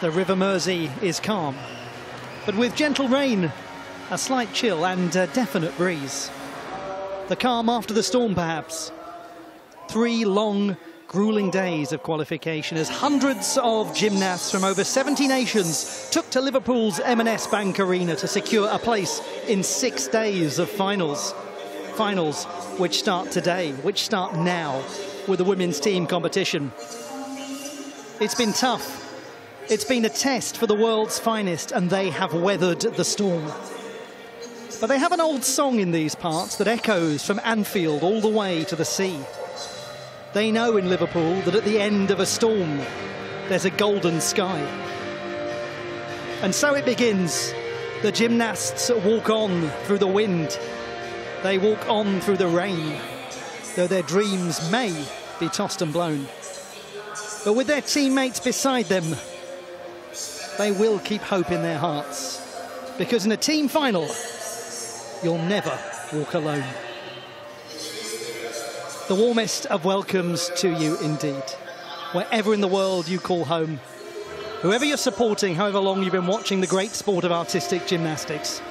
The River Mersey is calm, but with gentle rain, a slight chill and a definite breeze. The calm after the storm, perhaps. 3 long, grueling days of qualification as hundreds of gymnasts from over 70 nations took to Liverpool's M&S Bank Arena to secure a place in 6 days of finals. Finals which start today, which start now with the women's team competition. It's been tough. It's been a test for the world's finest, and they have weathered the storm. But they have an old song in these parts that echoes from Anfield all the way to the sea. They know in Liverpool that at the end of a storm, there's a golden sky. And so it begins. The gymnasts walk on through the wind. They walk on through the rain, though their dreams may be tossed and blown. But with their teammates beside them, they will keep hope in their hearts, because in a team final, you'll never walk alone. The warmest of welcomes to you indeed, wherever in the world you call home, whoever you're supporting, however long you've been watching the great sport of artistic gymnastics.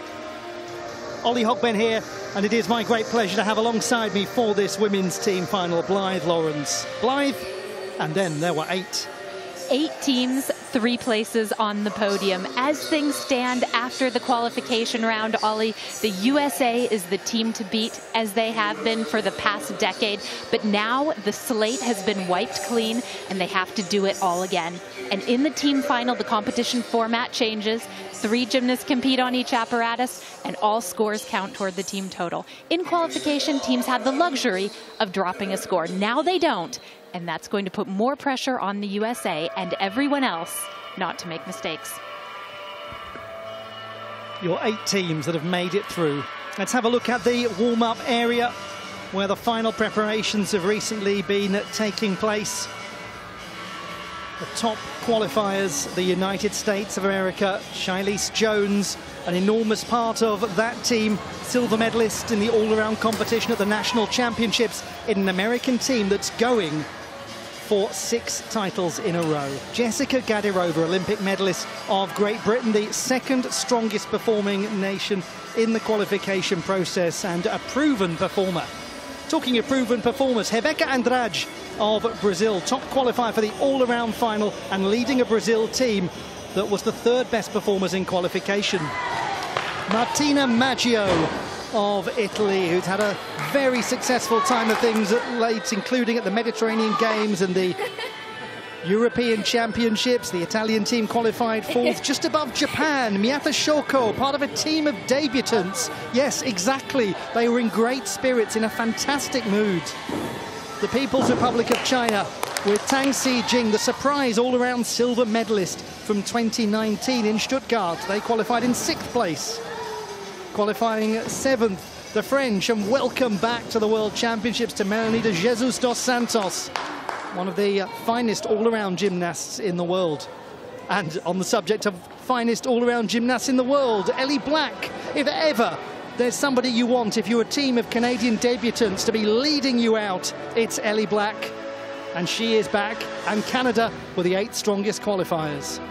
Ollie Hogbin here, and it is my great pleasure to have alongside me for this women's team final, Blythe Lawrence. Blythe, and then there were 8. 8 teams, 3 places on the podium. As things stand after the qualification round, Ollie, the USA is the team to beat, as they have been for the past decade. But now the slate has been wiped clean, and they have to do it all again. And in the team final, the competition format changes. 3 gymnasts compete on each apparatus, and all scores count toward the team total. In qualification, teams had the luxury of dropping a score. Now they don't. And that's going to put more pressure on the USA and everyone else not to make mistakes. Your 8 teams that have made it through. Let's have a look at the warm-up area where the final preparations have recently been taking place. The top qualifiers, the United States of America, Shilese Jones, an enormous part of that team, silver medalist in the all-around competition at the National Championships, in an American team that's going for 6 titles in a row. Jessica Gadirova, Olympic medalist of Great Britain, the 2nd strongest performing nation in the qualification process, and a proven performer. Talking of proven performers, Rebeca Andrade of Brazil, top qualifier for the all-around final and leading a Brazil team that was the 3rd best performers in qualification. Martina Maggio of Italy, who's had a very successful time of things at late, including at the Mediterranean Games and the European Championships. The Italian team qualified 4th, just above Japan. Miyata Shoko, part of a team of debutants. Yes, exactly. They were in great spirits, in a fantastic mood. The People's Republic of China with Tang Xijing, the surprise all-around silver medalist from 2019 in Stuttgart. They qualified in 6th place. Qualifying 7th, the French, and welcome back to the World Championships to Melanie de Jesus dos Santos, one of the finest all-around gymnasts in the world. And on the subject of finest all-around gymnasts in the world, Ellie Black. If ever there's somebody you want, if you're a team of Canadian debutants to be leading you out, it's Ellie Black. And she is back, and Canada were the 8 strongest qualifiers.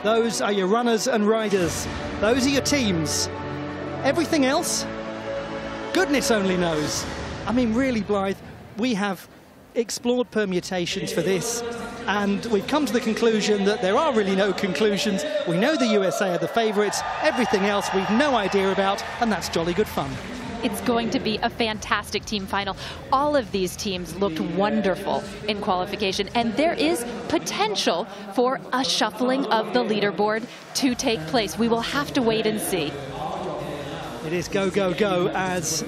Those are your runners and riders. Those are your teams. Everything else, goodness only knows. I mean, really, Blythe, we have explored permutations for this, and we've come to the conclusion that there are really no conclusions. We know the USA are the favourites. Everything else we've no idea about, and that's jolly good fun. It's going to be a fantastic team final. All of these teams looked wonderful in qualification, and there is potential for a shuffling of the leaderboard to take place. We will have to wait and see. It is go, go, go as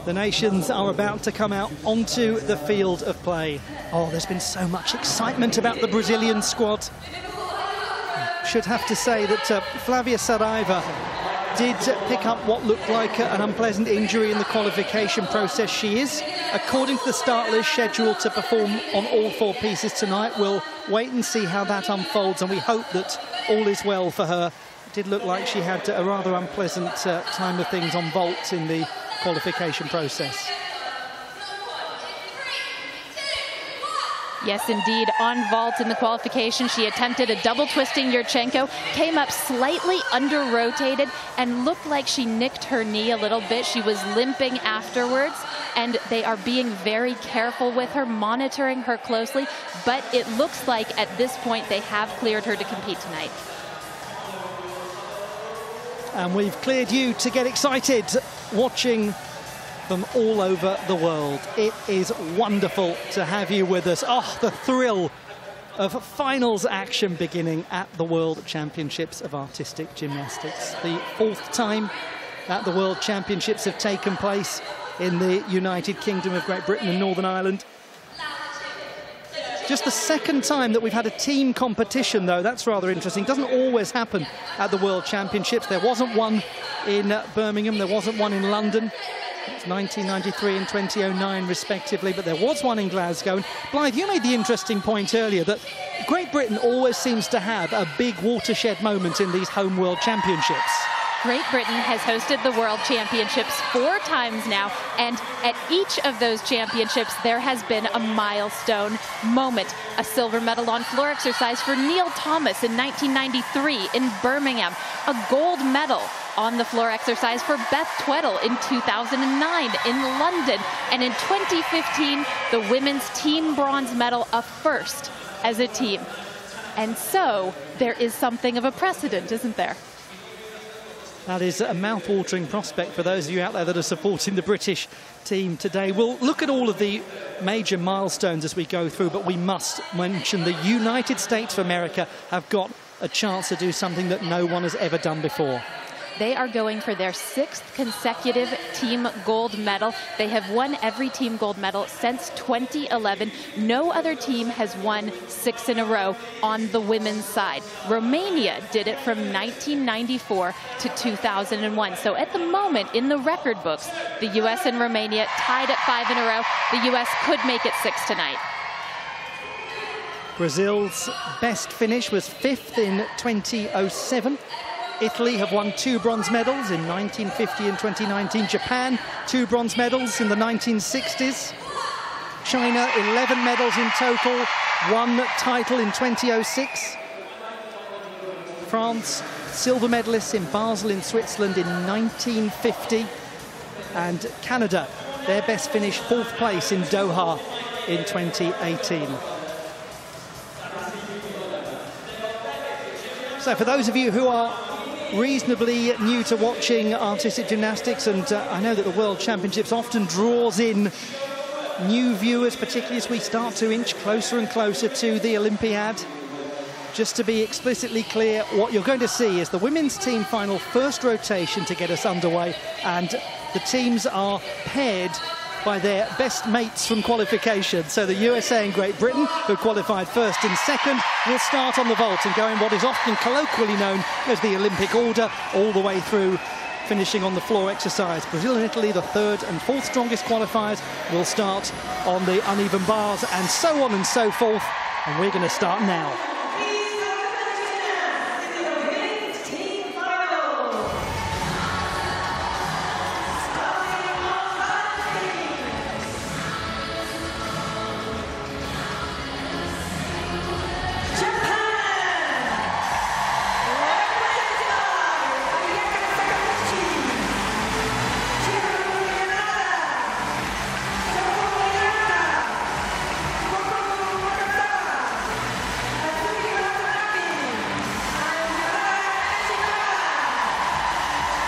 the nations are about to come out onto the field of play. Oh, there's been so much excitement about the Brazilian squad. Should have to say that Flavia Saraiva did pick up what looked like an unpleasant injury in the qualification process. She is, according to the start list, scheduled to perform on all 4 pieces tonight. We'll wait and see how that unfolds, and we hope that all is well for her. It did look like she had a rather unpleasant time of things on vault in the qualification process. Yes, indeed. On vault in the qualification, she attempted a double twisting Yurchenko, came up slightly under-rotated, and looked like she nicked her knee a little bit. She was limping afterwards, and they are being very careful with her, monitoring her closely. But it looks like at this point they have cleared her to compete tonight. And we've cleared you to get excited watching from all over the world. It is wonderful to have you with us. Oh, the thrill of finals action beginning at the World Championships of Artistic Gymnastics. The 4th time that the World Championships have taken place in the United Kingdom of Great Britain and Northern Ireland. Just the 2nd time that we've had a team competition, though. That's rather interesting. Doesn't always happen at the World Championships. There wasn't one in Birmingham, there wasn't one in London. It's 1993 and 2009 respectively, but there was one in Glasgow. And Blythe, you made the interesting point earlier that Great Britain always seems to have a big watershed moment in these home World Championships. Great Britain has hosted the World Championships 4 times now, and at each of those championships there has been a milestone moment. A silver medal on floor exercise for Neil Thomas in 1993 in Birmingham, a gold medal on the floor exercise for Beth Tweddle in 2009 in London, and in 2015 the women's team bronze medal, a first as a team. And so there is something of a precedent, isn't there? That is a mouth-watering prospect for those of you out there that are supporting the British team today. We'll look at all of the major milestones as we go through, but we must mention the United States of America have got a chance to do something that no one has ever done before. They are going for their 6th consecutive team gold medal. They have won every team gold medal since 2011. No other team has won 6 in a row on the women's side. Romania did it from 1994 to 2001. So at the moment, in the record books, the U.S. and Romania tied at 5 in a row. The U.S. could make it 6 tonight. Brazil's best finish was 5th in 2007. Italy have won 2 bronze medals in 1950 and 2019. Japan, 2 bronze medals in the 1960s. China, 11 medals in total, 1 title in 2006. France, silver medalists in Basel in Switzerland in 1950. And Canada, their best finish, 4th place in Doha in 2018. So for those of you who are reasonably new to watching artistic gymnastics, and I know that the World Championships often draws in new viewers, particularly as we start to inch closer and closer to the Olympiad. Just to be explicitly clear, what you're going to see is the women's team final, first rotation to get us underway, and the teams are paired by their best mates from qualification. So the USA and Great Britain, who qualified 1st and 2nd, will start on the vault and go in what is often colloquially known as the Olympic order, all the way through, finishing on the floor exercise. Brazil and Italy, the 3rd and 4th strongest qualifiers, will start on the uneven bars, and so on and so forth. And we're going to start now.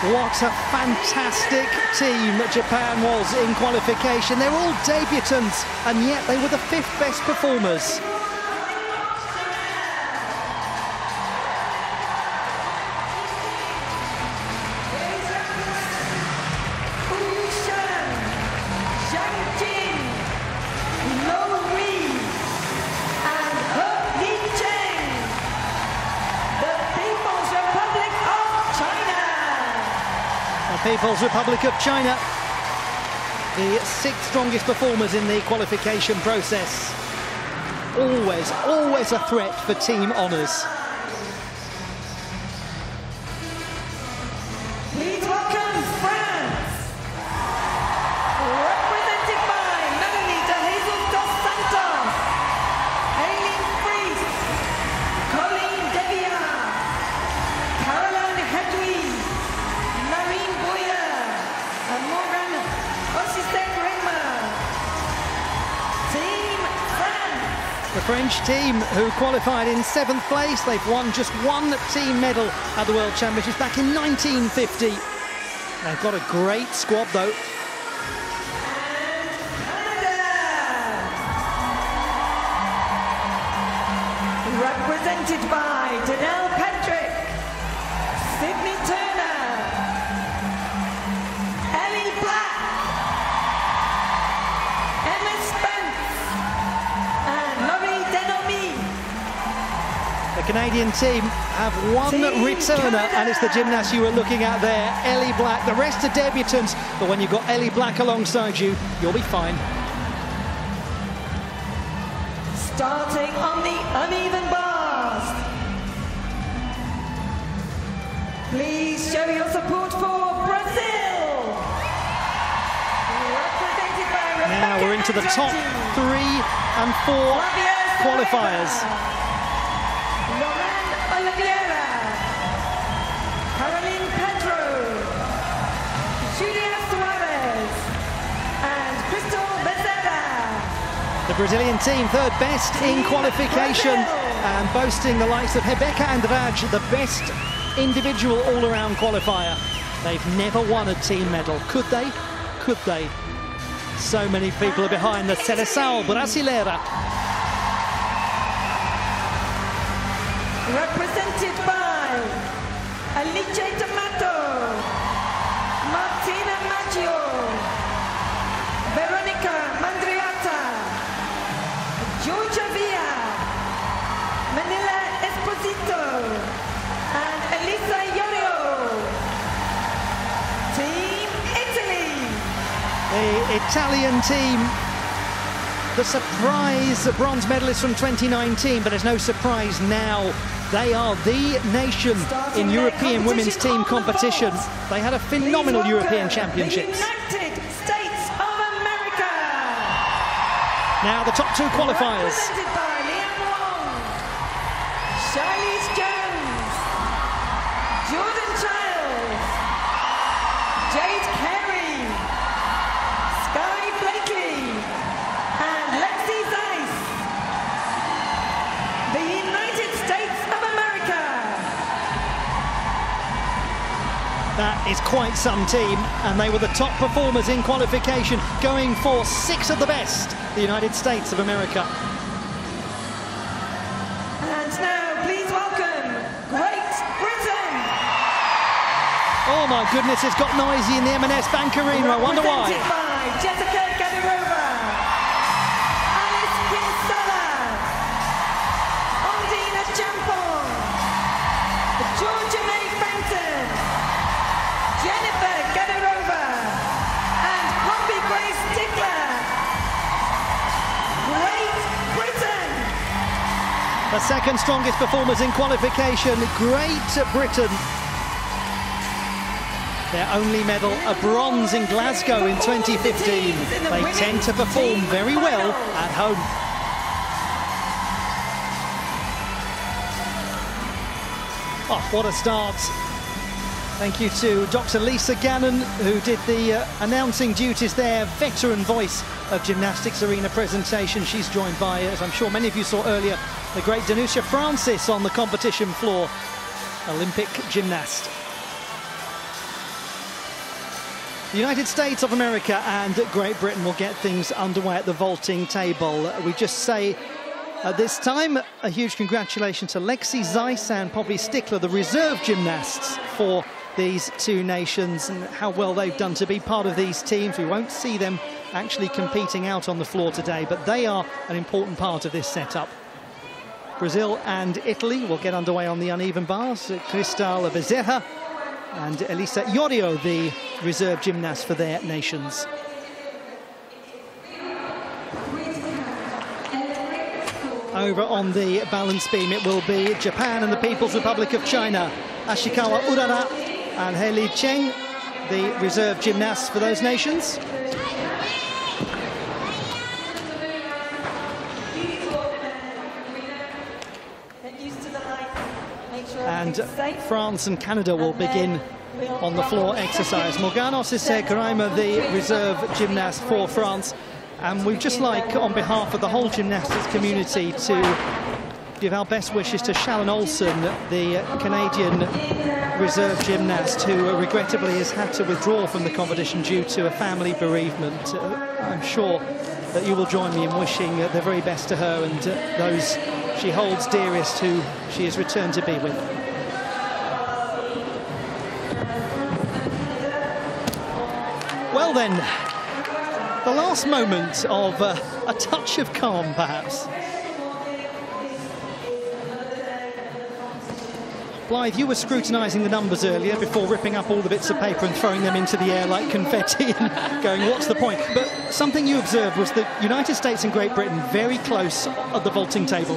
What a fantastic team Japan was in qualification. They're all debutants, and yet they were the 5th best performers. People's Republic of China, the 6th strongest performers in the qualification process. Always a threat for team honours. Please welcome France, represented by Melanie de Jesus dos Santos, Aileen Fries, Colleen Devia, Caroline Hedwig, Marine Boyer, and Morgan Osisek-Rema. Team France. The French team, who qualified in 7th place, they've won just 1 team medal at the World Championships back in 1950. They've got a great squad though. Represented by Danelle Patrick, Sydney Turner, Ellie Black, Emma Spence, and Laurie Denomie. The Canadian team have one returner, and it's the gymnast you were looking at there, Ellie Black. The rest are debutants, but when you've got Ellie Black alongside you, you'll be fine. Starting on the uneven bars. Please show your support for Brazil. Represented by Rebecca Now we're into the top 3 and 4 qualifiers. Lauren Oliveira, Caroline Pedro, Julia Suarez, and Crystal Becerra. The Brazilian team, 3rd best in qualification, and boasting the likes of Rebeca Andrade, the best individual all-around qualifier. They've never won a team medal. Could they? Could they? So many people are behind the Seleção Brasileira. Represented by Alice D'Amato, Martina Maggio, Veronica Mandriata, Georgia Villa, Manila Esposito, and Elisa Iorio. Team Italy. The Italian team, the surprise bronze medalists from 2019, but there's no surprise now. They are the nation in European women's team competition. They had a phenomenal European Championships. The United States of America. Now the top 2 qualifiers. Represented by Leanne Wong, Charlize Jones, Jordan Childs, Jade Carey, Sky Blakely, and Lexi Zeiss. The United States of America. That is quite some team, and they were the top performers in qualification, going for 6 of the best, the United States of America. And now, please welcome Great Britain. Oh my goodness, it's got noisy in the M&S Bank Arena. I wonder why. Represented by Jessica Gadirova, Alice Kinsella, Ondina Champon, Georgia May Fenton, Jennifer Gadirova, and Poppy Grace Stickler. Great Britain. The 2nd strongest performers in qualification, Great Britain. Their only medal, a bronze in Glasgow in 2015. They tend to perform very well at home. Oh, what a start. Thank you to Dr. Lisa Gannon, who did the announcing duties there, veteran voice of gymnastics arena presentation. She's joined by, as I'm sure many of you saw earlier, the great Danusia Francis on the competition floor, Olympic gymnast. The United States of America and Great Britain will get things underway at the vaulting table. We just say at this time a huge congratulations to Lexi Zeiss and Poppy Stickler, the reserve gymnasts for these two nations, and how well they've done to be part of these teams. We won't see them actually competing out on the floor today, but they are an important part of this setup. Brazil and Italy will get underway on the uneven bars. Cristal Bezerra and Elisa Iorio, the reserve gymnast for their nations. Over on the balance beam, it will be Japan and the People's Republic of China. Ashikawa Urara and Heli Cheng, the reserve gymnasts for those nations. And France and Canada will begin on the floor exercise. Morgana Cissé-Karaima, the reserve gymnast for France. And we'd just like, on behalf of the whole gymnastics community, to give our best wishes to Shalon Olsen, the Canadian reserve gymnast, who regrettably has had to withdraw from the competition due to a family bereavement. I'm sure that you will join me in wishing the very best to her and those she holds dearest, who she has returned to be with. Well then, the last moment of a touch of calm, perhaps. Blythe, you were scrutinising the numbers earlier before ripping up all the bits of paper and throwing them into the air like confetti and going, what's the point? But something you observed was that United States and Great Britain very close at the vaulting table.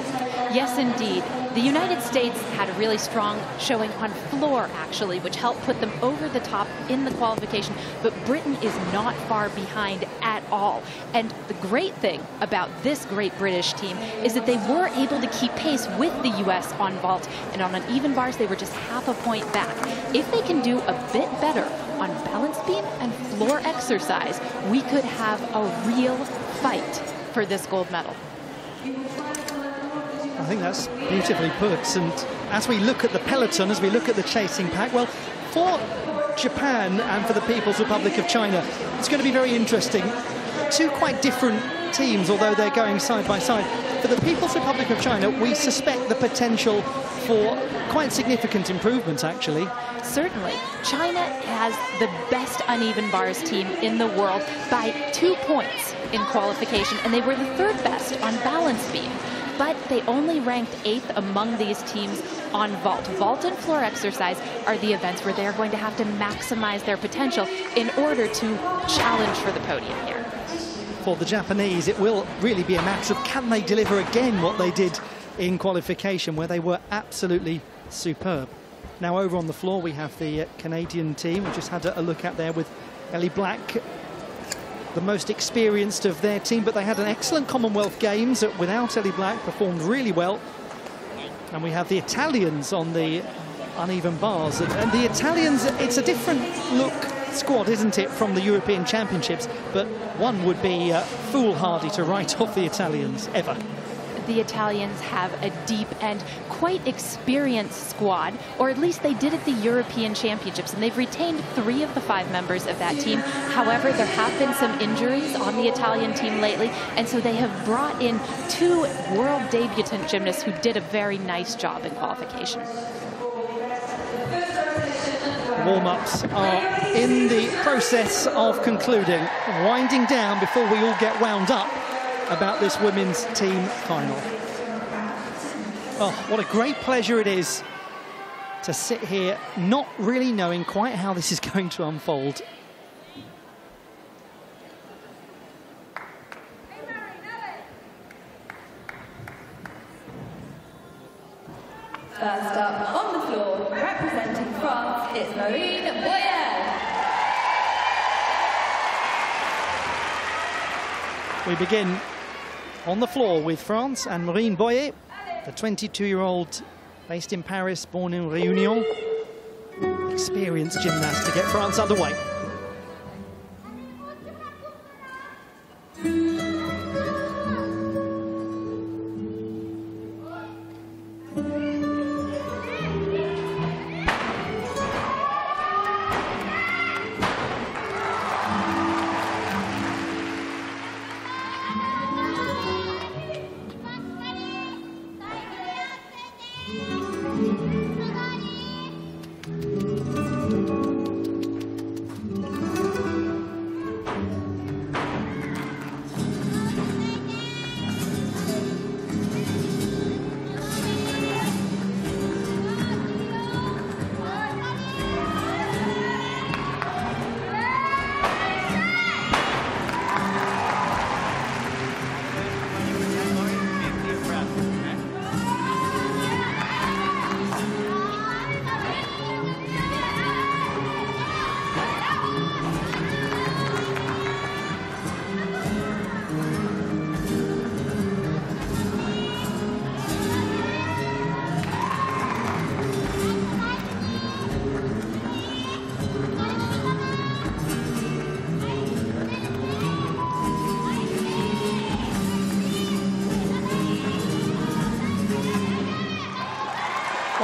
Yes, indeed. The United States had a really strong showing on floor, actually, which helped put them over the top in the qualification. But Britain is not far behind at all. And the great thing about this great British team is that they were able to keep pace with the U.S. on vault. And on uneven bars, they were just half a point back. If they can do a bit better on balance beam and floor exercise, we could have a real fight for this gold medal. I think that's beautifully put. And as we look at the peloton, as we look at the chasing pack, well, for Japan and for the People's Republic of China, it's going to be very interesting. Two quite different teams, although they're going side by side. For the People's Republic of China, we suspect the potential for quite significant improvements, actually. Certainly. China has the best uneven bars team in the world by 2 points in qualification, and they were the third best on balance beam. But they only ranked 8th among these teams on vault. Vault and floor exercise are the events where they're going to have to maximize their potential in order to challenge for the podium here. For the Japanese, it will really be a matter of can they deliver again what they did in qualification, where they were absolutely superb. Now over on the floor we have the Canadian team. We just had a look at there with Ellie Black, the most experienced of their team, but they had an excellent Commonwealth Games without Ellie Black, performed really well. And we have the Italians on the uneven bars. And the Italians, it's a different look squad, isn't it, from the European Championships? But one would be foolhardy to write off the Italians, ever. The Italians have a deep and quite experienced squad, or at least they did at the European Championships, and they've retained 3 of the 5 members of that team. However, there have been some injuries on the Italian team lately, and so they have brought in 2 world debutant gymnasts who did a very nice job in qualification. Warm-ups are in the process of concluding, winding down before we all get wound up about this women's team final. Oh, what a great pleasure it is to sit here not really knowing quite how this is going to unfold. First up on the floor, representing France, it's Marine Boyer. We begin on the floor with France and Marine Boyer, the 22-year-old based in Paris, born in Réunion. Experienced gymnast to get France underway.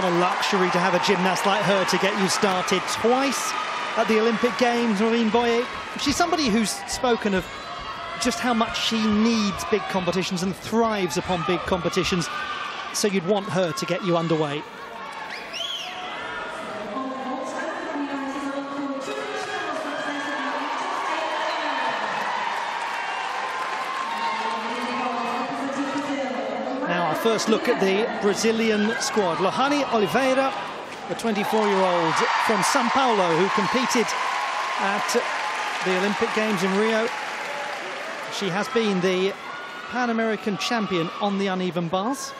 What a luxury to have a gymnast like her to get you started twice at the Olympic Games. Noreen Boyer, she's somebody who's spoken of just how much she needs big competitions and thrives upon big competitions. So you'd want her to get you underway. Now our first look at the Brazilian squad. Lohane Oliveira, the 24-year-old from Sao Paulo who competed at the Olympic Games in Rio. She has been the Pan American champion on the uneven bars.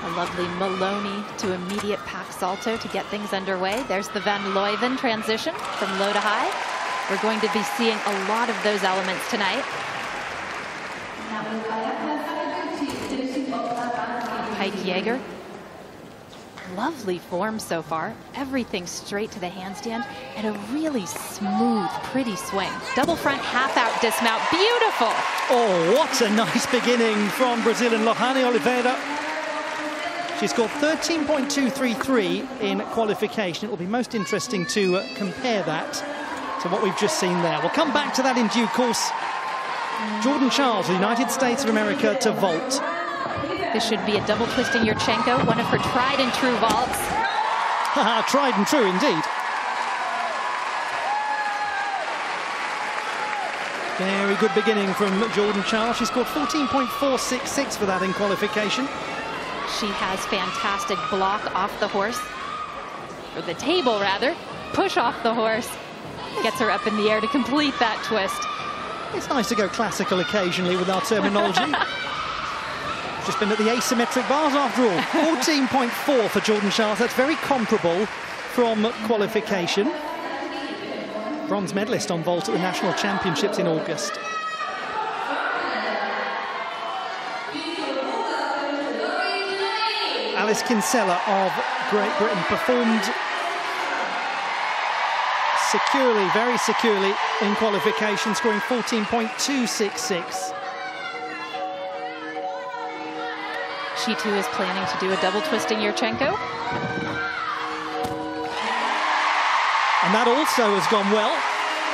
A lovely Maloney to immediate pack salto to get things underway. There's the Van Leuven transition from low to high. We're going to be seeing a lot of those elements tonight. Pike Jaeger. Lovely form so far. Everything straight to the handstand and a really smooth, pretty swing. Double front half out dismount. Beautiful. Oh, what a nice beginning from Brazilian Lohane Oliveira. She scored 13.233 in qualification. It will be most interesting to compare that to what we've just seen there. We'll come back to that in due course. Jordan Charles, the United States of America, to vault. This should be a double twisting Yurchenko, one of her tried and true vaults. Tried and true indeed. Very good beginning from Jordan Charles. She scored 14.466 for that in qualification. She has fantastic block off the horse, or the table rather, push off the horse, gets her up in the air to complete that twist. It's nice to go classical occasionally with our terminology. Just been at the asymmetric bars after all. 14.4 for Jordan Charles. That's very comparable from qualification. Bronze medalist on vault at the National Championships in August. Alice Kinsella of Great Britain performed securely, very securely in qualification, scoring 14.266. She too is planning to do a double twisting Yurchenko. And that also has gone well.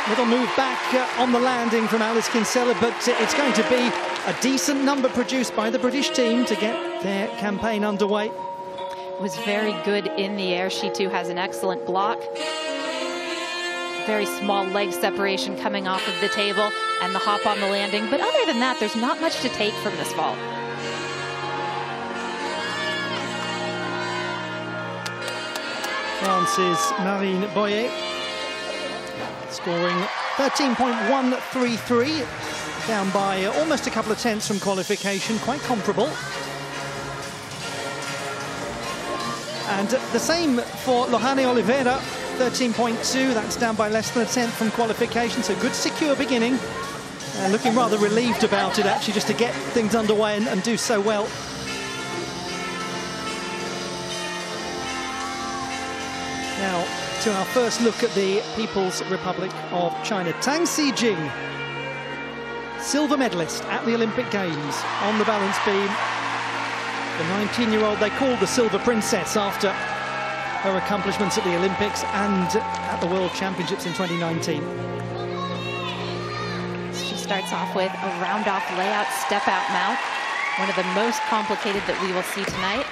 Little move back on the landing from Alice Kinsella, but it's going to be a decent number produced by the British team to get their campaign underway. Was very good in the air. She too has an excellent block. Very small leg separation coming off of the table and the hop on the landing. But other than that, there's not much to take from this vault. France's Marine Boyer scoring 13.133, down by almost a couple of tenths from qualification, quite comparable. And the same for Lohane Oliveira, 13.2, that's down by less than a tenth from qualification, so good secure beginning. Looking rather relieved about it actually, just to get things underway and do so well. Now, to our first look at the People's Republic of China. Tang Xijing, silver medalist at the Olympic Games on the balance beam. The 19-year-old they called the Silver Princess after her accomplishments at the Olympics and at the World Championships in 2019. She starts off with a round-off layout step-out mount, one of the most complicated that we will see tonight.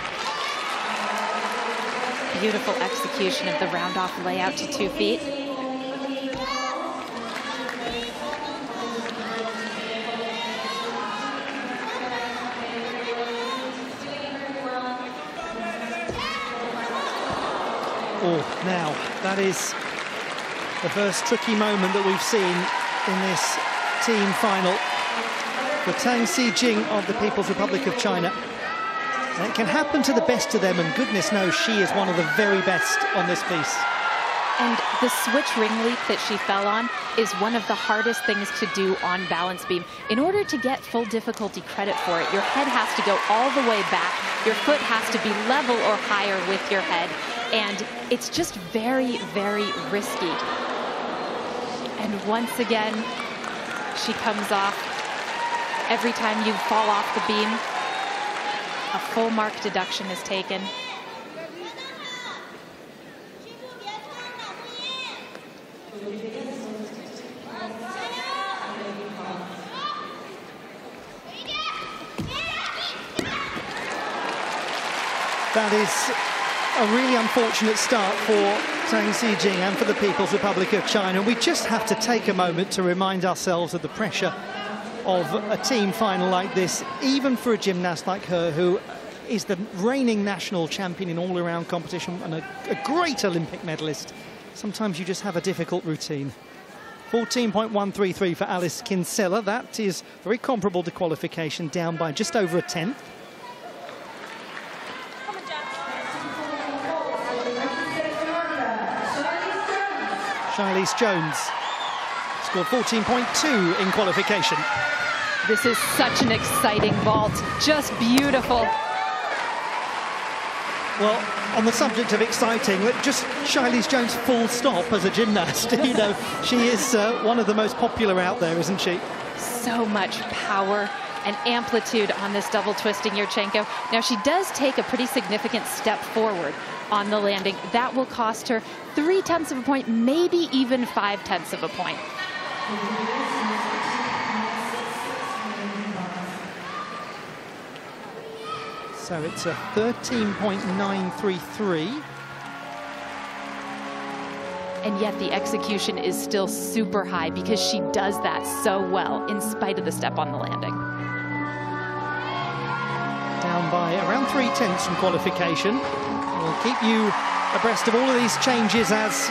Beautiful execution of the round-off layout to 2 feet. Oh, now, that is the first tricky moment that we've seen in this team final for Tang Xijing of the People's Republic of China. And it can happen to the best of them, and goodness knows she is one of the very best on this piece. And the switch ring leap that she fell on is one of the hardest things to do on balance beam. In order to get full difficulty credit for it, your head has to go all the way back. Your foot has to be level or higher with your head. And it's just very, very risky. And once again, she comes off. Every time you fall off the beam, a full mark deduction is taken. That is a really unfortunate start for Zhang Xijing and for the People's Republic of China. We just have to take a moment to remind ourselves of the pressure of a team final like this, even for a gymnast like her, who is the reigning national champion in all-around competition and a great Olympic medalist. Sometimes you just have a difficult routine. 14.133 for Alice Kinsella. That is very comparable to qualification, down by just over a tenth. Charlize Jones scored 14.2 in qualification. This is such an exciting vault, just beautiful. Well, on the subject of exciting, just Charlize Jones full stop as a gymnast. You know, she is one of the most popular out there, isn't she? So much power and amplitude on this double twisting Yurchenko. Now, she does take a pretty significant step forward on the landing. That will cost her 0.3 of a point, maybe even 0.5 of a point. So it's a 13.933. And yet the execution is still super high because she does that so well in spite of the step on the landing. Down by around 0.3 from qualification. We'll keep you abreast of all of these changes as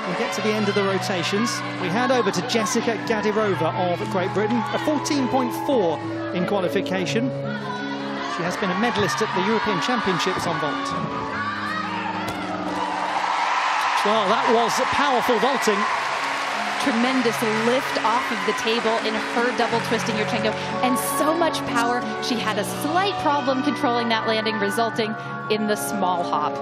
we get to the end of the rotations. We hand over to Jessica Gadirova of Great Britain, a 14.4 in qualification. She has been a medalist at the European Championships on vault. Well, that was powerful vaulting. Tremendous lift off of the table in her double twisting Yurchenko, and so much power. She had a slight problem controlling that landing, resulting in the small hop.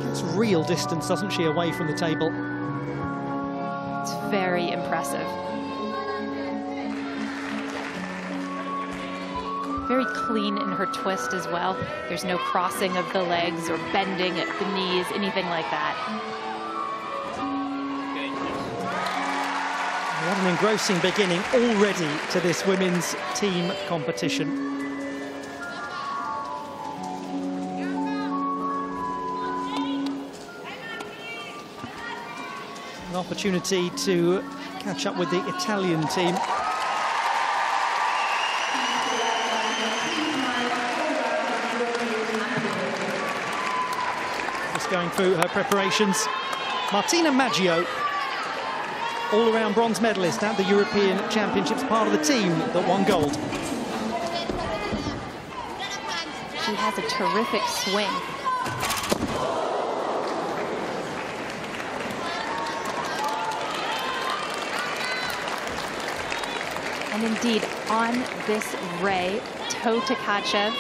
Gets real distance, doesn't she, away from the table? It's very impressive. Very clean in her twist as well. There's no crossing of the legs or bending at the knees, anything like that. What an engrossing beginning already to this women's team competition. An opportunity to catch up with the Italian team. Going through her preparations. Martina Maggio, all-around bronze medalist at the European Championships, part of the team that won gold. She has a terrific swing. And indeed, on this ray, To Tkachev,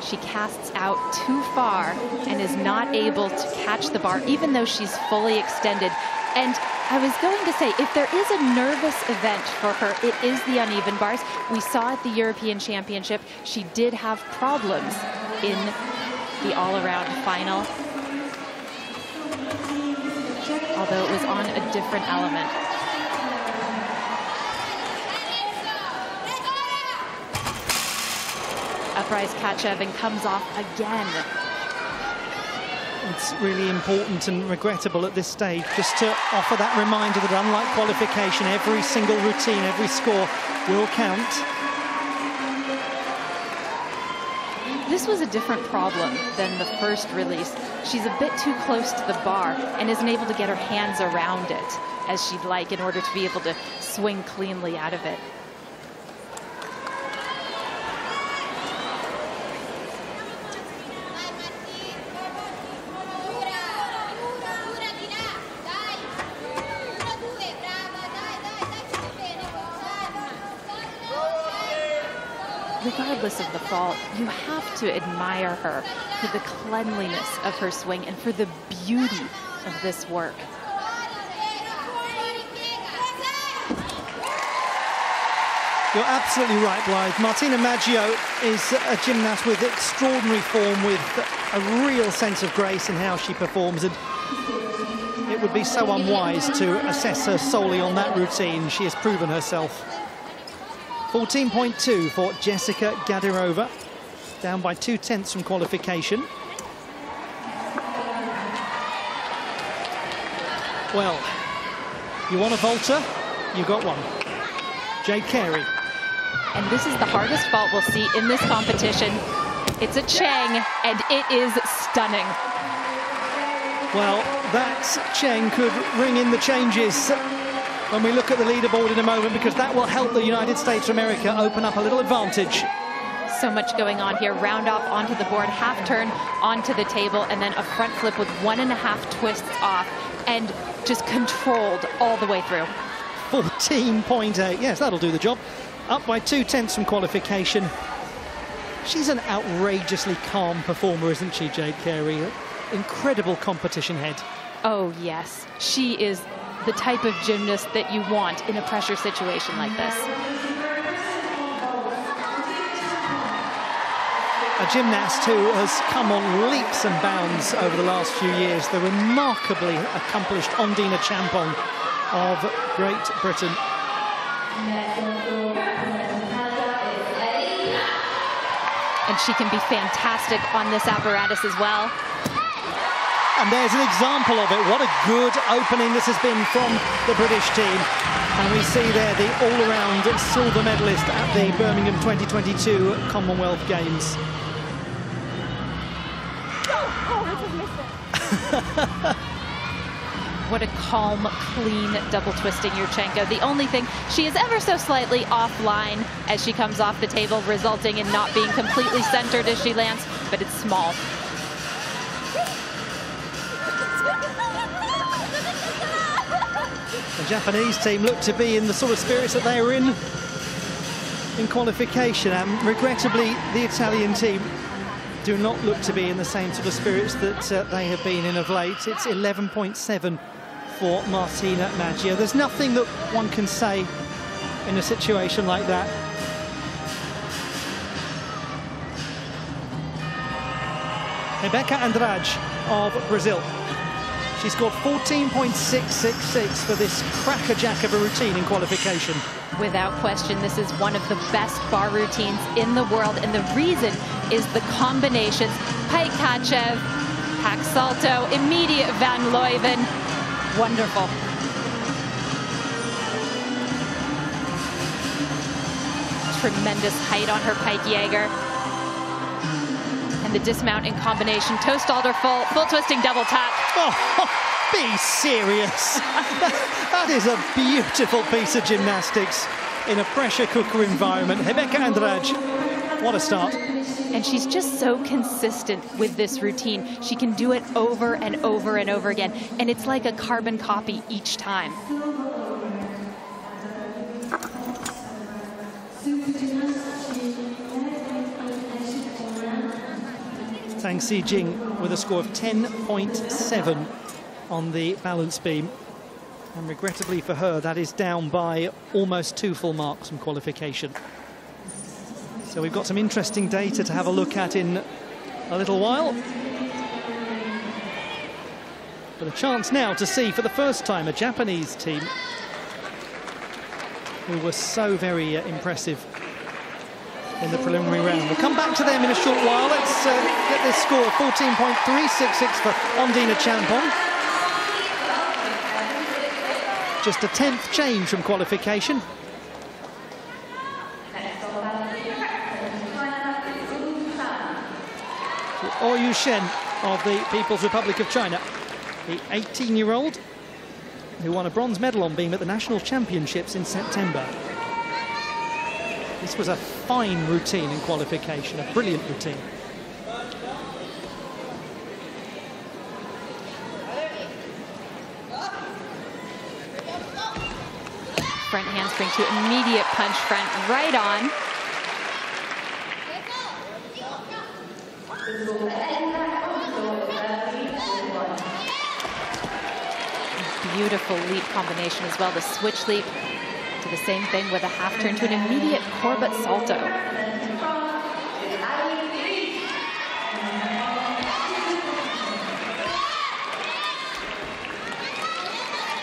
she casts out too far and is not able to catch the bar, even though she's fully extended. And I was going to say, if there is a nervous event for her, it is the uneven bars. We saw at the European Championship, she did have problems in the all-around final, although it was on a different element. Uprise Tkachev and comes off again. It's really important and regrettable at this stage just to offer that reminder that unlike qualification, every single routine, every score will count. This was a different problem than the first release. She's a bit too close to the bar and isn't able to get her hands around it as she'd like in order to be able to swing cleanly out of it. regardless of the fault, you have to admire her for the cleanliness of her swing and for the beauty of this work. You're absolutely right, Blythe. Martina Maggio is a gymnast with extraordinary form, with a real sense of grace in how she performs, and it would be so unwise to assess her solely on that routine. She has proven herself. 14.2 for Jessica Gadirova, down by 2/10 from qualification. Well, you want a vaulter? You got one. Jade Carey. And this is the hardest vault we'll see in this competition. It's a Cheng, and it is stunning. Well, that Cheng could ring in the changes when we look at the leaderboard in a moment, because that will help the United States of America open up a little advantage. So much going on here. Round off onto the board, half turn onto the table, and then a front flip with 1.5 twists off, and just controlled all the way through. 14.8, yes, that'll do the job. Up by 2/10 from qualification. She's an outrageously calm performer, isn't she, Jade Carey? Incredible competition head. Oh, yes. She is the type of gymnast that you want in a pressure situation like this. A gymnast who has come on leaps and bounds over the last few years. The remarkably accomplished Ondina Champong of Great Britain. And she can be fantastic on this apparatus as well. And there's an example of it. What a good opening this has been from the British team. And we see there the all-around silver medalist at the Birmingham 2022 Commonwealth Games. What a calm, clean double twisting Yurchenko. The only thing, she is ever so slightly offline as she comes off the table, resulting in not being completely centered as she lands, but it's small. The Japanese team look to be in the sort of spirits that they were in qualification, and regrettably the Italian team do not look to be in the same sort of spirits that they have been in of late. It's 11.7 for Martina Maggio. There's nothing that one can say in a situation like that. Rebeca Andrade of Brazil. She scored 14.666 for this crackerjack of a routine in qualification. Without question, this is one of the best bar routines in the world, and the reason is the combinations. Pike Kachev, hack salto, immediate Van Leuven. Wonderful. Tremendous height on her Pike Jaeger. And the dismount in combination, toe stalder full twisting double tap. Oh, be serious. That is a beautiful piece of gymnastics in a pressure cooker environment. Rebeca Andrade, what a start. And she's just so consistent with this routine. She can do it over and over and over again. And it's like a carbon copy each time. Tang Si Jing with a score of 10.7 on the balance beam. And regrettably for her, that is down by almost 2 full marks from qualification. So we've got some interesting data to have a look at in a little while. But a chance now to see for the first time a Japanese team who were so very impressive in the preliminary round. We'll come back to them in a short while. Let's get this score of 14.366 for Ondina Champong. Just a 10th change from qualification. Oyu Shen of the People's Republic of China, the 18-year-old who won a bronze medal on beam at the National Championships in September. This was a fine routine in qualification, a brilliant routine. Front handspring to immediate punch front right on. Beautiful leap combination as well. The switch leap to the same thing with a half turn to an immediate Corbett salto.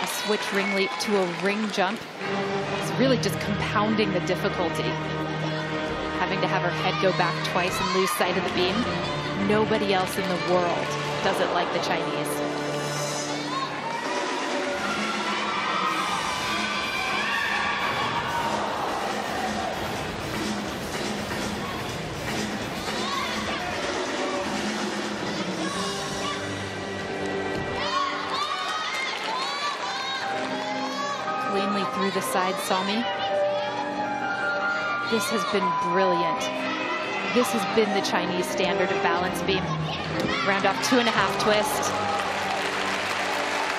A switch ring leap to a ring jump. It's really just compounding the difficulty. Having to have her head go back twice and lose sight of the beam. Nobody else in the world does it like the Chinese. Cleanly through the side, Salmi. This has been brilliant. This has been the Chinese standard of balance beam. Round off 2.5 twist.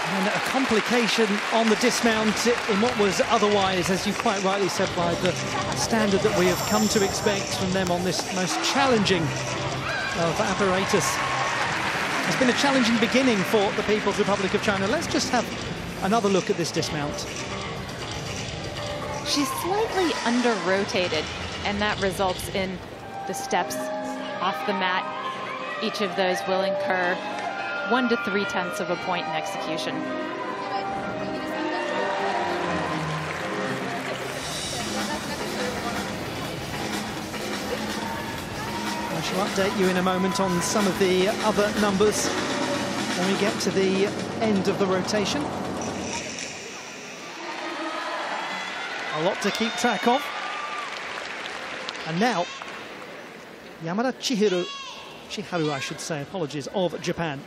And a complication on the dismount in what was otherwise, as you quite rightly said, by the standard that we have come to expect from them on this most challenging of apparatus. It's been a challenging beginning for the People's Republic of China. Let's just have another look at this dismount. She's slightly under-rotated, and that results in the steps off the mat. Each of those will incur 1 to 3/10 of a point in execution. I shall update you in a moment on some of the other numbers when we get to the end of the rotation. A lot to keep track of. And now, Yamada Chiharu, I should say, apologies, of Japan.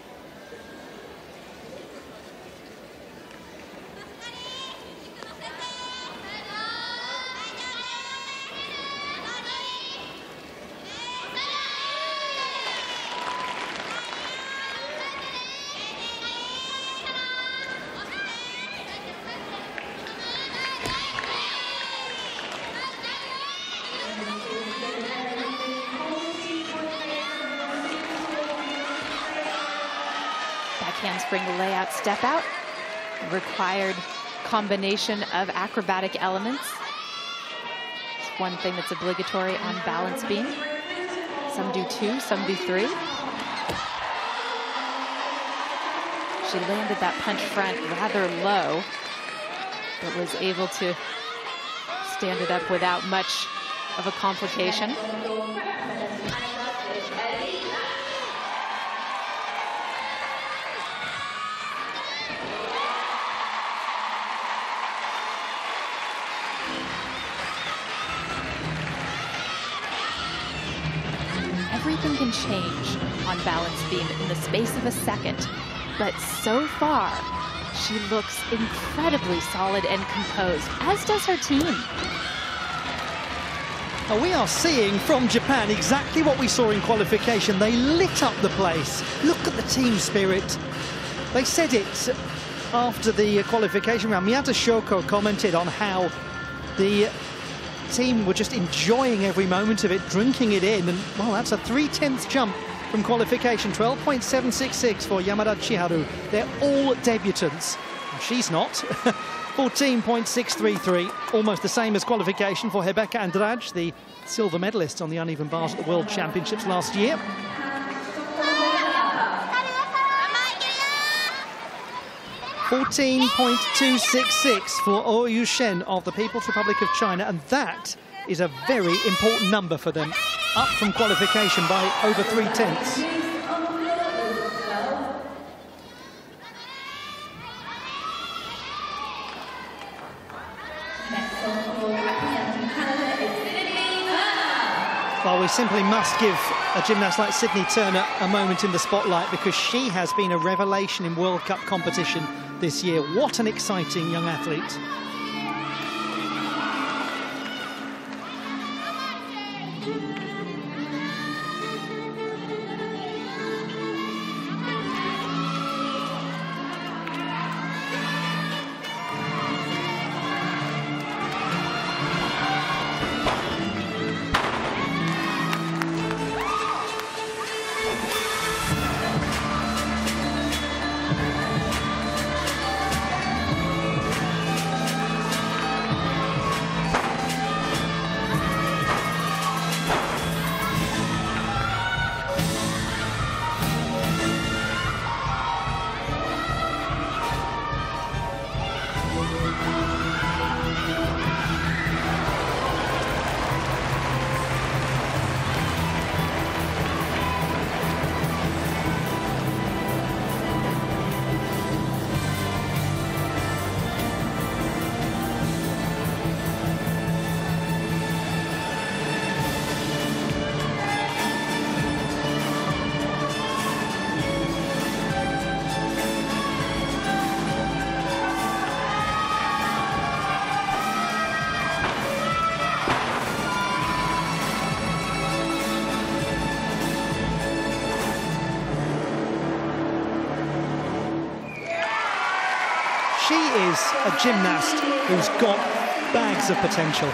Handspring layout step out. Required combination of acrobatic elements. It's one thing that's obligatory on balance beam. Some do 2, some do 3. She landed that punch front rather low, but was able to stand it up without much of a complication. Everything can change on balance beam in the space of a second, but so far she looks incredibly solid and composed, as does her team. We are seeing from Japan exactly what we saw in qualification. They lit up the place. Look at the team spirit. They said it after the qualification round. Miyata Shoko commented on how the team were just enjoying every moment of it, drinking it in, and well, that's a 3/10 jump from qualification. 12.766 for Yamada Chiharu. They're all debutants. Well, she's not. 14.633, almost the same as qualification for Rebecca Andrade, the silver medalist on the uneven bars at the World Championships last year. .266 for Oyu Shen of the People's Republic of China, and that is a very important number for them, up from qualification by over 3/10. Well, we simply must give a gymnast like Sydney Turner a moment in the spotlight, because she has been a revelation in World Cup competition this year. What an exciting young athlete. She is a gymnast who's got bags of potential.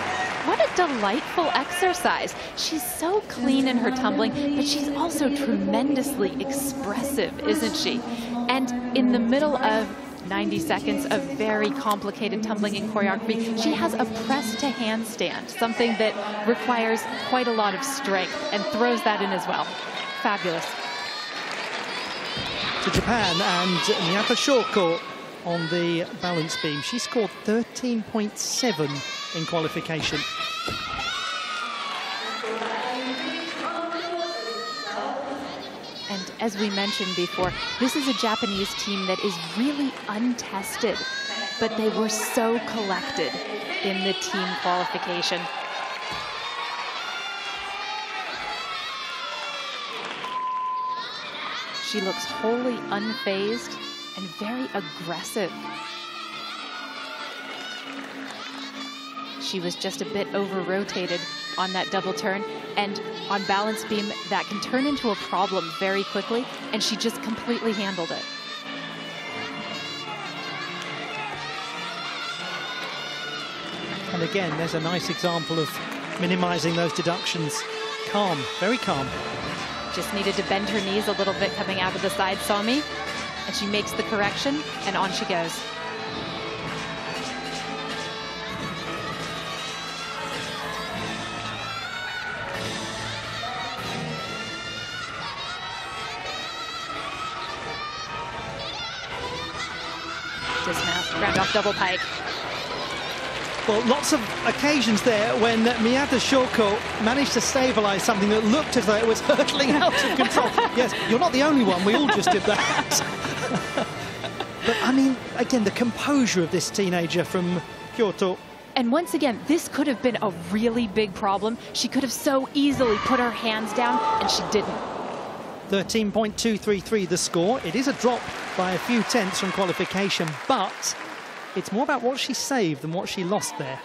What a delightful exercise. She's so clean in her tumbling, but she's also tremendously expressive, isn't she? And in the middle of 90 seconds of very complicated tumbling and choreography, she has a press to handstand, something that requires quite a lot of strength, and throws that in as well. Fabulous. To Japan, and Miyata Shoko on the balance beam. She scored 13.7 in qualification. And as we mentioned before, this is a Japanese team that is really untested, but they were so collected in the team qualification. She looks wholly unfazed and very aggressive. She was just a bit over-rotated on that double turn, and on balance beam, that can turn into a problem very quickly, and she just completely handled it. And again, there's a nice example of minimizing those deductions. Calm, very calm. Just needed to bend her knees a little bit coming out of the side Sami, and she makes the correction, and on she goes. Dismount, round off double pike. Well, lots of occasions there when Miyata Shoko managed to stabilize something that looked as though it was hurtling out of control. Yes, you're not the only one. We all just did that. But, I mean, again, the composure of this teenager from Kyoto. And once again, this could have been a really big problem. She could have so easily put her hands down, and she didn't. 13.233 the score. It is a drop by a few tenths from qualification, but it's more about what she saved than what she lost there.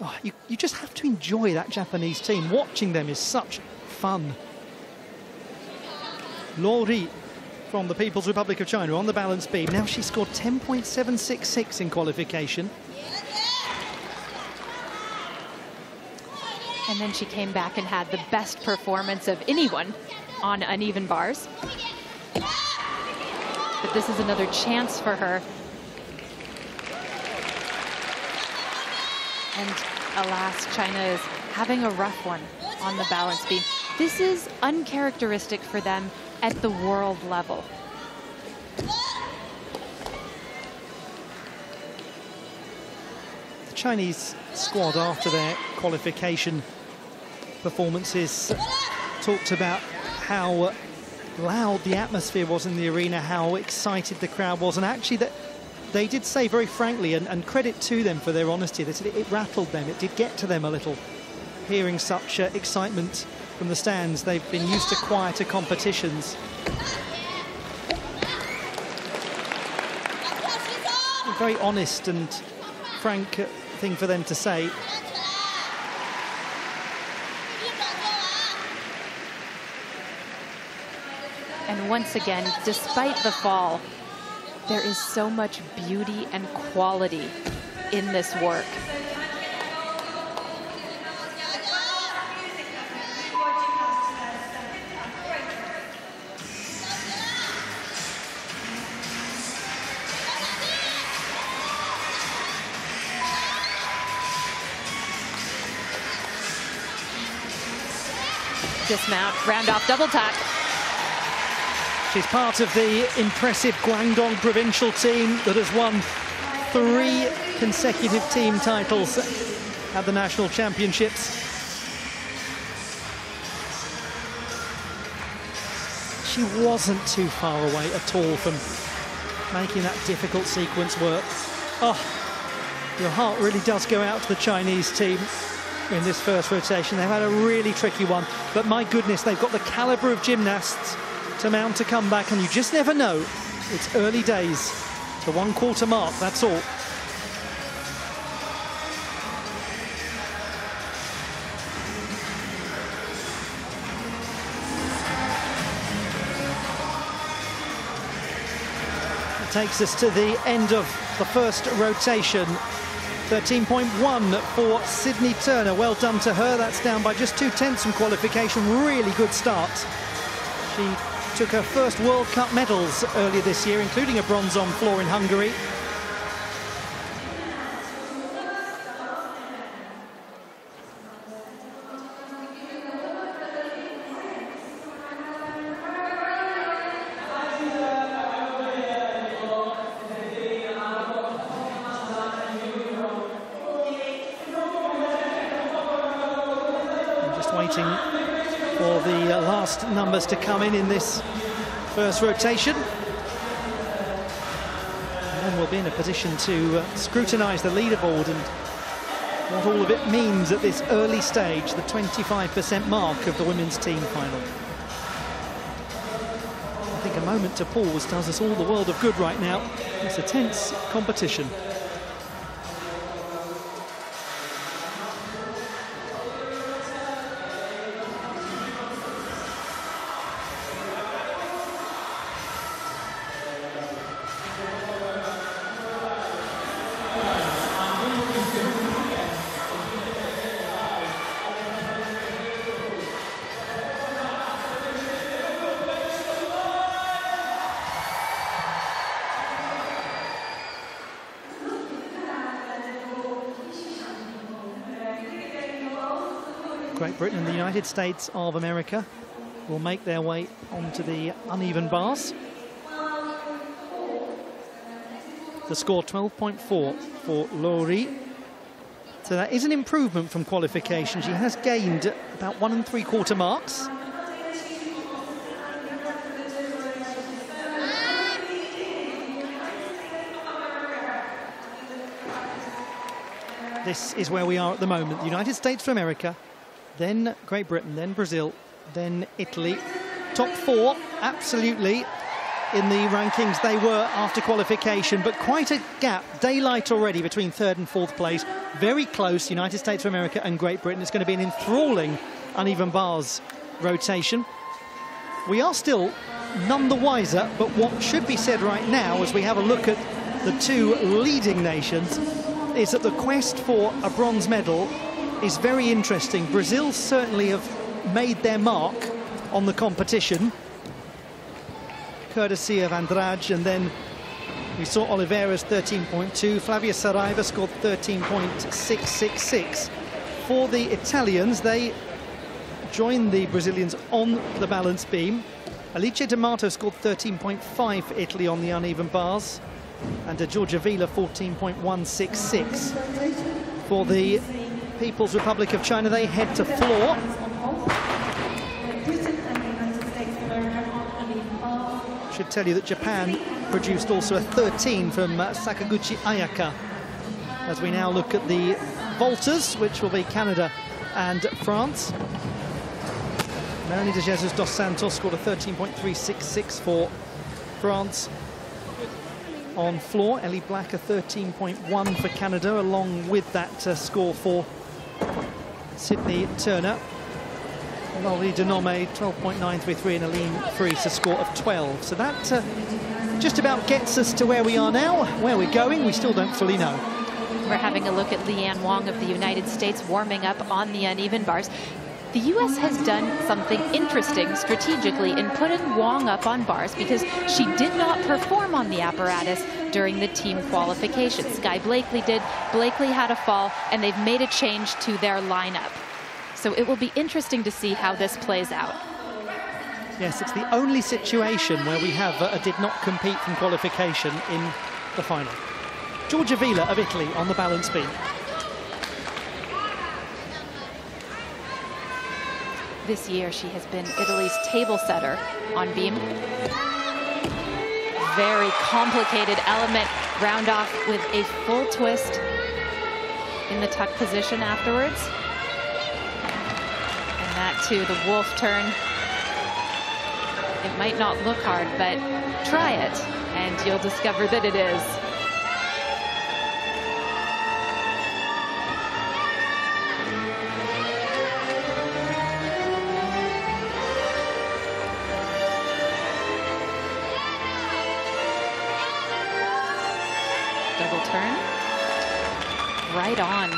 Oh, you just have to enjoy that Japanese team. Watching them is such fun. Luo Ri from the People's Republic of China on the balance beam. Now she scored 10.766 in qualification. And then she came back and had the best performance of anyone on uneven bars. But this is another chance for her. And alas, China is having a rough one on the balance beam. This is uncharacteristic for them at the world level. The Chinese squad, after their qualification performances, talked about how loud the atmosphere was in the arena, how excited the crowd was, and actually that they did say very frankly, and credit to them for their honesty, they said it rattled them, it did get to them a little, hearing such excitement from the stands. They've been used to quieter competitions. A very honest and frank thing for them to say. And once again, despite the fall, there is so much beauty and quality in this work. Dismount, round off double tuck. She's part of the impressive Guangdong provincial team that has won 3 consecutive team titles at the national championships. She wasn't too far away at all from making that difficult sequence work. Oh, your heart really does go out to the Chinese team in this first rotation. They've had a really tricky one, but my goodness, they've got the caliber of gymnasts to mount a comeback, and you just never know. It's early days. The 1/4 mark, that's all. takes us to the end of the first rotation. 13.1 for Sydney Turner. Well done to her. That's down by just 2/10 from qualification. Really good start. She took her first World Cup medals earlier this year, including a bronze on floor in Hungary. Waiting for the last numbers to come in this first rotation. And then we'll be in a position to scrutinise the leaderboard and what all of it means at this early stage, the 25% mark of the women's team final. I think a moment to pause does us all the world of good right now. It's a tense competition. Great Britain and the United States of America will make their way onto the uneven bars. The score 12.4 for Laurie. So that is an improvement from qualification. She has gained about 1 3/4 marks. This is where we are at the moment. The United States of America, then Great Britain, then Brazil, then Italy. Top 4, absolutely, in the rankings they were after qualification, but quite a gap, daylight already between 3rd and 4th place. Very close, United States of America and Great Britain. It's going to be an enthralling uneven bars rotation. We are still none the wiser, but what should be said right now as we have a look at the two leading nations is that the quest for a bronze medal is very interesting. Brazil certainly have made their mark on the competition, courtesy of Andrade, and then we saw Oliveira's 13.2. Flavia Saraiva scored 13.666. For the Italians, they joined the Brazilians on the balance beam. Alice D'Amato scored 13.5 for Italy on the uneven bars, and Giorgia Vila 14.166. For the People's Republic of China, they head to floor. Should tell you that Japan produced also a 13 from Sakaguchi Ayaka. As we now look at the vaulters, which will be Canada and France. Melanie de Jesus dos Santos scored a 13.366 for France. On floor, Ellie Black a 13.1 for Canada, along with that score for Sydney Turner. Laurie Denome 12.933 and Aline Friis a score of 12. So that just about gets us to where we are now. Where we're going, we still don't fully know. We're having a look at Leanne Wong of the United States warming up on the uneven bars. The U.S. has done something interesting strategically in putting Wong up on bars because she did not perform on the apparatus during the team qualification. Sky Blakely did. Blakely had a fall, and they've made a change to their lineup. So it will be interesting to see how this plays out. Yes, it's the only situation where we have a did not compete from qualification in the final. Giorgia Vila of Italy on the balance beam. This year she has been Italy's table setter on beam. Very complicated element. Round off with a full twist in the tuck position afterwards. And that too, the wolf turn. It might not look hard, but try it and you'll discover that it is. turn. Right on.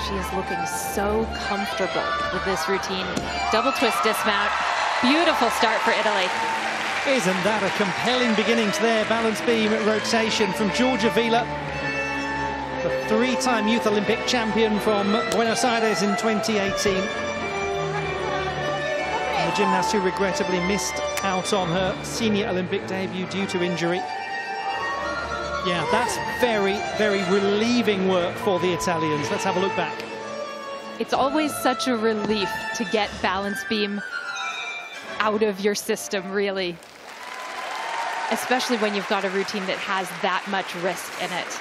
She is looking so comfortable with this routine. Double twist dismount. Beautiful start for Italy. Isn't that a compelling beginning to their balance beam rotation from Giorgia Vila, the three-time Youth Olympic champion from Buenos Aires in 2018. And the gymnast who regrettably missed out on her senior Olympic debut due to injury. Yeah, that's very, very relieving work for the Italians. Let's have a look back. It's always such a relief to get balance beam out of your system, really. Especially when you've got a routine that has that much risk in it.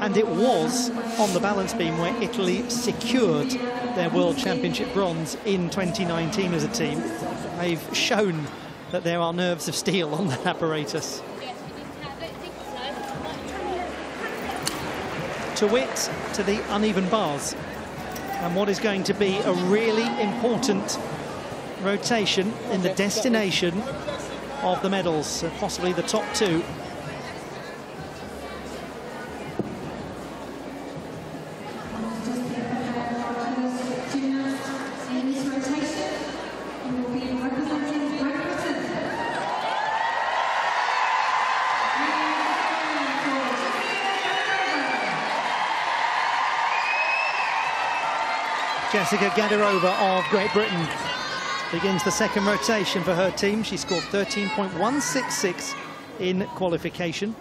And it was on the balance beam where Italy secured their World Championship bronze in 2019 as a team. They've shown that there are nerves of steel on that apparatus. To wit, to the uneven bars. And what is going to be a really important rotation in the destination of the medals, possibly the top two. Jessica Gadirova of Great Britain begins the second rotation for her team. She scored 13.166 in qualification.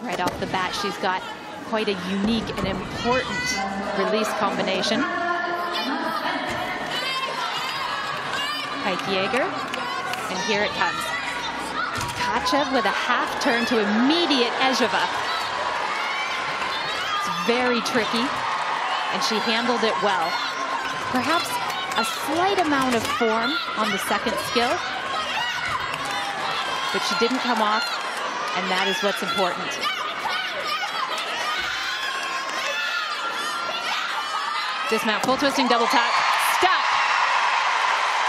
Right off the bat, she's got quite a unique and important release combination. Pike Jaeger, and here it comes. Tkachev with a half turn to immediate Ejeva. It's very tricky, and she handled it well. Perhaps a slight amount of form on the second skill, but she didn't come off, and that is what's important. Dismount, full twisting double tuck, stuck.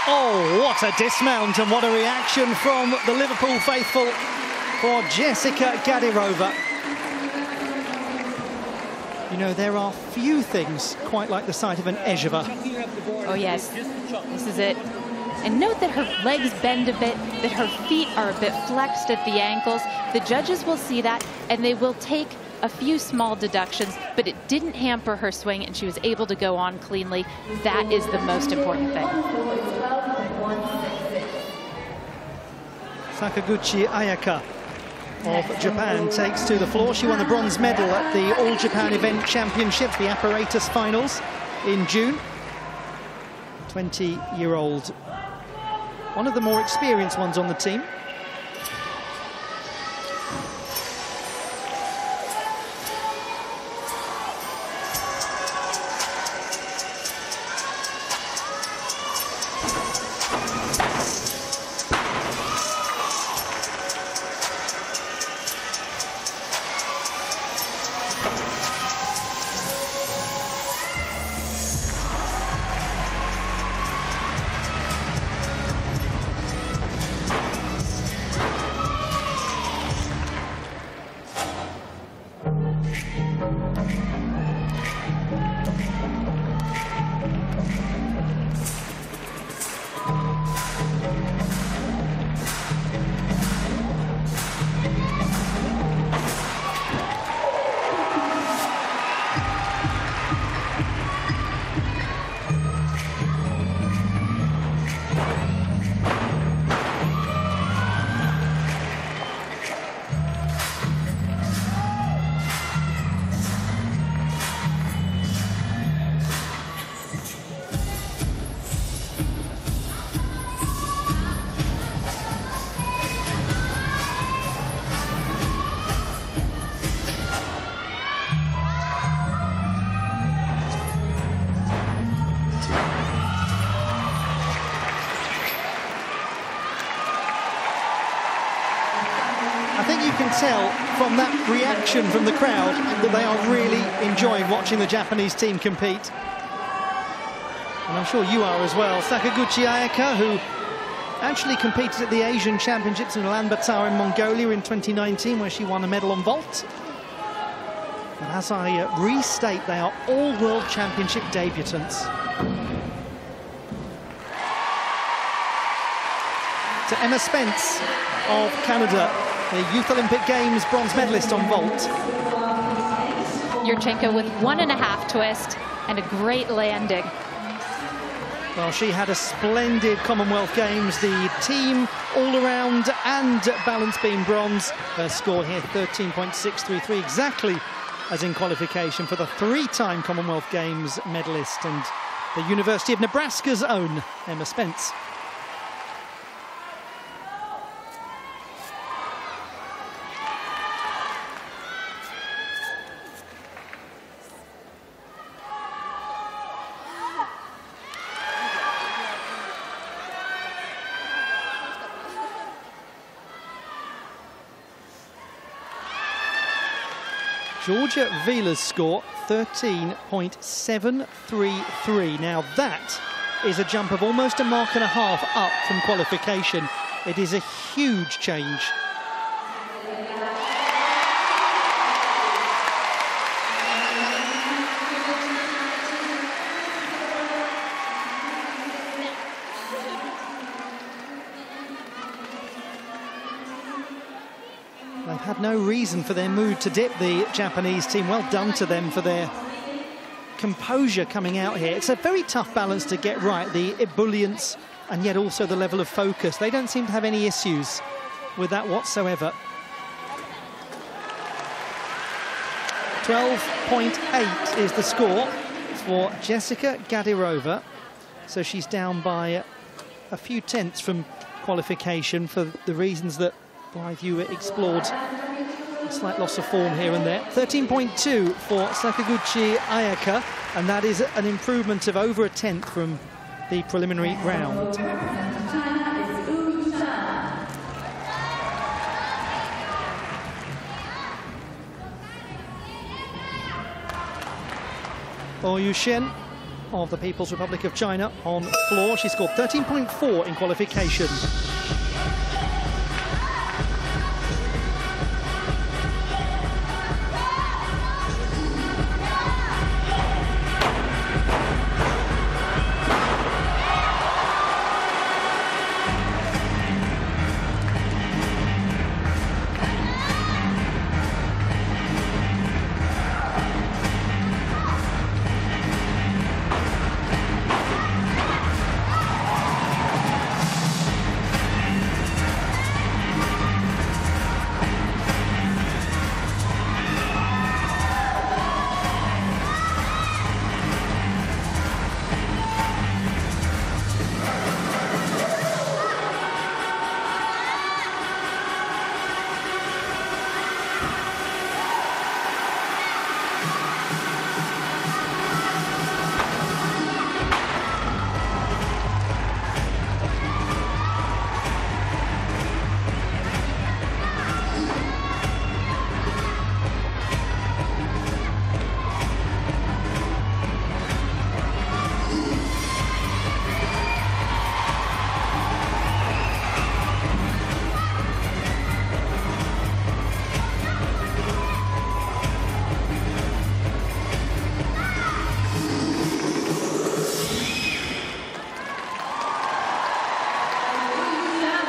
Oh, what a dismount and what a reaction from the Liverpool faithful for Jessica Gadirova. You know, there are few things quite like the sight of an Ejeva. Oh yes, this is it. And note that her legs bend a bit, that her feet are a bit flexed at the ankles. The judges will see that, and they will take a few small deductions, but it didn't hamper her swing, and she was able to go on cleanly. That is the most important thing. Sakaguchi Ayaka of Japan takes to the floor. She won the bronze medal at the All Japan Event Championships, the apparatus finals in June. 20-year-old, one of the more experienced ones on the team. I think you can tell from that reaction from the crowd that they are really enjoying watching the Japanese team compete. And I'm sure you are as well. Sakaguchi Ayaka, who actually competed at the Asian Championships in Ulaanbaatar in Mongolia in 2019, where she won a medal on vault. And as I restate, they are all World Championship debutants. To Emma Spence of Canada, the Youth Olympic Games bronze medalist on vault. Yurchenko with 1.5 twist and a great landing. Well, she had a splendid Commonwealth Games, the team all-around and balance beam bronze. Her score here, 13.633, exactly as in qualification for the 3-time Commonwealth Games medalist and the University of Nebraska's own Emma Spence. Georgia Vila's score, 13.733. Now that is a jump of almost a mark and a half up from qualification. It is a huge change. They've had no reason for their mood to dip, the Japanese team. Well done to them for their composure coming out here. It's a very tough balance to get right, the ebullience and yet also the level of focus. They don't seem to have any issues with that whatsoever. 12.8 is the score for Jessica Gadirova. So she's down by a few tenths from qualification for the reasons that Blythe Ewer explored. A slight loss of form here and there. 13.2 for Sakaguchi Ayaka, and that is an improvement of over a tenth from the preliminary round. Oyu Shen of the People's Republic of China on floor. She scored 13.4 in qualification.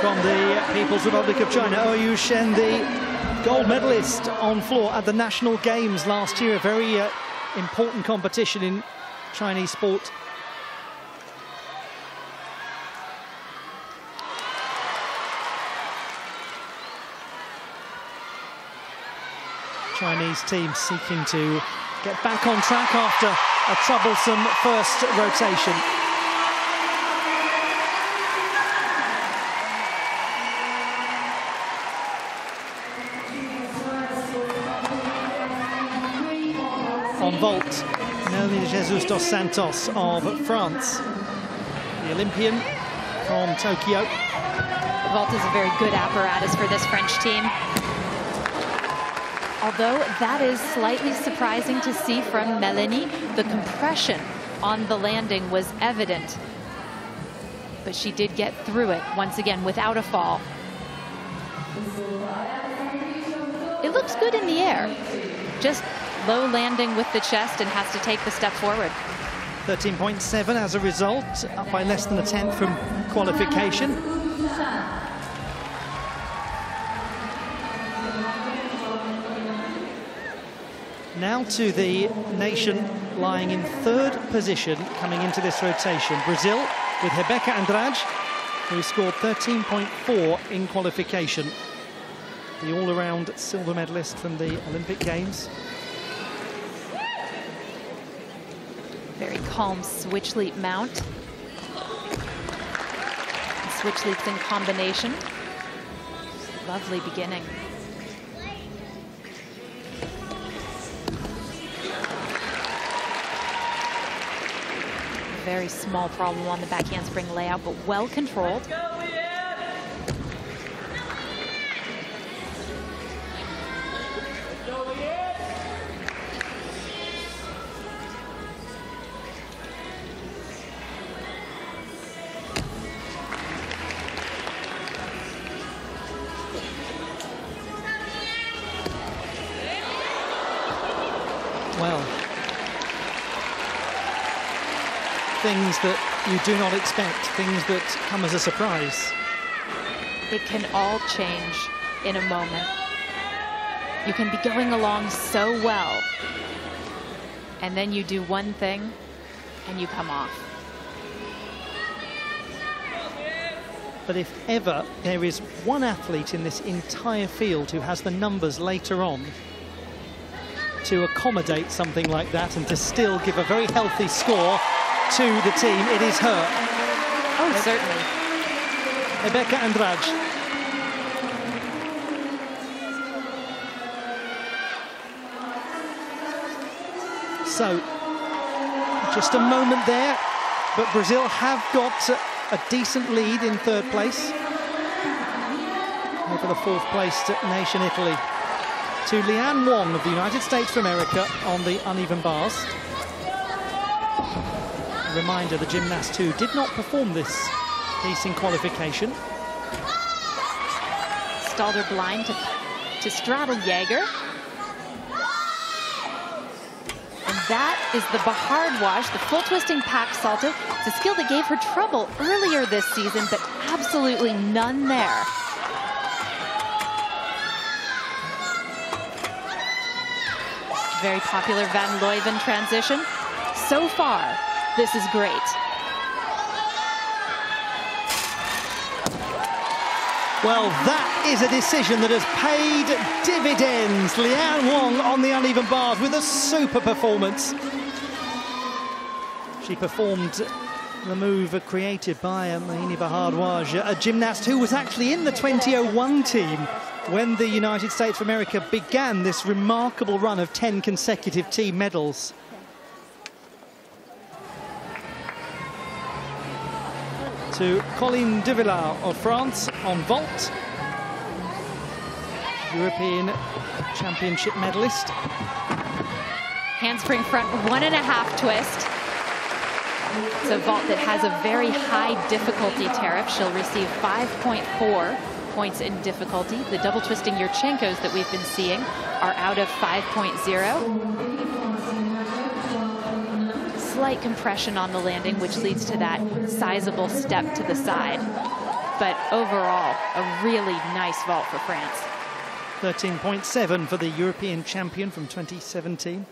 From the People's Republic of China, Oyu Shen, the gold medalist on floor at the National Games last year, a very important competition in Chinese sport. Chinese team seeking to get back on track after a troublesome first rotation. On vault, Melanie Jesus dos Santos of France, the Olympian from Tokyo. Vault is a very good apparatus for this French team. Although that is slightly surprising to see from Melanie. The compression on the landing was evident, but she did get through it once again without a fall. It looks good in the air, just low landing with the chest and has to take the step forward. 13.7 as a result, up by less than a tenth from qualification. Now to the nation lying in third position coming into this rotation. Brazil with Rebeca Andrade, who scored 13.4 in qualification. The all-around silver medalist from the Olympic Games. Very calm switch leap mount. Switch leaps in combination. Lovely beginning. Very small problem on the back handspring layout, but well controlled. Well, things that you do not expect, things that come as a surprise. It can all change in a moment. You can be going along so well, and then you do one thing and you come off. But if ever there is one athlete in this entire field who has the numbers later on to accommodate something like that and to still give a very healthy score to the team, it is her. Oh, certainly. Rebeca Andrade. So, just a moment there, but Brazil have got a decent lead in third place over the fourth placed nation, Italy. To Leanne Wong of the United States of America on the uneven bars. A reminder, the gymnast who did not perform this piece in qualification. Stalder blind to straddle Jaeger. And that is the Bahard wash, the full twisting pack salto. It's a skill that gave her trouble earlier this season, but absolutely none there. Very popular Van Leuven transition. So far, this is great. Well, that is a decision that has paid dividends. Leanne Wong on the uneven bars with a super performance. She performed the move created by Mohini Bhardwaj, a gymnast who was actually in the 2001 team when the United States of America began this remarkable run of 10 consecutive team medals. To Colline Duvillard of France on vault. European Championship medalist. Handspring front 1.5 twist. It's a vault that has a very high difficulty tariff. She'll receive 5.4 points in difficulty. The double twisting Yurchenkos that we've been seeing are out of 5.0. Slight compression on the landing, which leads to that sizable step to the side. But overall, a really nice vault for France. 13.7 for the European champion from 2017.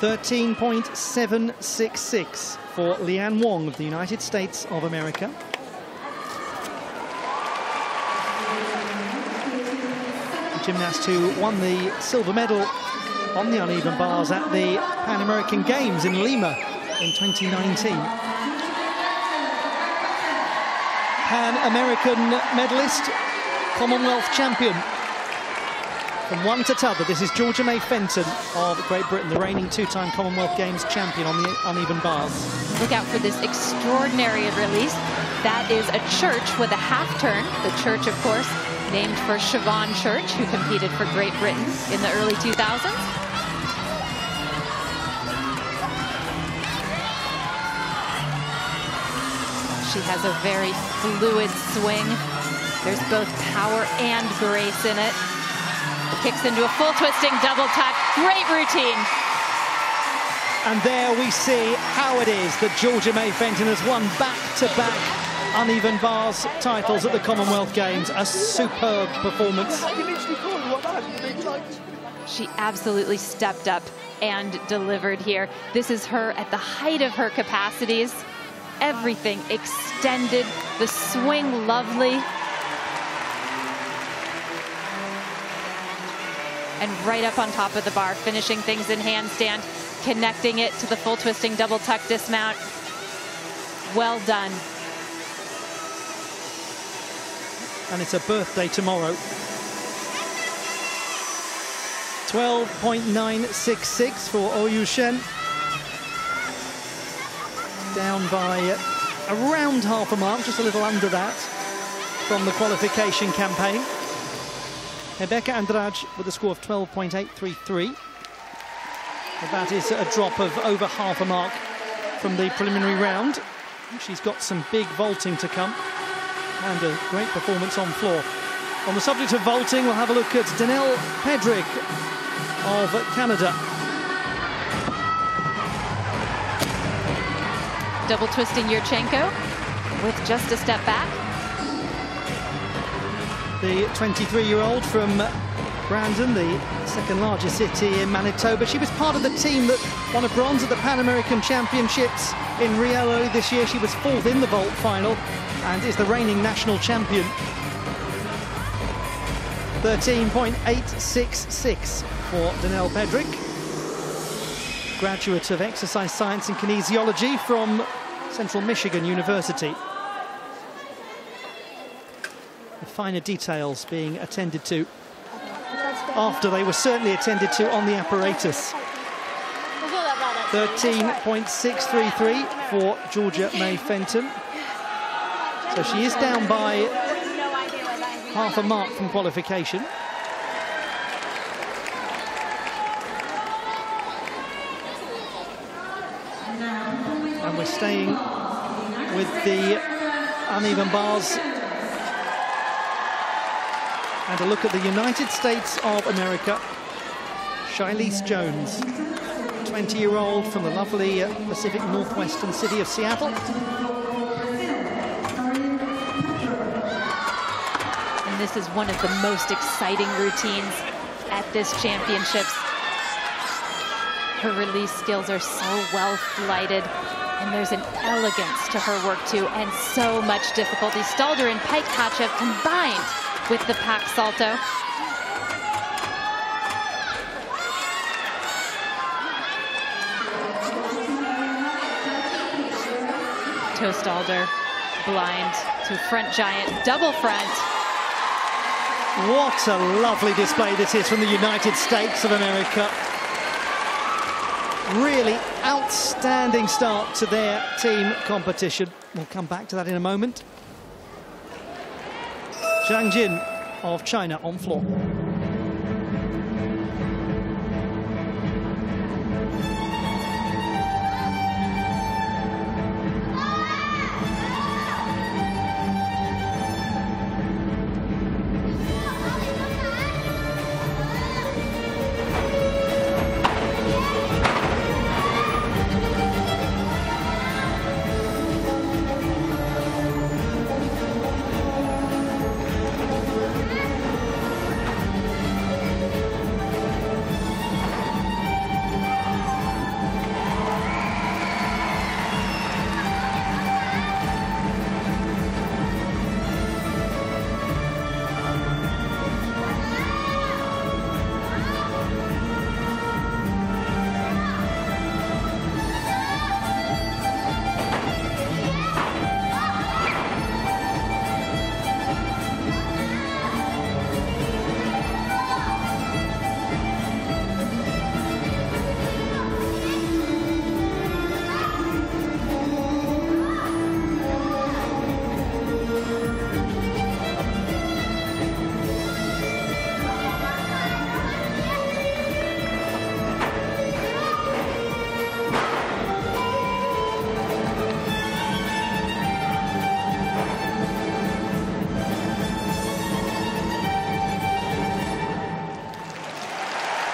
.766 for Leanne Wong of the United States of America. The gymnast who won the silver medal on the uneven bars at the Pan American Games in Lima in 2019. Pan American medalist, Commonwealth champion. From one to t'other, this is Georgia May Fenton of Great Britain, the reigning two-time Commonwealth Games champion on the uneven bars. Look out for this extraordinary release. That is a church with a half turn. The church, of course, named for Siobhan Church, who competed for Great Britain in the early 2000s. She has a very fluid swing. There's both power and grace in it. Kicks into a full twisting double tuck. Great routine. And there we see how it is that Georgia May Fenton has won back-to-back uneven bars titles at the Commonwealth Games. A superb performance. She absolutely stepped up and delivered here. This is her at the height of her capacities. Everything extended, the swing lovely. And right up on top of the bar, finishing things in handstand, connecting it to the full twisting double tuck dismount. Well done. And it's a birthday tomorrow. 12.966 for Oyu Shen. Down by around half a mark, just a little under that, from the qualification campaign. Rebecca Andrade with a score of 12.833. That is a drop of over half a mark from the preliminary round. She's got some big vaulting to come and a great performance on floor. On the subject of vaulting, we'll have a look at Danelle Pedrick of Canada. Double twisting Yurchenko with just a step back. The 23-year-old from Brandon, the second largest city in Manitoba. She was part of the team that won a bronze at the Pan American Championships in Rio early this year. She was fourth in the vault final and is the reigning national champion. 13.866 for Danelle Pedrick. Graduate of exercise science and kinesiology from Central Michigan University. The finer details being attended to after they were certainly attended to on the apparatus. 13.633 for Georgia May Fenton. So she is down by half a mark from qualification. And we're staying with the uneven bars. And a look at the United States of America. Shilese Jones, 20-year-old from the lovely Pacific Northwestern city of Seattle. And this is one of the most exciting routines at this championships. Her release skills are so well flighted, and there's an elegance to her work too, and so much difficulty. Stalder and Pike Kachev combined with the Pak Salto. Toe Stalder, blind to front giant, double front. What a lovely display this is from the United States of America. Really outstanding start to their team competition. We'll come back to that in a moment. Zhang Jin of China on floor.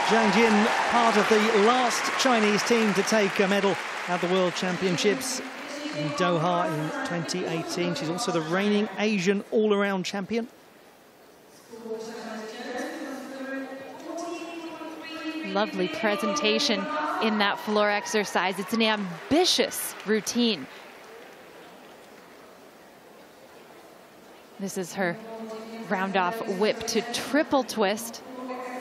Zhang Jin, part of the last Chinese team to take a medal at the World Championships in Doha in 2018. She's also the reigning Asian all-around champion. Lovely presentation in that floor exercise. It's an ambitious routine. This is her round-off whip to triple twist.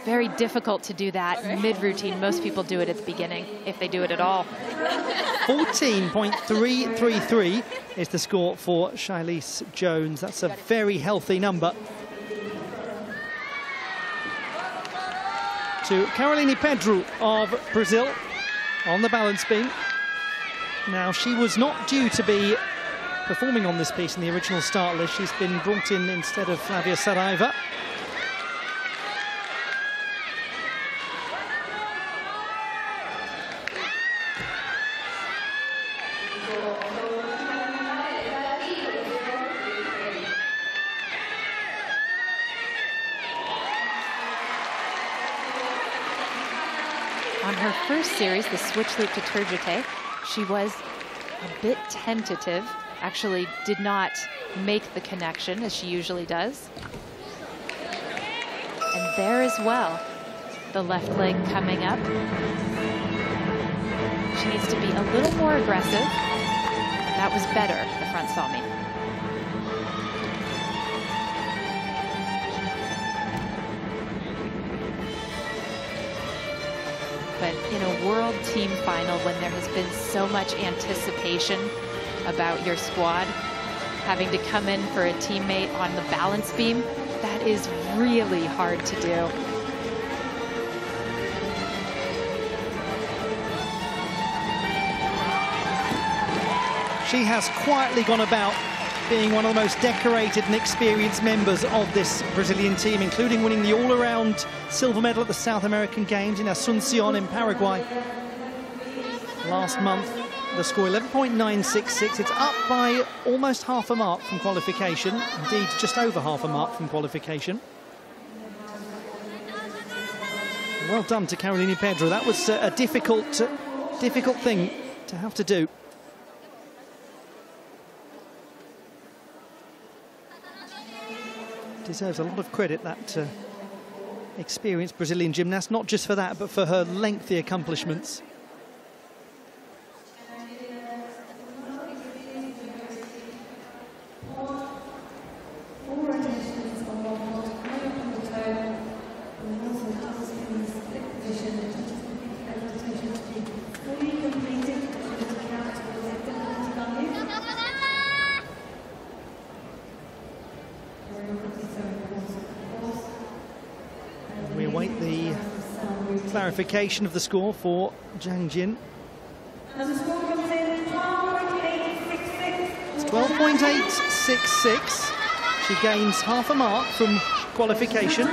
Very difficult to do that mid-routine. Most people do it at the beginning, if they do it at all. 14.333 is the score for Shilese Jones. That's a very healthy number. To Caroline Pedro of Brazil on the balance beam. Now, she was not due to be performing on this piece in the original start list. She's been brought in instead of Flavia Saraiva. On her first series, the switch loop to Turgite, she was a bit tentative, actually did not make the connection as she usually does. And there as well, the left leg coming up. She needs to be a little more aggressive. That was better, the front saw me. But in a world team final, when there has been so much anticipation about your squad, having to come in for a teammate on the balance beam, that is really hard to do. She has quietly gone about being one of the most decorated and experienced members of this Brazilian team, including winning the all-around silver medal at the South American Games in Asunción in Paraguay last month. The score 11.966. It's up by almost half a mark from qualification, indeed just over half a mark from qualification. Well done to Caroline Pedro. That was a difficult thing to have to do. Deserves a lot of credit, that experienced Brazilian gymnast, not just for that, but for her lengthy accomplishments. We await the clarification of the score for Zhang Jin. It's 12.866. She gains half a mark from qualification.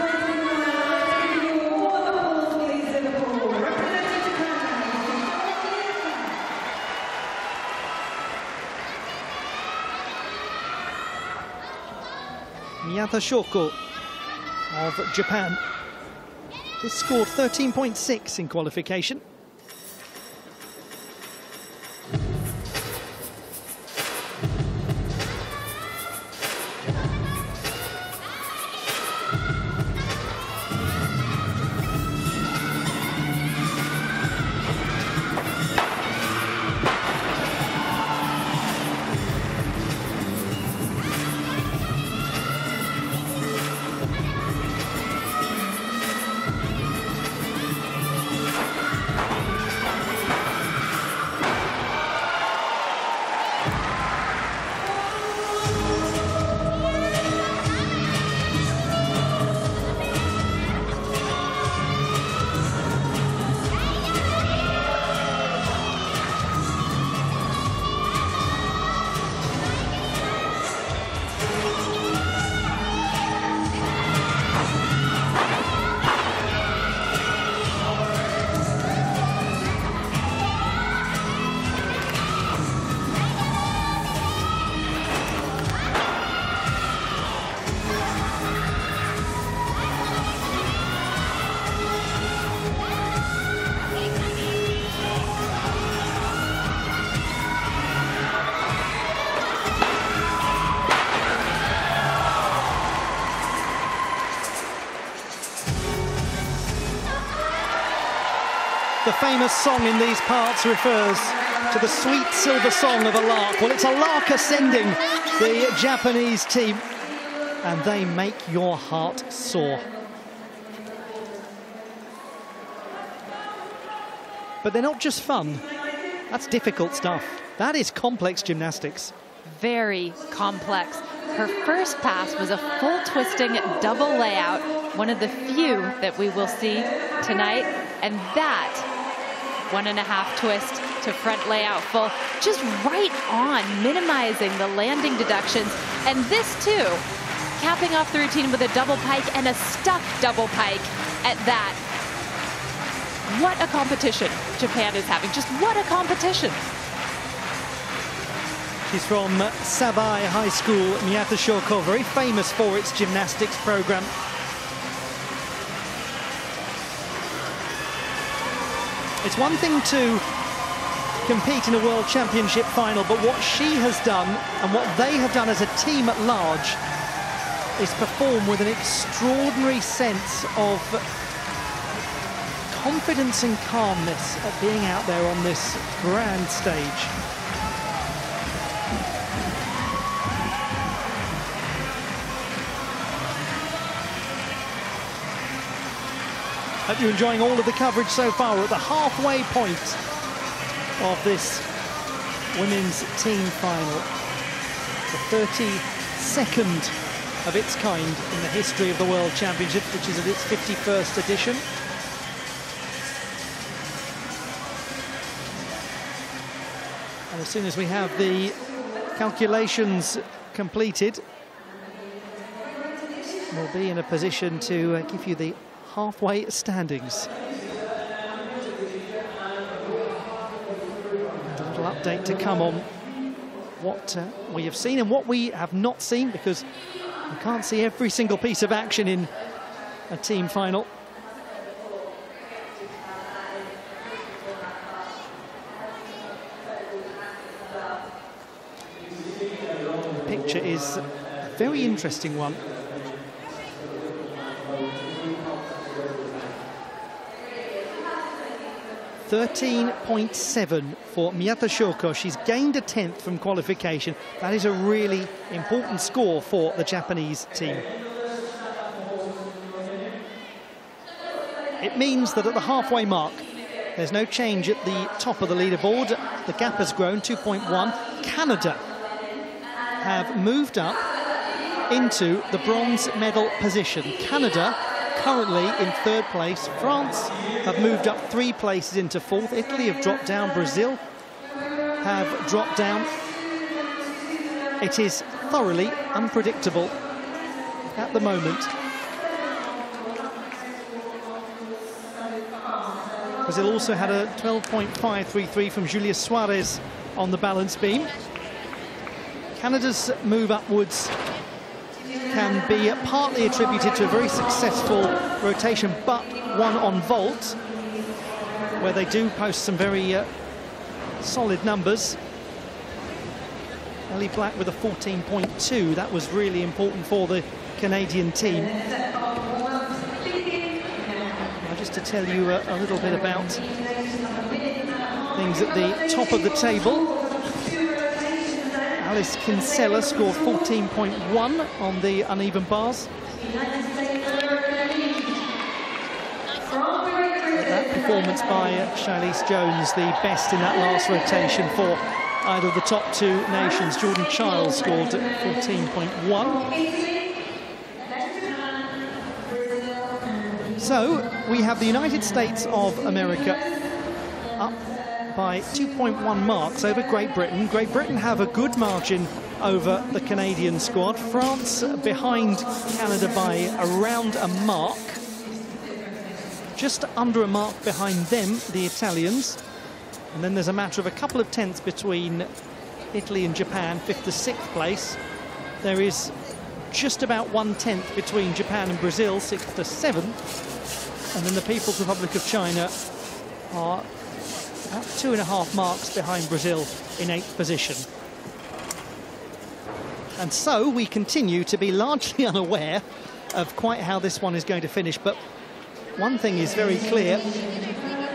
Miyata Shoko of Japan. This scored 13.6 in qualification. The famous song in these parts refers to the sweet silver song of a lark. Well, it's a lark ascending the Japanese team, and they make your heart soar. But they're not just fun. That's difficult stuff. That is complex gymnastics. Very complex. Her first pass was a full twisting double layout, one of the few that we will see tonight. And that 1.5 twist to front layout full, just right on, minimizing the landing deductions. And this too, capping off the routine with a double pike and a stuffed double pike at that. What a competition Japan is having. Just what a competition. She's from Sabai High School, Miyata Shoko, very famous for its gymnastics program. It's one thing to compete in a World Championship final, but what she has done and what they have done as a team at large is perform with an extraordinary sense of confidence and calmness at being out there on this grand stage. Hope you're enjoying all of the coverage so far. We're at the halfway point of this women's team final. The 32nd of its kind in the history of the World Championship, which is at its 51st edition. And as soon as we have the calculations completed, we'll be in a position to give you the halfway standings. And a little update to come on what we have seen and what we have not seen, because we can't see every single piece of action in a team final. The picture is a very interesting one. .7 for Miyata Shoko. She's gained a 10th from qualification. That is a really important score for the Japanese team. It means that at the halfway mark, there's no change at the top of the leaderboard. The gap has grown, 2.1. Canada have moved up into the bronze medal position. Canada currently in 3rd place. France have moved up 3 places into 4th. Italy have dropped down. Brazil have dropped down. It is thoroughly unpredictable at the moment. Brazil also had a 12.533 from Julia Suarez on the balance beam. Canada's move upwards can be partly attributed to a very successful rotation, but one on vault, where they do post some very solid numbers. Ellie Black with a 14.2. That was really important for the Canadian team. Now, just to tell you a little bit about things at the top of the table. Alice Kinsella scored 14.1 on the uneven bars. That performance by Charlize Jones, the best in that last rotation for either of the top 2 nations. Jordan Chiles scored 14.1. So we have the United States of America up by 2.1 marks over Great Britain. Great Britain have a good margin over the Canadian squad. France behind Canada by around a mark. Just under a mark behind them, the Italians. And then there's a matter of a couple of tenths between Italy and Japan, 5th to 6th place. There is just about 1/10 between Japan and Brazil, 6th to 7th. And then the People's Republic of China are about 2.5 marks behind Brazil in 8th position. And so we continue to be largely unaware of quite how this one is going to finish. But one thing is very clear,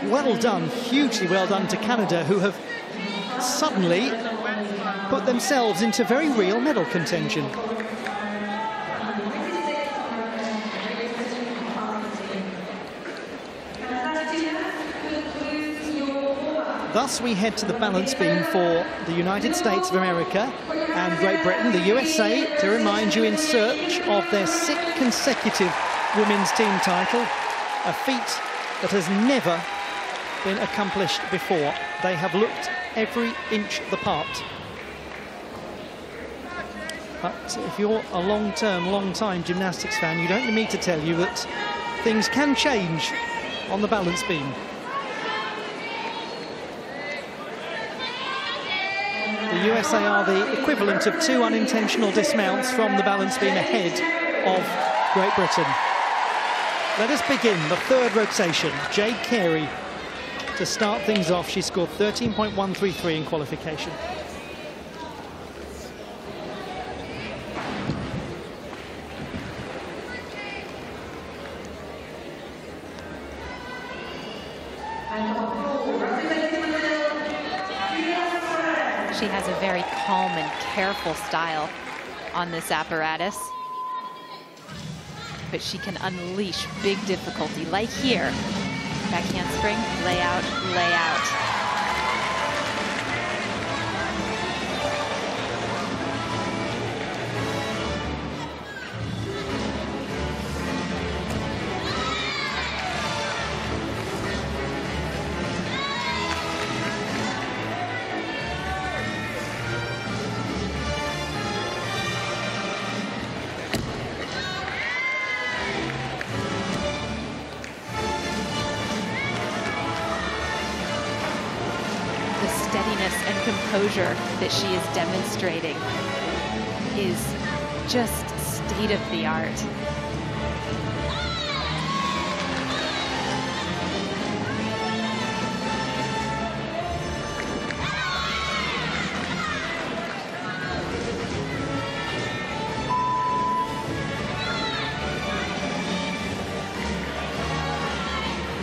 well done, hugely well done to Canada, who have suddenly put themselves into very real medal contention. Thus we head to the balance beam for the United States of America and Great Britain. The USA, to remind you, in search of their 6th consecutive women's team title, a feat that has never been accomplished before. They have looked every inch the part. But if you're a long-time gymnastics fan, you don't need me to tell you that things can change on the balance beam. The USA are the equivalent of 2 unintentional dismounts from the balance beam ahead of Great Britain. Let us begin the 3rd rotation. Jade Carey to start things off. She scored 13.133 in qualification. She has a very calm and careful style on this apparatus. But she can unleash big difficulty, like here. Back handspring, lay out, lay out. And composure that she is demonstrating is just state of the art.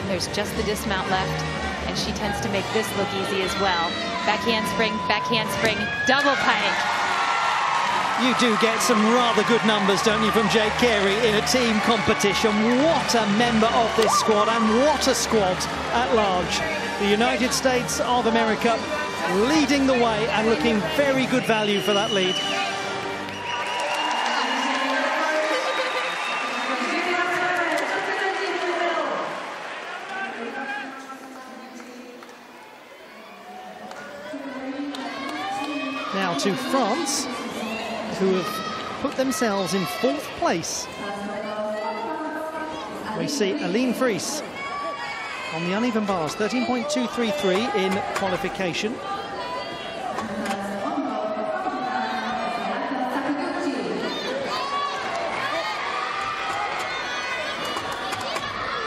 There's just the dismount left, and she tends to make this look easy as well. Back handspring, double pike. You do get some rather good numbers, don't you, from Jade Carey in a team competition. What a member of this squad, and what a squad at large. The United States of America leading the way and looking very good value for that lead. Now to France, who have put themselves in 4th place. We see Aline Friese on the uneven bars, 13.233 in qualification.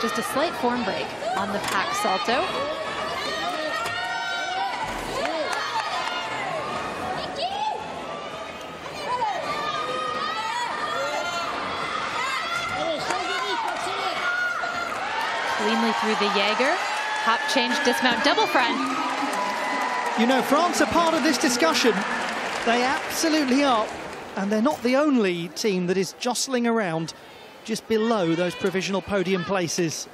Just a slight form break on the pack salto. Cleanly through the Jaeger. Hop change, dismount, double front. You know, France are part of this discussion. They absolutely are. And they're not the only team that is jostling around just below those provisional podium places.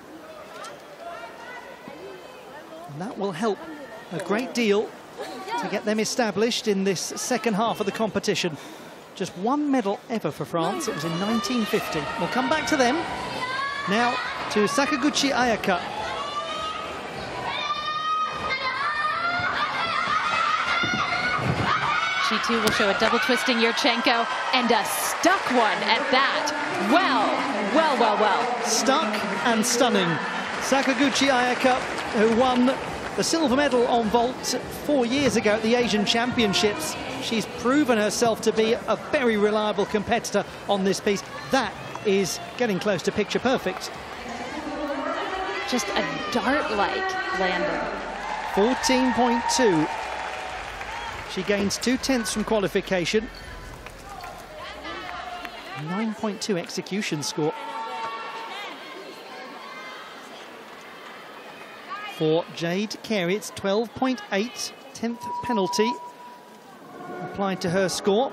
And that will help a great deal to get them established in this second half of the competition. Just 1 medal ever for France. It was in 1950. We'll come back to them. Now to Sakaguchi Ayaka. She too will show a double twisting Yurchenko and a stuck one at that. Well. Stuck and stunning. Sakaguchi Ayaka, who won the silver medal on vault 4 years ago at the Asian Championships. She's proven herself to be a very reliable competitor on this piece. That is getting close to picture perfect. Just a dart-like landing. 14.2. She gains 2/10 from qualification. 9.2 execution score. for Jade Carey. It's 12.8, 10th penalty applied to her score.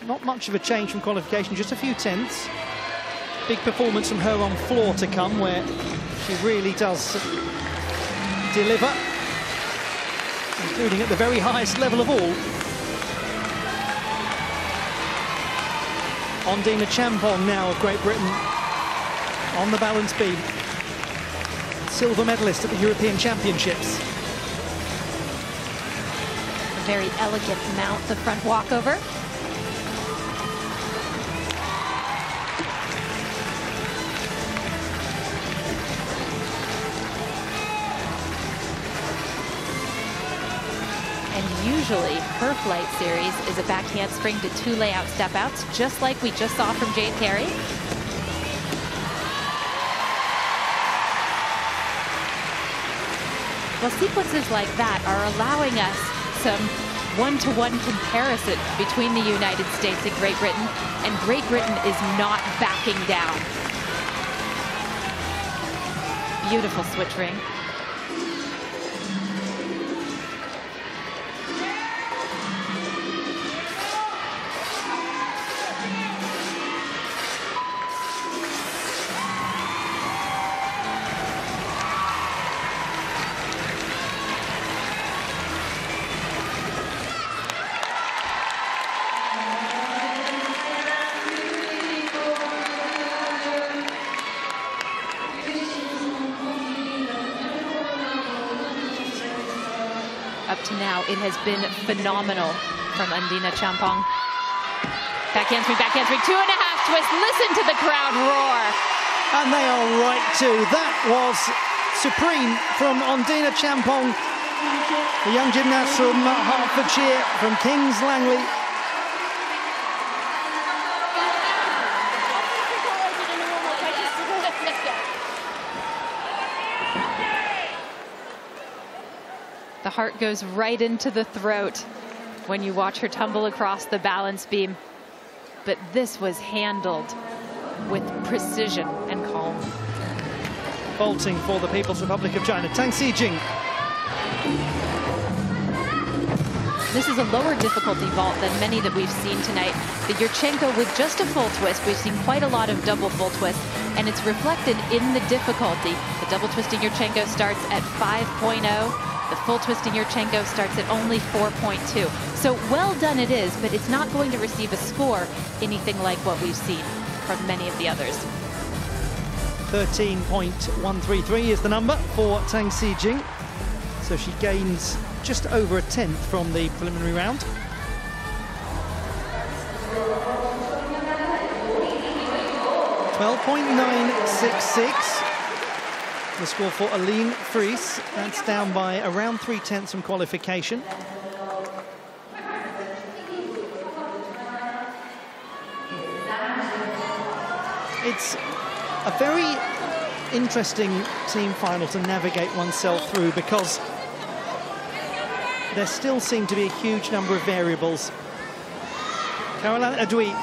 Not much of a change from qualification, just a few tenths. Big performance from her on floor to come, where she really does deliver, including at the very highest level of all. Ondina Champong now of Great Britain on the balance beam. Silver medalist at the European Championships. A very elegant mount, the front walkover. Usually, her flight series is a back handspring to 2 layout step outs, just like we just saw from Jade Carey. Well, sequences like that are allowing us some one-to-one comparison between the United States and Great Britain, and Great Britain is not backing down. Beautiful switch ring. Up to now, it has been phenomenal from Ondina Champong. Back handspring, 2.5 twist. Listen to the crowd roar. And they are right too. That was supreme from Ondina Champong, the young gymnast from Hertfordshire, from Kings Langley. The heart goes right into the throat when you watch her tumble across the balance beam. But this was handled with precision and calm. Vaulting for the People's Republic of China, Tang Sijing. This is a lower difficulty vault than many that we've seen tonight. The Yurchenko with just a full twist. We've seen quite a lot of double full twists, and it's reflected in the difficulty. The double twisting Yurchenko starts at 5.0. The full twisting Yurchenko starts at only 4.2. So well done it is, but it's not going to receive a score anything like what we've seen from many of the others. 13.133 is the number for Tang Sijing. So she gains just over a tenth from the preliminary round. .966. The score for Aline Fries. That's down by around 0.3 from qualification. It's a very interesting team final to navigate oneself through, because there still seem to be a huge number of variables. Caroline Adouy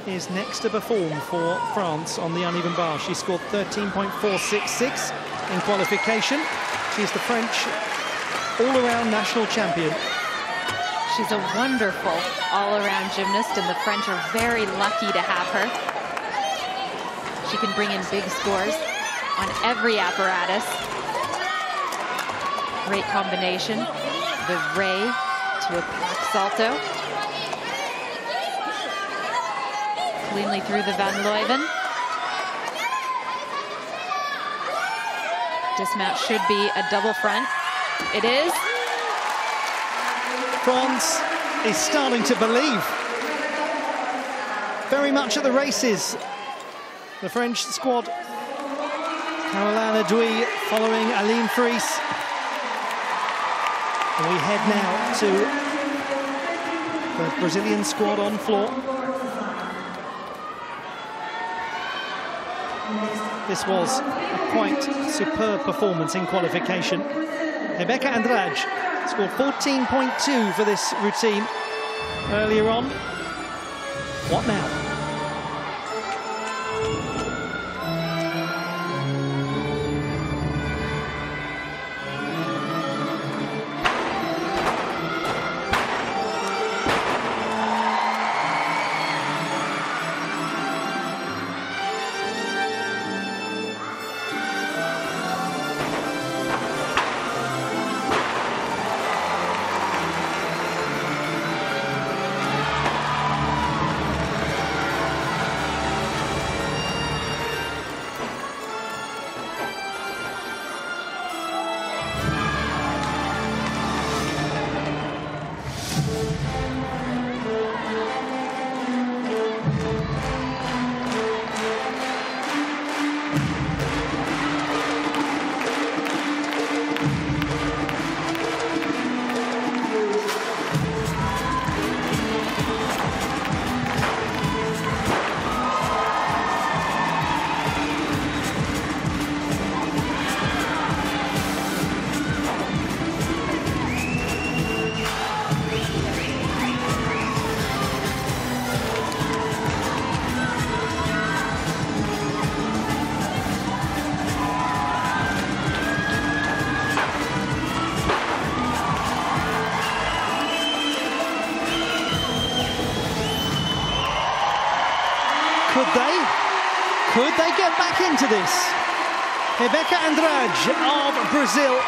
is next to perform for France on the uneven bar. She scored 13.466 in qualification. She's the French all-around national champion. She's a wonderful all-around gymnast, and the French are very lucky to have her. She can bring in big scores on every apparatus. Great combination. The ray to a back salto. Cleanly through the Van Leuven. Dismount should be a double front. It is. France is starting to believe. Very much at the races. The French squad. Caroline Adouy following Aline Fries. And we head now to the Brazilian squad on floor. This was a quite superb performance in qualification. Rebeca Andrade scored 14.2 for this routine earlier on. What now? Could they get back into this? Rebeca Andrade of Brazil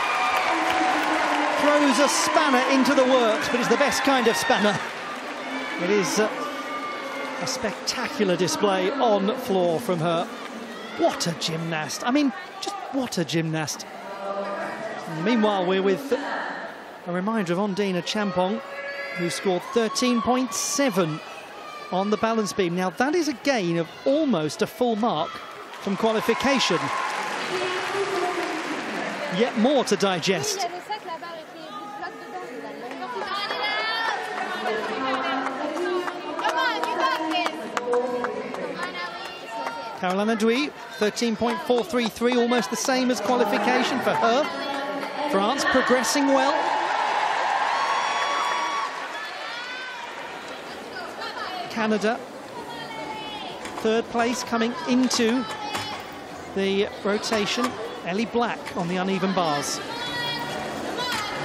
throws a spanner into the works, but it's the best kind of spanner. It is a spectacular display on floor from her. What a gymnast. I mean, just what a gymnast. And meanwhile, we're with a reminder of Ondina Champong, who scored 13.7 on the balance beam. Now, that is a gain of almost a full mark from qualification. Yet more to digest. Caroline Adouy, 13.433, almost the same as qualification for her. France progressing well. Canada, third place coming into the rotation. Ellie Black on the uneven bars.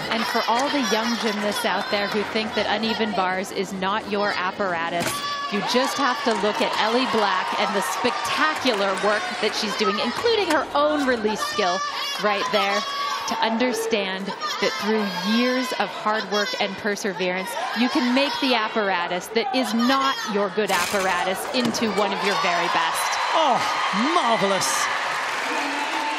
And for all the young gymnasts out there who think that uneven bars is not your apparatus, you just have to look at Ellie Black and the spectacular work that she's doing, including her own release skill right there, to understand that through years of hard work and perseverance, you can make the apparatus that is not your good apparatus into one of your very best. Oh, marvellous.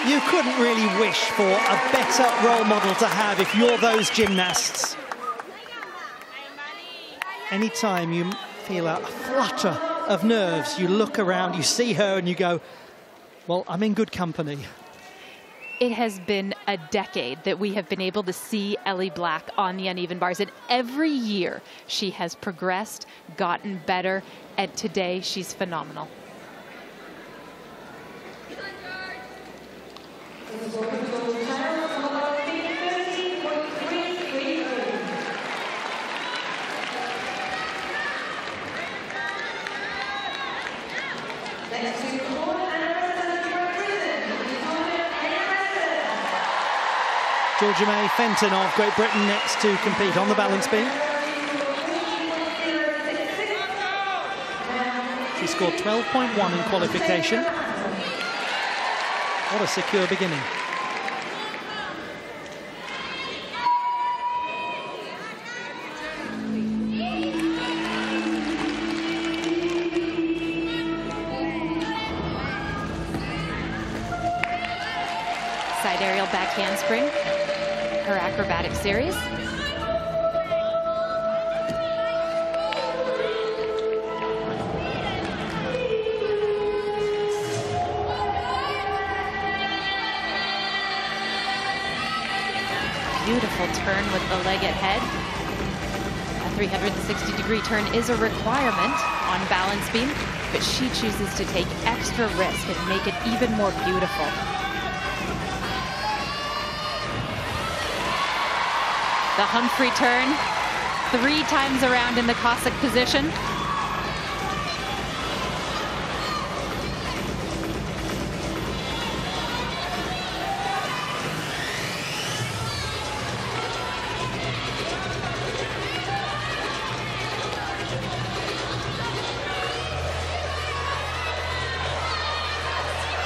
You couldn't really wish for a better role model to have if you're those gymnasts. Anytime you feel a flutter of nerves, you look around, you see her and you go, well, I'm in good company. It has been a decade that we have been able to see Ellie Black on the uneven bars, and every year she has progressed, gotten better, and today she's phenomenal. Georgia May Fenton of Great Britain next to compete on the balance beam. She scored 12.1 in qualification. What a secure beginning. Side aerial back handspring, her acrobatic series. Beautiful turn with the leg at head. A 360-degree turn is a requirement on balance beam, but she chooses to take extra risk and make it even more beautiful. The Humphrey turn, 3 times around in the Cossack position.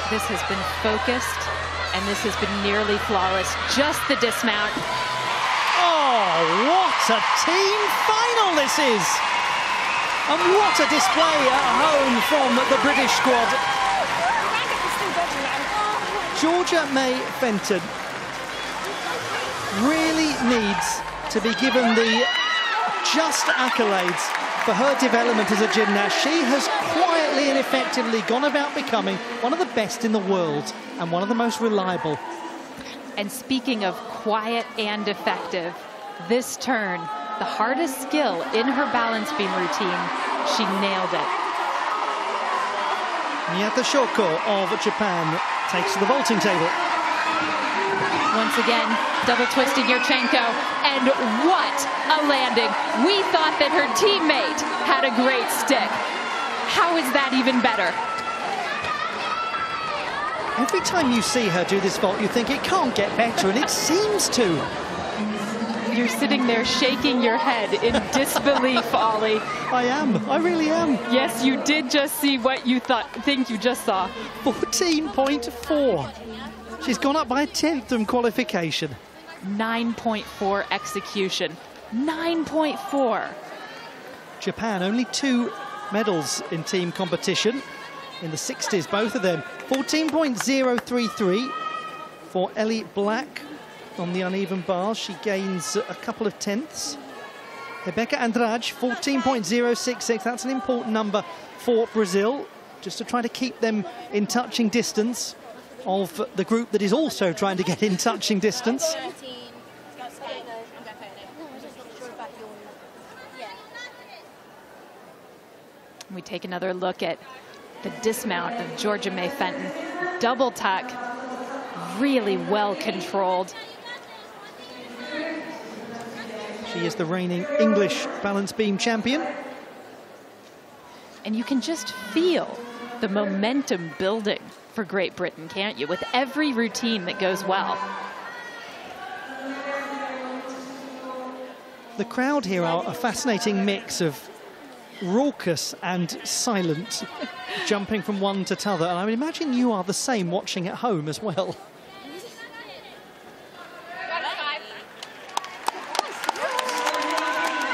This has been focused, and this has been nearly flawless. Just the dismount. Oh, what a team final this is! And what a display at home from the British squad. Georgia May Fenton really needs to be given the just accolades for her development as a gymnast. She has quietly quietly and effectively gone about becoming one of the best in the world and one of the most reliable. And speaking of quiet and effective, this turn, the hardest skill in her balance beam routine, she nailed it. Miyata Shoko of Japan takes to the vaulting table. Once again, double twisting Yurchenko, and what a landing. We thought that her teammate had a great stick. How is that even better? Every time you see her do this vault, you think it can't get better, and it seems to. You're sitting there shaking your head in disbelief, Ollie. I am. I really am. Yes, you did just see what you think you just saw. 14.4. She's gone up by a 10th from qualification. 9.4 execution. 9.4. Japan, only 2 medals in team competition. In the 60s, both of them. 14.033 for Ellie Black on the uneven bars. She gains a couple of tenths. Rebecca Andrade, 14.066. That's an important number for Brazil, just to try to keep them in touching distance of the group that is also trying to get in touching distance. We take another look at the dismount of Georgia May Fenton. Double tuck, really well controlled. She is the reigning English balance beam champion. And you can just feel the momentum building for Great Britain, can't you? With every routine that goes well. The crowd here are a fascinating mix of raucous and silent, jumping from one to t'other. And I would imagine you are the same watching at home as well.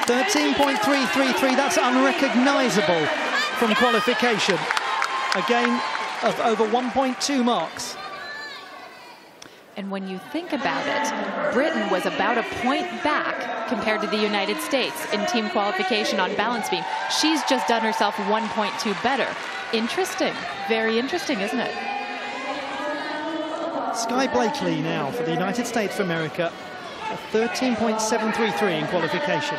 .333, that's unrecognisable from qualification. A gain of over 1.2 marks. And when you think about it, Britain was about a point back compared to the United States in team qualification on balance beam. She's just done herself 1.2 better. Interesting. Very interesting, isn't it? Sky Blakely now for the United States of America. A 13.733 in qualification.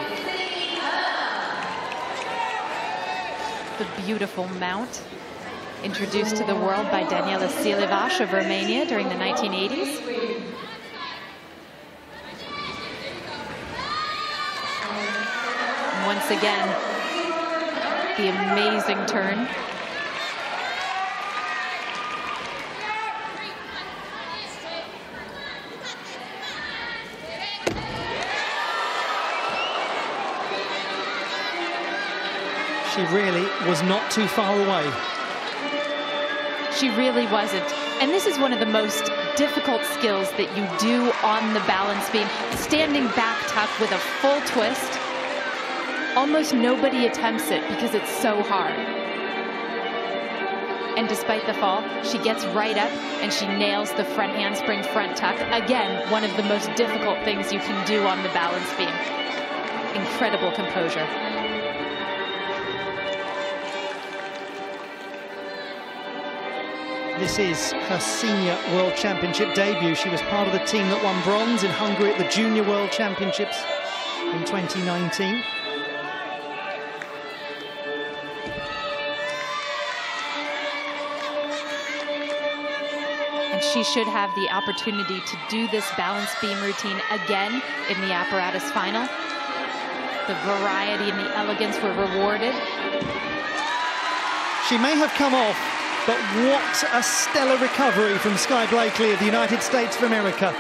The beautiful mount, introduced to the world by Daniela Silivash of Romania during the 1980s. And once again, the amazing turn. She really was not too far away. She really wasn't. And this is one of the most difficult skills that you do on the balance beam. Standing back tuck with a full twist. Almost nobody attempts it because it's so hard. And despite the fall, she gets right up and she nails the front handspring front tuck. Again, one of the most difficult things you can do on the balance beam. Incredible composure. This is her senior World Championship debut. She was part of the team that won bronze in Hungary at the Junior World Championships in 2019. And she should have the opportunity to do this balance beam routine again in the apparatus final. The variety and the elegance were rewarded. She may have come off, but what a stellar recovery from Sky Blakely of the United States of America.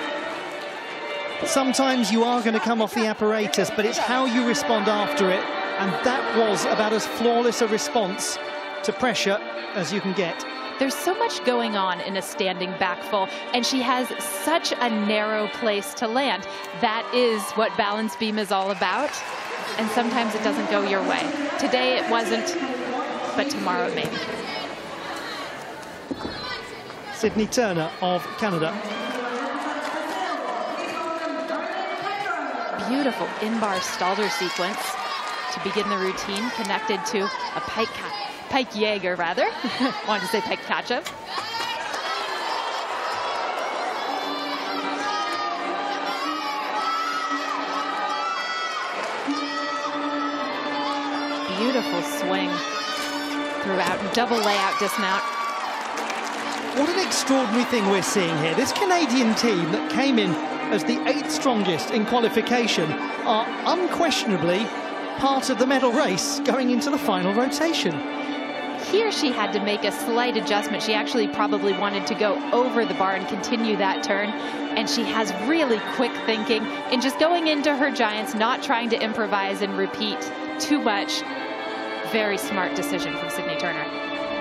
Sometimes you are going to come off the apparatus, but it's how you respond after it. And that was about as flawless a response to pressure as you can get. There's so much going on in a standing back full, and she has such a narrow place to land. That is what balance beam is all about. And sometimes it doesn't go your way. Today it wasn't, but tomorrow it may be. Sydney Turner of Canada. Beautiful in-bar Stalder sequence to begin the routine, connected to a Pike Jaeger, rather. Wanted to say Pike Tkachev. Beautiful swing throughout, double layout dismount. What an extraordinary thing we're seeing here. This Canadian team that came in as the 8th strongest in qualification are unquestionably part of the medal race going into the final rotation. Here she had to make a slight adjustment. She actually probably wanted to go over the bar and continue that turn. And she has really quick thinking in just going into her giants, not trying to improvise and repeat too much. Very smart decision from Sydney Turner.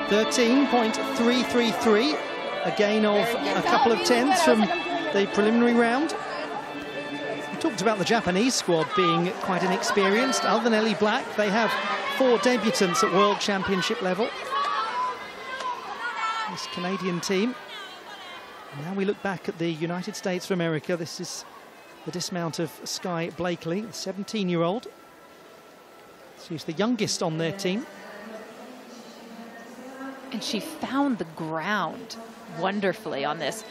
13.333, a gain of a couple of tenths from the preliminary round. We talked about the Japanese squad being quite inexperienced. Other than Ellie Black, they have 4 debutants at World Championship level. This Canadian team. And now we look back at the United States of America. This is the dismount of Sky Blakely, the 17-year-old. She's the youngest on their team. And she found the ground wonderfully on this.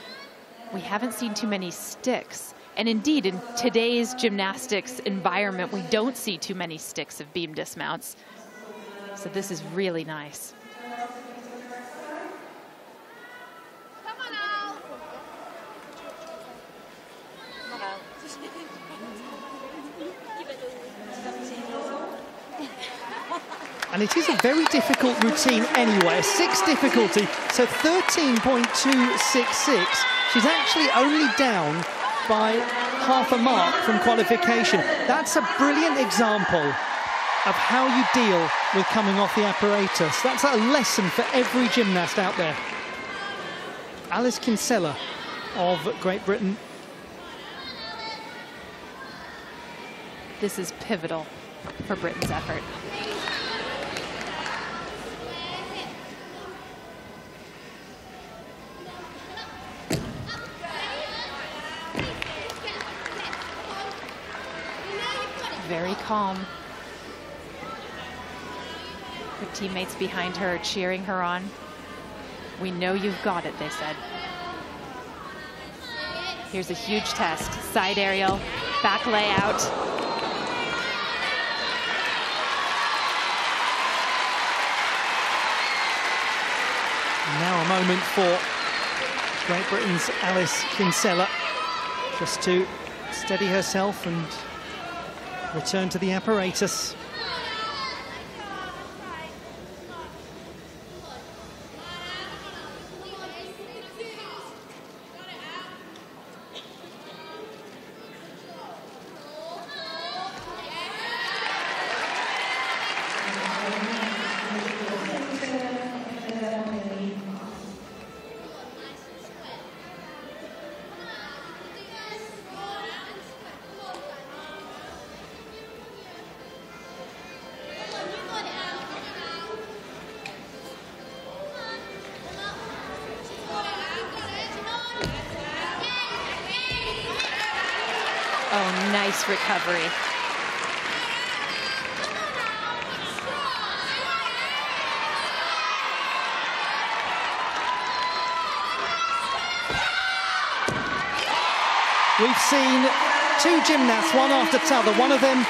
We haven't seen too many sticks. And indeed, in today's gymnastics environment, we don't see too many sticks of beam dismounts. So this is really nice. And it is a very difficult routine anyway, a 6 difficulty, so 13.266. She's actually only down by half a mark from qualification. That's a brilliant example of how you deal with coming off the apparatus. That's a lesson for every gymnast out there. Alice Kinsella of Great Britain. This is pivotal for Britain's effort. Very calm. Her teammates behind her are cheering her on. We know you've got it, they said. Here's a huge test. Side aerial, back layout. Now a moment for Great Britain's Alice Kinsella just to steady herself and return to the apparatus. Oh, nice recovery. We've seen 2 gymnasts, one after the other. One of them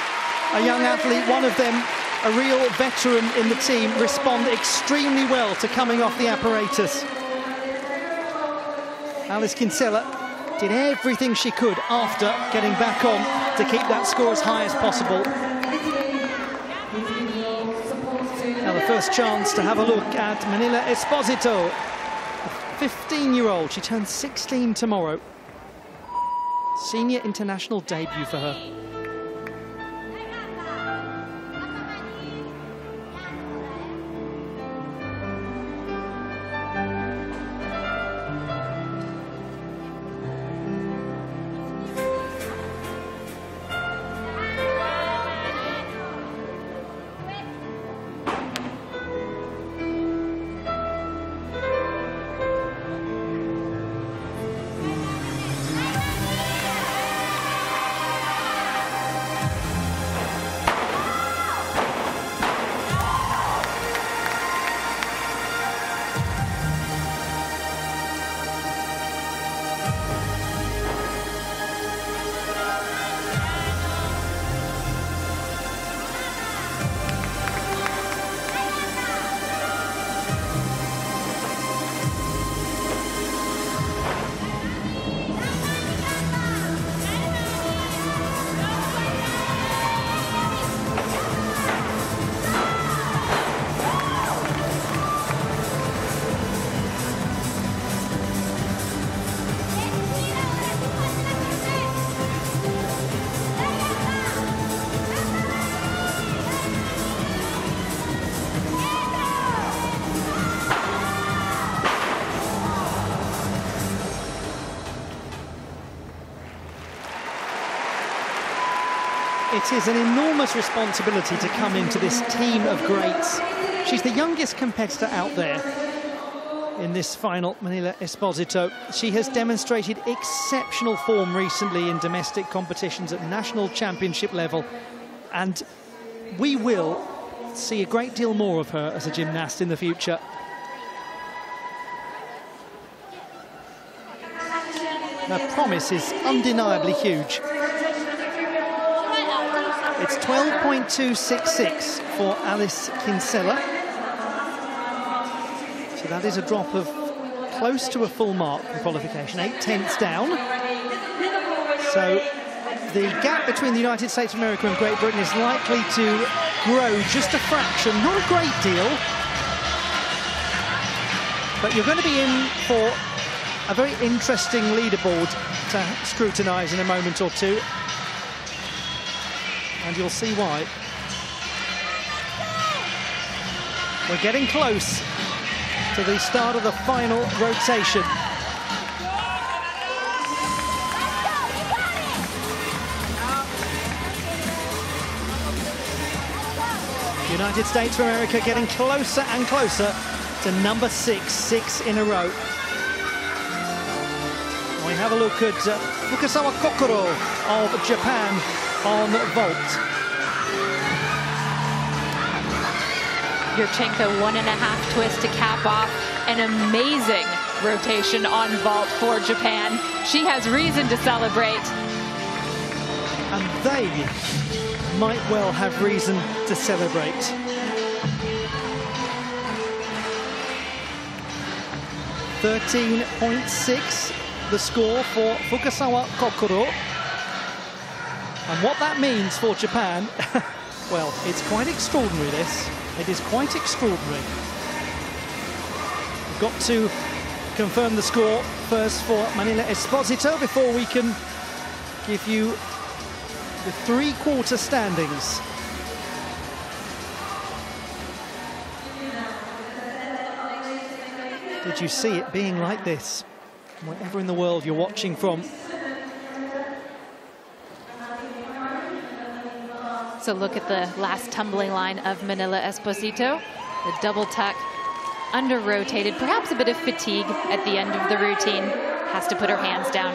a young athlete, one of them a real veteran in the team, respond extremely well to coming off the apparatus. Alice Kinsella did everything she could after getting back on to keep that score as high as possible. Now the first chance to have a look at Manila Esposito, a 15-year-old. She turns 16 tomorrow. Senior international debut for her. It is an enormous responsibility to come into this team of greats. She's the youngest competitor out there in this final, Manila Esposito. She has demonstrated exceptional form recently in domestic competitions at national championship level, and we will see a great deal more of her as a gymnast in the future. Her promise is undeniably huge. It's 12.266 for Alice Kinsella. So that is a drop of close to a full mark in qualification, 8/10 down. So the gap between the United States of America and Great Britain is likely to grow just a fraction, not a great deal. But you're going to be in for a very interesting leaderboard to scrutinise in a moment or two. And you'll see why. We're getting close to the start of the final rotation. United States of America getting closer and closer to number 6 in a row. We have a look at Fukasawa Kokoro of Japan on vault. Yurchenko 1.5 twist to cap off an amazing rotation on vault for Japan. She has reason to celebrate. And they might well have reason to celebrate. .13.6 the score for Fukasawa Kokoro. And what that means for Japan, well, it's quite extraordinary, this. It is quite extraordinary. We've got to confirm the score first for Manila Esposito before we can give you the three-quarter standings. Did you see it being like this, wherever in the world you're watching from? So look at the last tumbling line of Manila Esposito. The double tuck, under-rotated, perhaps a bit of fatigue at the end of the routine. Has to put her hands down.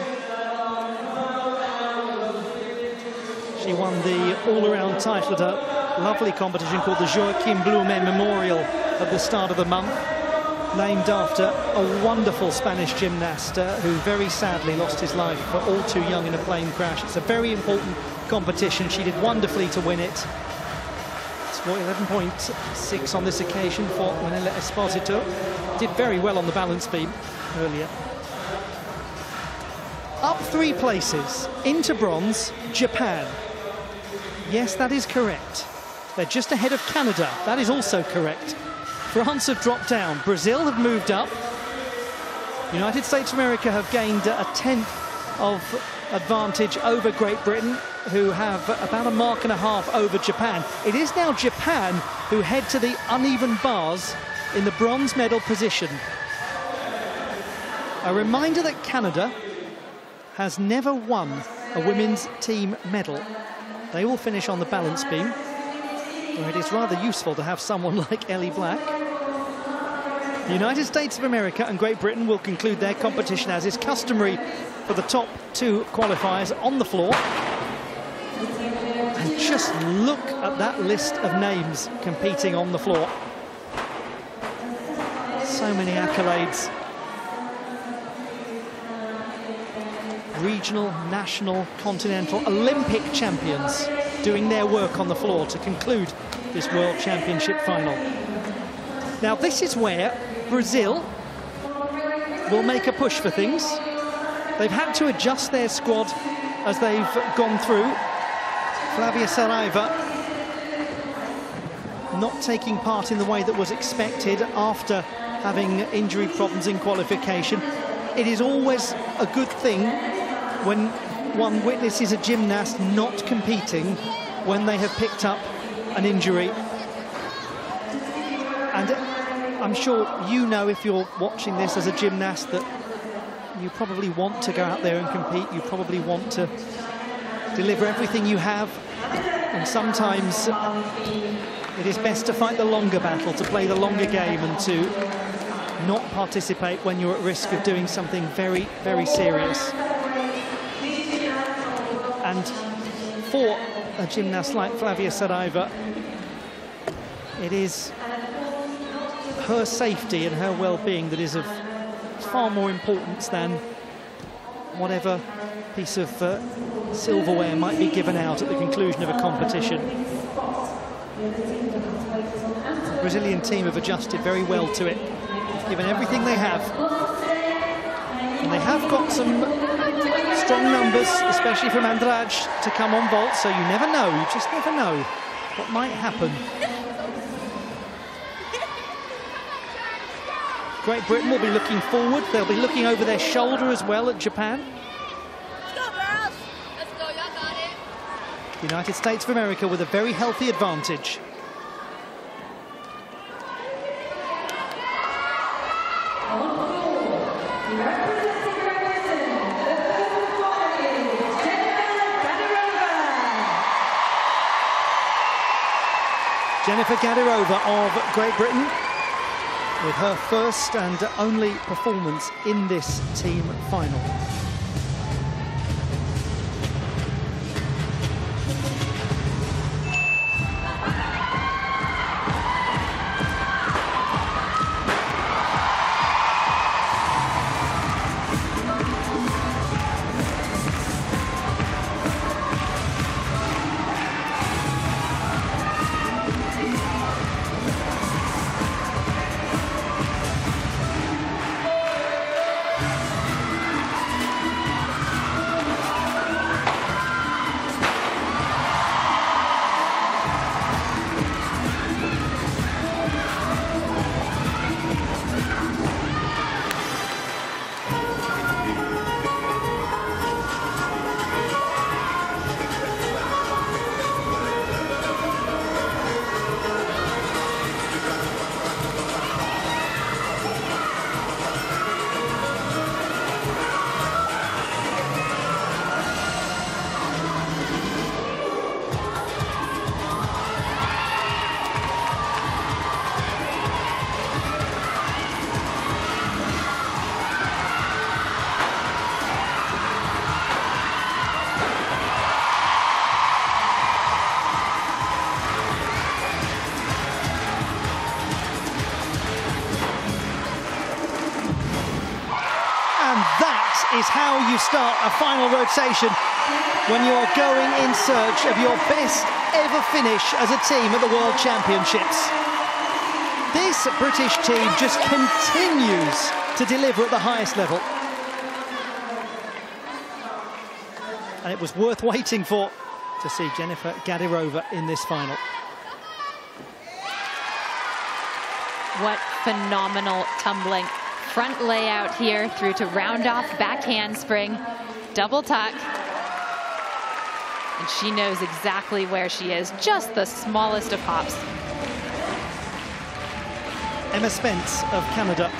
She won the all-around title at a lovely competition called the Joaquim Blume Memorial at the start of the month, named after a wonderful Spanish gymnast who very sadly lost his life all too young in a plane crash. It's a very important competition. She did wonderfully to win it. Score 11.6 on this occasion for Manila Esposito. Did very well on the balance beam earlier. Up 3 places into bronze, Japan. Yes, that is correct. They're just ahead of Canada. That is also correct. France have dropped down. Brazil have moved up. United States of America have gained a 10th of advantage over Great Britain, who have about a mark and a half over Japan. It is now Japan who head to the uneven bars in the bronze medal position. A reminder that Canada has never won a women's team medal. They will finish on the balance beam, where it is rather useful to have someone like Ellie Black. The United States of America and Great Britain will conclude their competition, as is customary for the top 2 qualifiers, on the floor. And just look at that list of names competing on the floor. So many accolades. Regional, national, continental, Olympic champions doing their work on the floor to conclude this World Championship final. Now, this is where Brazil will make a push for things. They've had to adjust their squad as they've gone through. Flavia Saraiva not taking part in the way that was expected after having injury problems in qualification. It is always a good thing when one witnesses a gymnast not competing when they have picked up an injury. And I'm sure you know, if you're watching this as a gymnast, that you probably want to go out there and compete. You probably want to deliver everything you have And sometimes it is best to fight the longer battle, to play the longer game, and to not participate when you're at risk of doing something very, very serious. And for a gymnast like Flavia Saraiva, it is her safety and her well-being that is of far more importance than whatever piece of silverware might be given out at the conclusion of a competition. The Brazilian team have adjusted very well to it. They've given everything they have. And they have got some strong numbers, especially from Andrade, to come on vault, so you never know, you just never know what might happen. Great Britain will be looking forward. They'll be looking over their shoulder as well at Japan. Let's go, girls. Let's go, y'all got it. The United States of America with a very healthy advantage. Jennifer Gadirova of Great Britain, with her first and only performance in this team final. Is how you start a final rotation when you're going in search of your best ever finish as a team at the World Championships. This British team just continues to deliver at the highest level. And it was worth waiting for to see Jennifer Gadirova in this final. What phenomenal tumbling. Front layout here through to round off back handspring, double tuck. And she knows exactly where she is, just the smallest of hops. Emma Spence of Canada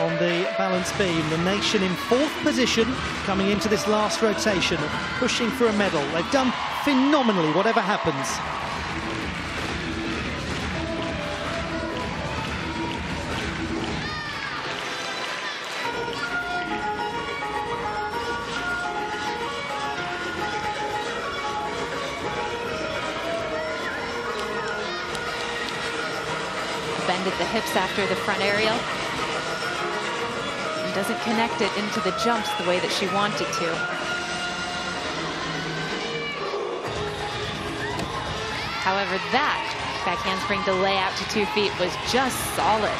on the balance beam. The nation in 4th position coming into this last rotation, pushing for a medal. They've done phenomenally, whatever happens. Bend at the hips after the front aerial. And doesn't connect it into the jumps the way that she wanted to. However, that back handspring to lay out to 2 feet was just solid.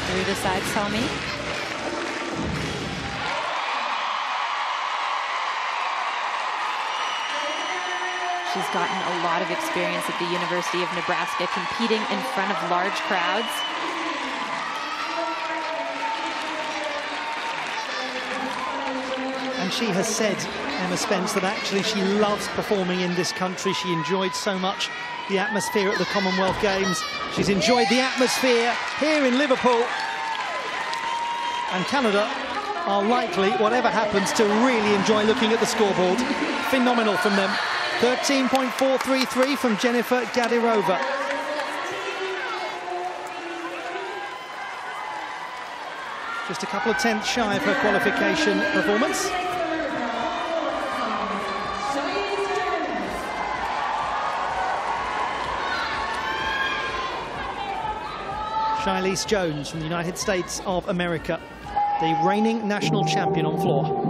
Through the side, Salmi. She's gotten a lot of experience at the University of Nebraska competing in front of large crowds. And she has said, Emma Spence, that actually she loves performing in this country. She enjoyed so much the atmosphere at the Commonwealth Games. She's enjoyed the atmosphere here in Liverpool. And Canada are likely, whatever happens, to really enjoy looking at the scoreboard. Phenomenal from them. 13.433 from Jennifer Gadirova. Just a couple of tenths shy of her qualification performance. Shilese Jones from the United States of America, the reigning national champion on floor.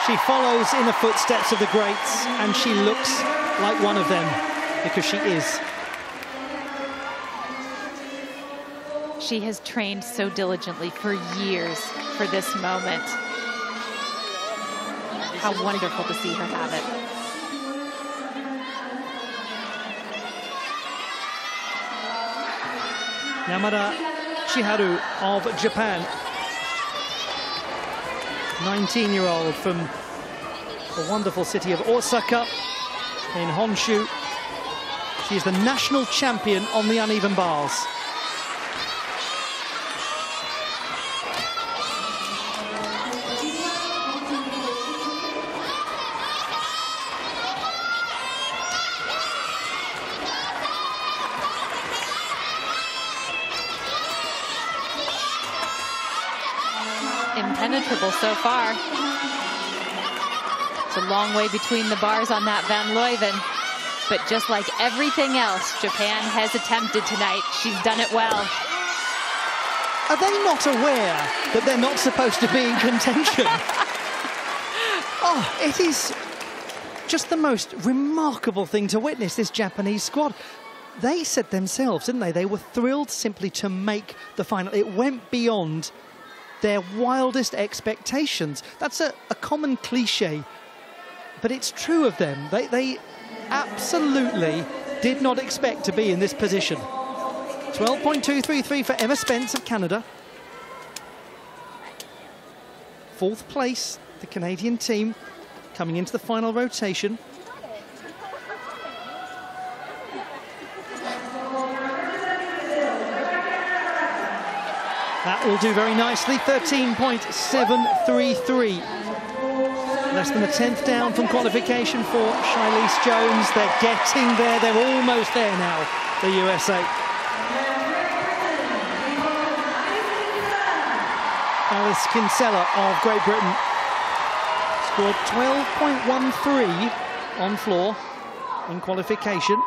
She follows in the footsteps of the greats, and she looks like one of them, because she is. She has trained so diligently for years for this moment. How wonderful to see her have it. Yamada Chiharu of Japan, 19-year-old from the wonderful city of Osaka in Honshu. She is the national champion on the uneven bars. Impenetrable so far. It's a long way between the bars on that Van Leuven. But just like everything else Japan has attempted tonight, she's done it well. Are they not aware that they're not supposed to be in contention? Oh, it is just the most remarkable thing to witness, this Japanese squad. They said themselves, didn't they? They were thrilled simply to make the final. It went beyond their wildest expectations. That's a common cliche, but it's true of them. They absolutely did not expect to be in this position. 12.233 for Emma Spence of Canada. Fourth place, the Canadian team, coming into the final rotation. That will do very nicely, 13.733. Less than a tenth down from qualification for Shilese Jones. They're getting there, they're almost there now, the USA. Alice Kinsella of Great Britain scored 12.13 on floor in qualification.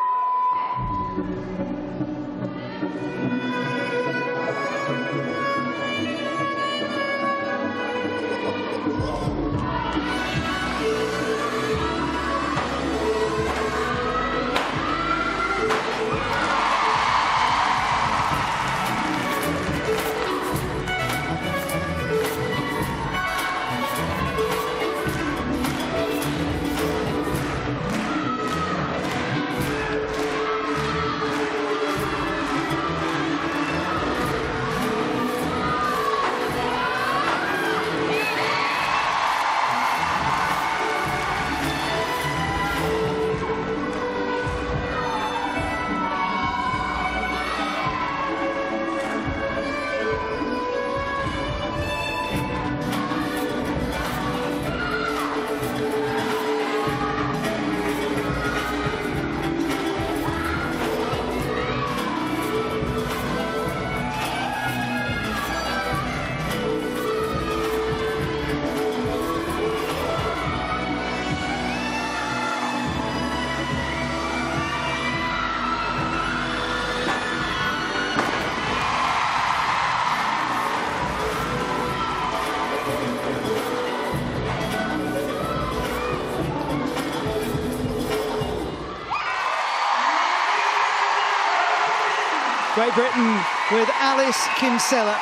Great Britain with Alice Kinsella,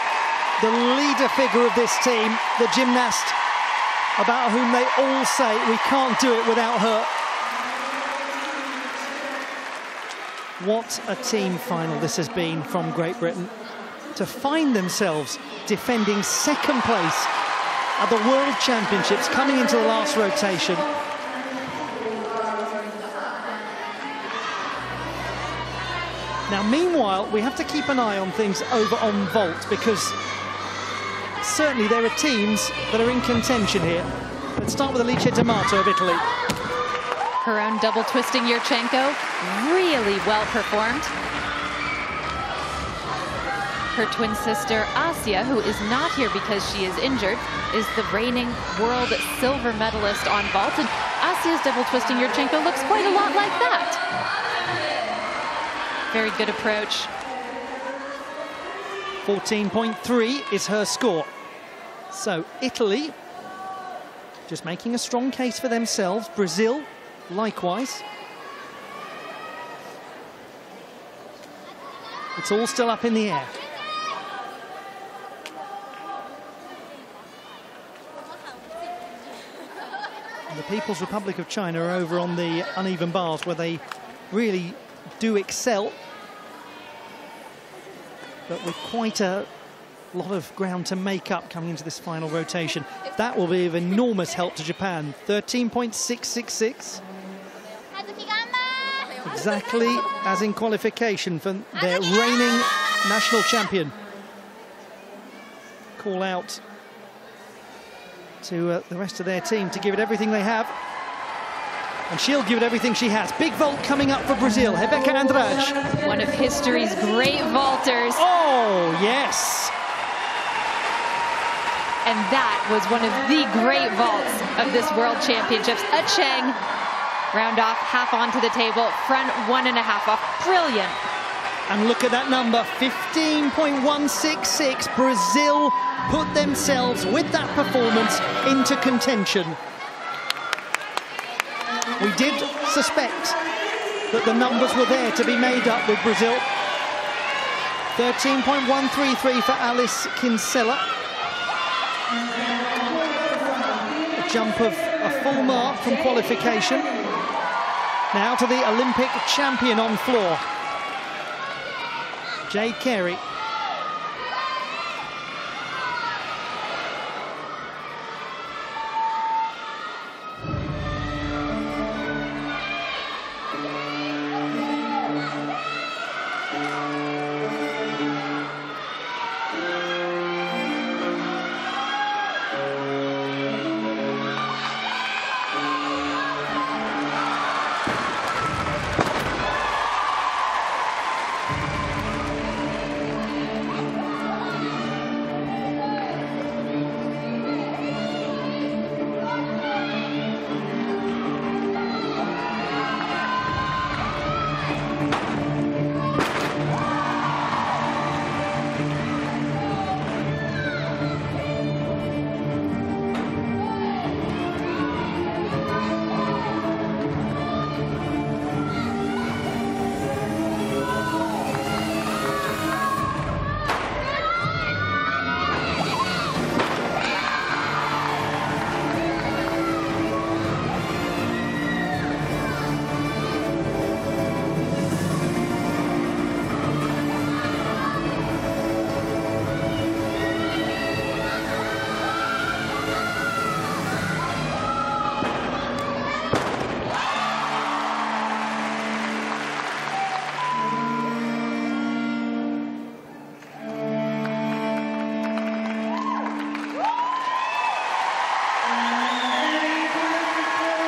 the leader figure of this team, the gymnast about whom they all say we can't do it without her. What a team final this has been from Great Britain, to find themselves defending second place at the World Championships, coming into the last rotation. Now, meanwhile, we have to keep an eye on things over on vault, because certainly there are teams that are in contention here. Let's start with Alice D'Amato of Italy. Her own double twisting Yurchenko, really well performed. Her twin sister, Asya, who is not here because she is injured, is the reigning world silver medalist on vault. And Asya's double twisting Yurchenko looks quite a lot like that. Very good approach. 14.3 is her score. So Italy just making a strong case for themselves. Brazil, likewise. It's all still up in the air. And the People's Republic of China are over on the uneven bars, where they really do excel, but with quite a lot of ground to make up coming into this final rotation. That will be of enormous help to Japan. 13.666. Exactly as in qualification for their reigning national champion. Call out to the rest of their team to give it everything they have. And she'll give it everything she has. Big vault coming up for Brazil. Rebeca Andrade. One of history's great vaulters. Oh, yes. And that was one of the great vaults of this World Championships. A Cheng, round off, half onto the table, front 1.5 off. Brilliant. And look at that number, 15.166. Brazil put themselves, with that performance, into contention. We did suspect that the numbers were there to be made up with Brazil. 13.133 for Alice Kinsella. A jump of a full mark from qualification. Now to the Olympic champion on floor, Jade Carey.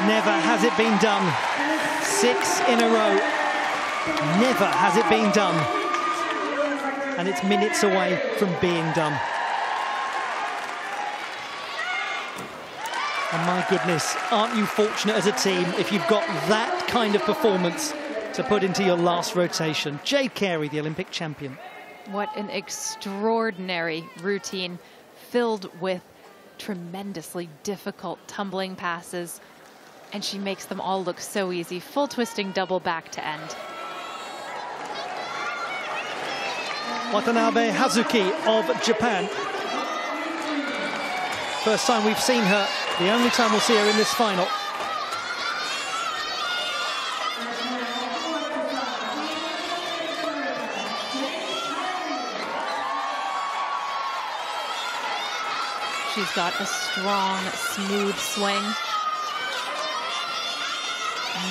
Never has it been done. 6 in a row. Never has it been done. And it's minutes away from being done. And my goodness, aren't you fortunate as a team if you've got that kind of performance to put into your last rotation. Jade Carey, the Olympic champion. What an extraordinary routine, filled with tremendously difficult tumbling passes. And she makes them all look so easy. Full twisting double back to end. Watanabe Hazuki of Japan. First time we've seen her, the only time we'll see her in this final. She's got a strong, smooth swing.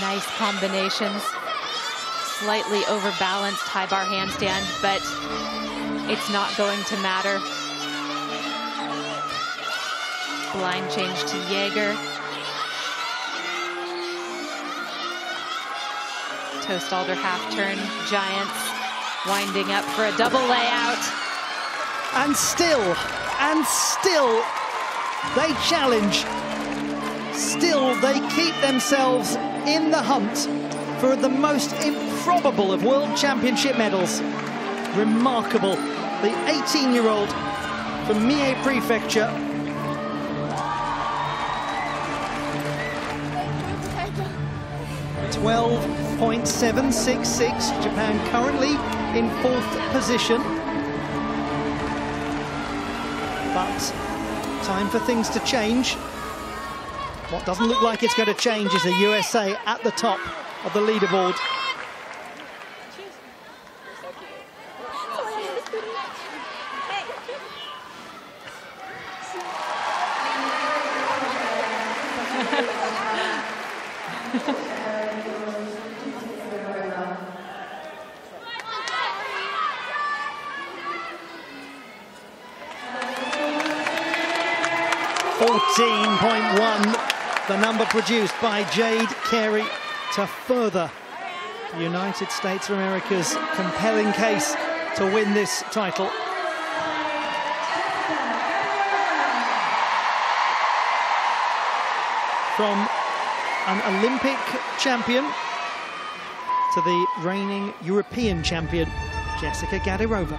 Nice combinations. Slightly overbalanced high bar handstand, but it's not going to matter. Blind change to Jaeger. Toast-Alder half turn, Giants winding up for a double layout. And still, they challenge. Still, they keep themselves in the hunt for the most improbable of World Championship medals. Remarkable. The 18-year-old from Mie Prefecture. .766. Japan currently in 4th position. But time for things to change. What doesn't look like it's going to change is the USA at the top of the leaderboard. .14.1, the number produced by Jade Carey to further the United States of America's compelling case to win this title. From an Olympic champion to the reigning European champion, Jessica Gadirova.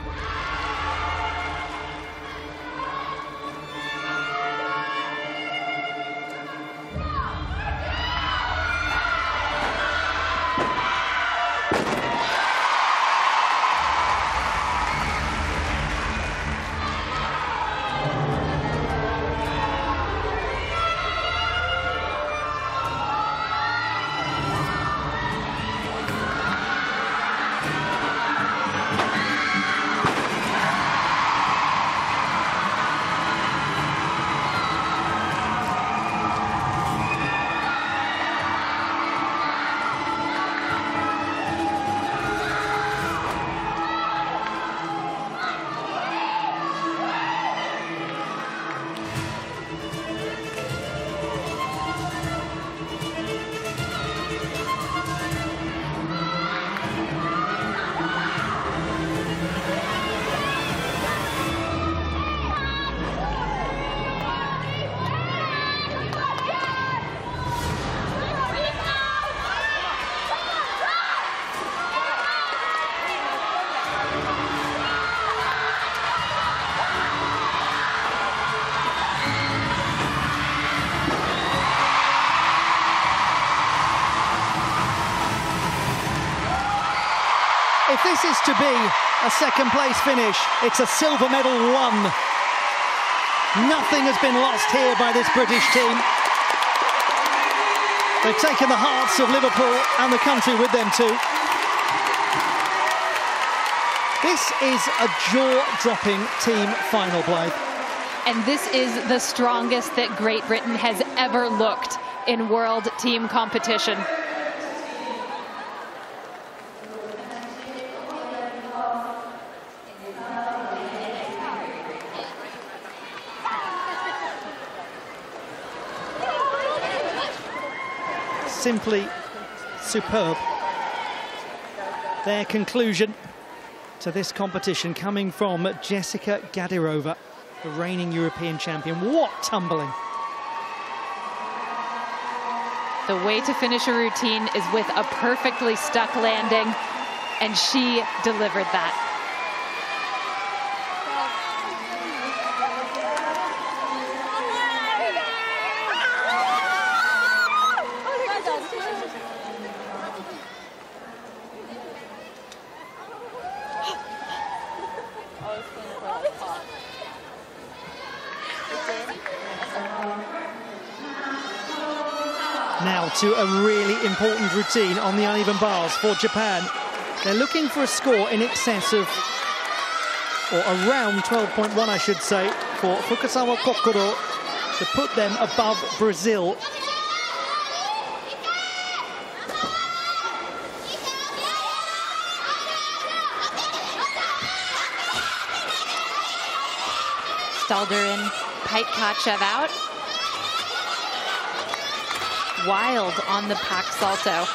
If this is to be a second-place finish, it's a silver medal won. Nothing has been lost here by this British team. They've taken the hearts of Liverpool and the country with them too. This is a jaw-dropping team final, Blythe. And this is the strongest that Great Britain has ever looked in world team competition. Simply superb. Their conclusion to this competition coming from Jessica Gadirova, the reigning European champion. What tumbling! The way to finish a routine is with a perfectly stuck landing, and she delivered that. now to a really important routine on the uneven bars for Japan. They're looking for a score in excess of, or around 12.1, I should say, for Fukasawa Kokoro to put them above Brazil. Stalder in, Paikatchev out. Wild on the Pak salto.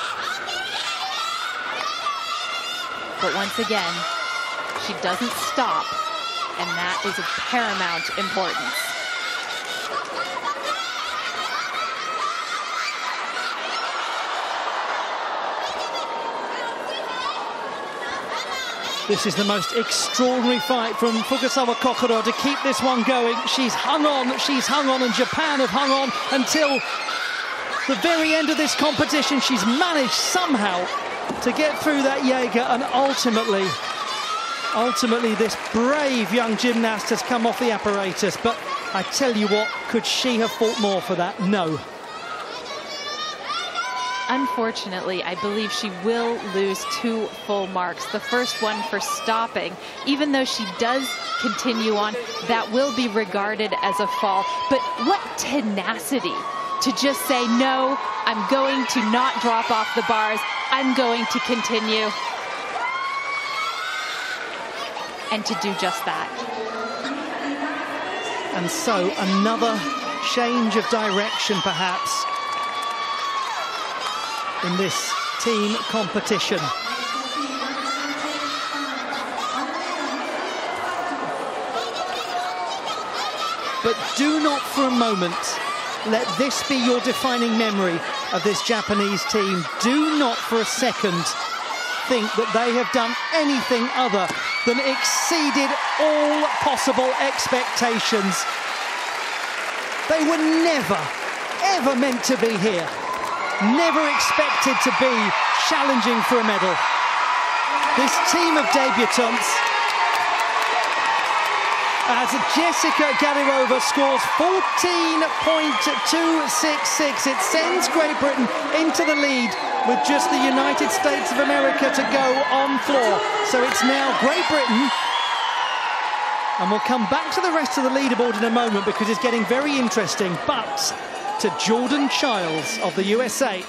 But once again, she doesn't stop, and that is of paramount importance. This is the most extraordinary fight from Fukasawa Kokoro to keep this one going. She's hung on, and Japan have hung on until the very end of this competition. She's managed somehow to get through that Jaeger, and ultimately this brave young gymnast has come off the apparatus. But I tell you what, could she have fought more for that? No. Unfortunately, I believe she will lose 2 full marks. The first one for stopping. Even though she does continue on, that will be regarded as a fall. But what tenacity to just say, no, I'm going to not drop off the bars. I'm going to continue. And to do just that. And so another change of direction, perhaps, in this team competition. But do not for a moment let this be your defining memory of this Japanese team. Do not for a second think that they have done anything other than exceeded all possible expectations. They were never, ever meant to be here. Never expected to be challenging for a medal. This team of debutants, as Jessica Gadirova scores 14.266, it sends Great Britain into the lead with just the United States of America to go on floor. So it's now Great Britain, and we'll come back to the rest of the leaderboard in a moment because it's getting very interesting, but to Jordan Childs of the USA.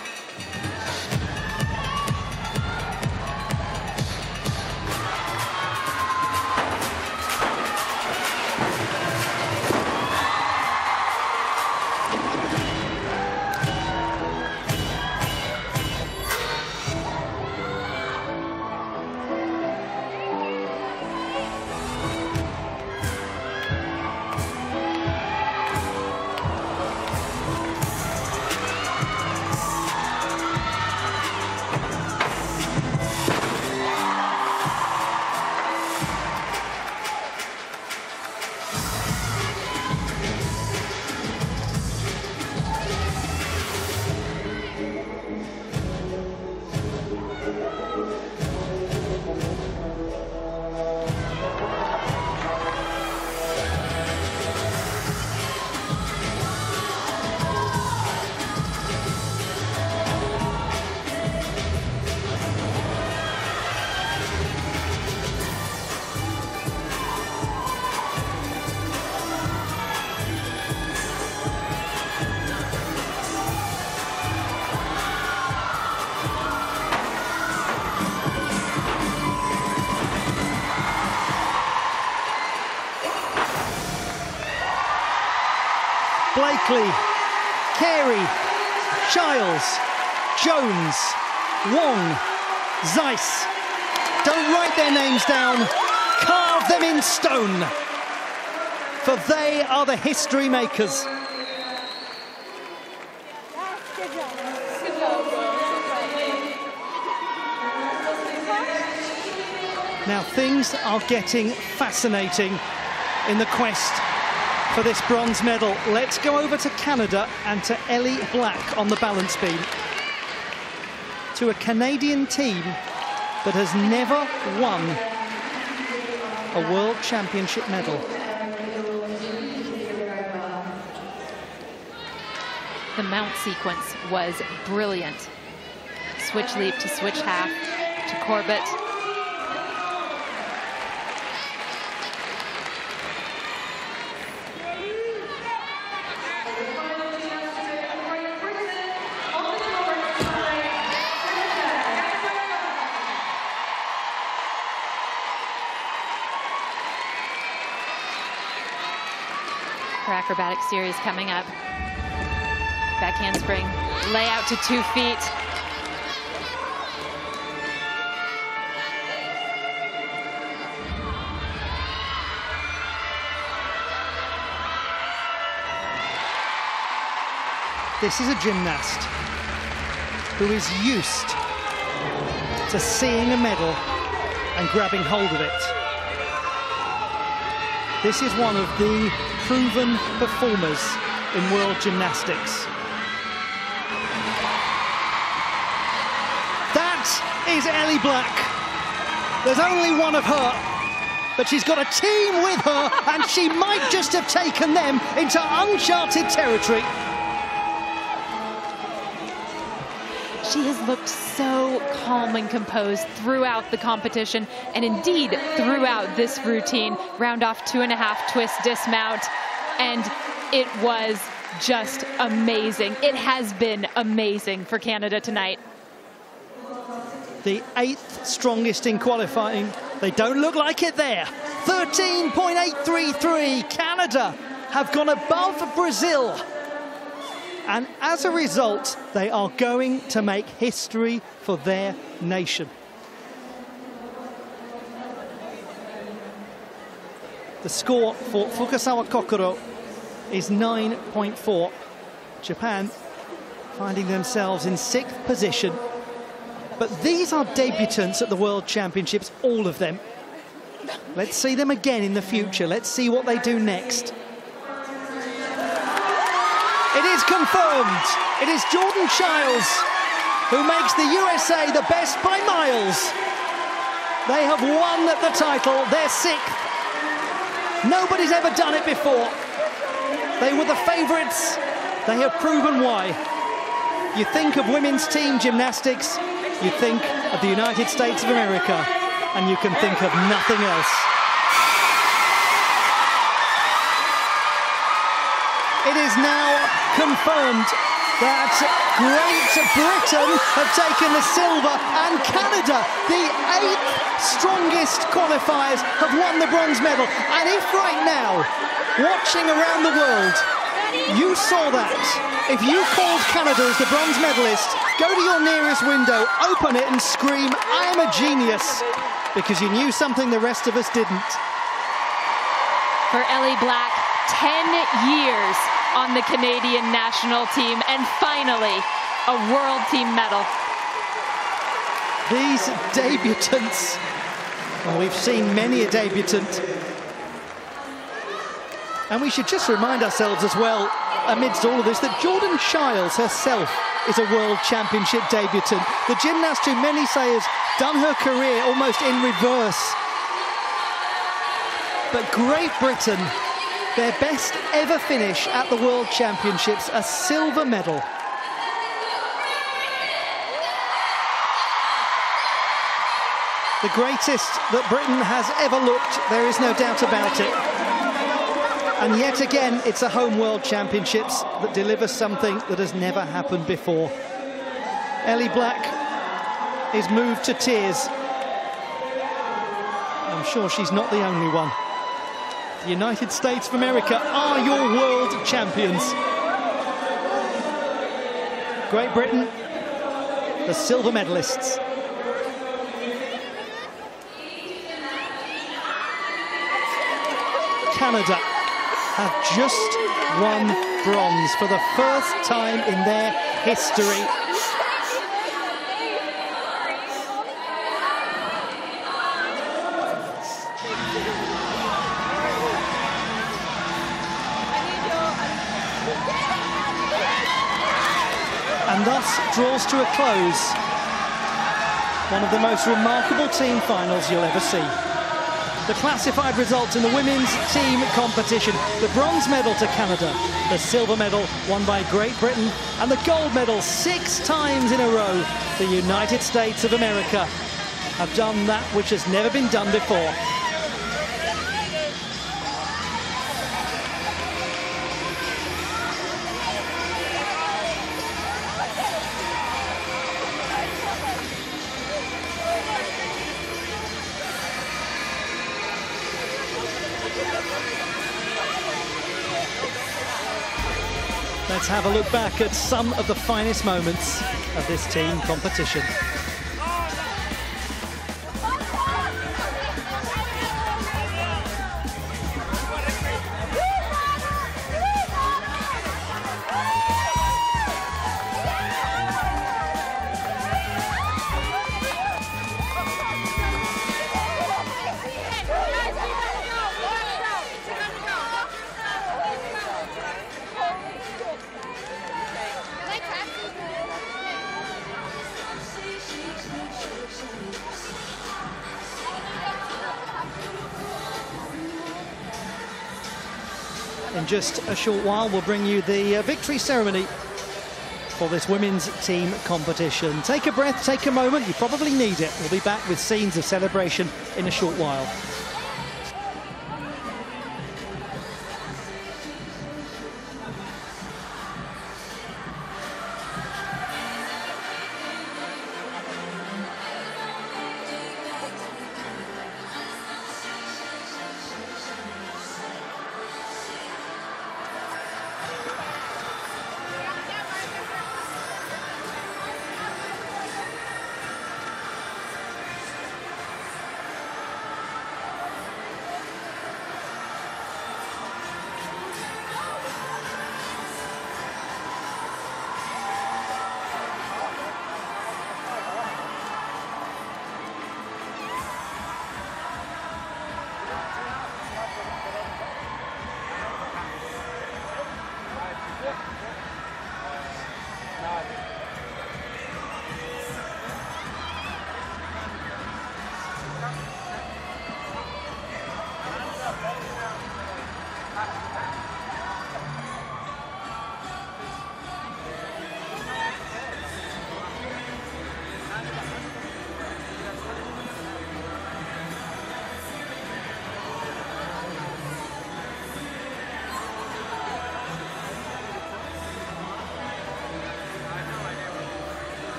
Blakely, Carey, Childs, Jones, Wong, Zeiss. Don't write their names down, carve them in stone, for they are the history makers. Now things are getting fascinating in the quest for this bronze medal. Let's go over to Canada and to Ellie Black on the balance beam. To a Canadian team that has never won a World Championship medal. The mount sequence was brilliant. Switch leap to switch half to Corbett. Her acrobatic series coming up. Back handspring, layout to 2 feet. This is a gymnast who is used to seeing a medal and grabbing hold of it. This is one of the proven performers in world gymnastics. That is Ellie Black. There's only one of her, but she's got a team with her, and she might just have taken them into uncharted territory. She has looked so calm and composed throughout the competition, and indeed throughout this routine. Round off 2.5 twist dismount, and it was just amazing. It has been amazing for Canada tonight. The 8th strongest in qualifying. They don't look like it there. 13.833. Canada have gone above Brazil. And as a result, they are going to make history for their nation. The score for Fukasawa Kokoro is 9.4. Japan finding themselves in 6th position. But these are debutants at the World Championships, all of them. Let's see them again in the future. Let's see what they do next. It is confirmed. It is Jordan Chiles who makes the USA the best by miles. They have won the title. They're 6th. Nobody's ever done it before. They were the favourites. They have proven why. You think of women's team gymnastics, you think of the United States of America, and you can think of nothing else. It is now confirmed that Great Britain have taken the silver, and Canada, the 8th strongest qualifiers, have won the bronze medal. And if right now, watching around the world, you saw that, if you called Canada as the bronze medalist, go to your nearest window, open it and scream, "I am a genius," because you knew something the rest of us didn't. For Ellie Black, 10 years on the Canadian national team, and finally a world team medal. These debutants, well, we've seen many a debutant, and we should just remind ourselves as well, amidst all of this, that Jordan Chiles herself is a World Championship debutant. The gymnast who many say has done her career almost in reverse. But Great Britain, their best ever finish at the World Championships, a silver medal. The greatest that Britain has ever looked, there is no doubt about it. And yet again, it's a home World Championships that delivers something that has never happened before. Ellie Black is moved to tears. I'm sure she's not the only one. The United States of America are your world champions. Great Britain, the silver medalists. Canada have just won bronze for the first time in their history. And thus draws to a close one of the most remarkable team finals you'll ever see. The classified results in the women's team competition. The bronze medal to Canada, the silver medal won by Great Britain, and the gold medal 6 times in a row. The United States of America have done that which has never been done before. Let's have a look back at some of the finest moments of this team competition. In just a short while, we'll bring you the victory ceremony for this women's team competition. Take a breath, take a moment, you probably need it. We'll be back with scenes of celebration in a short while.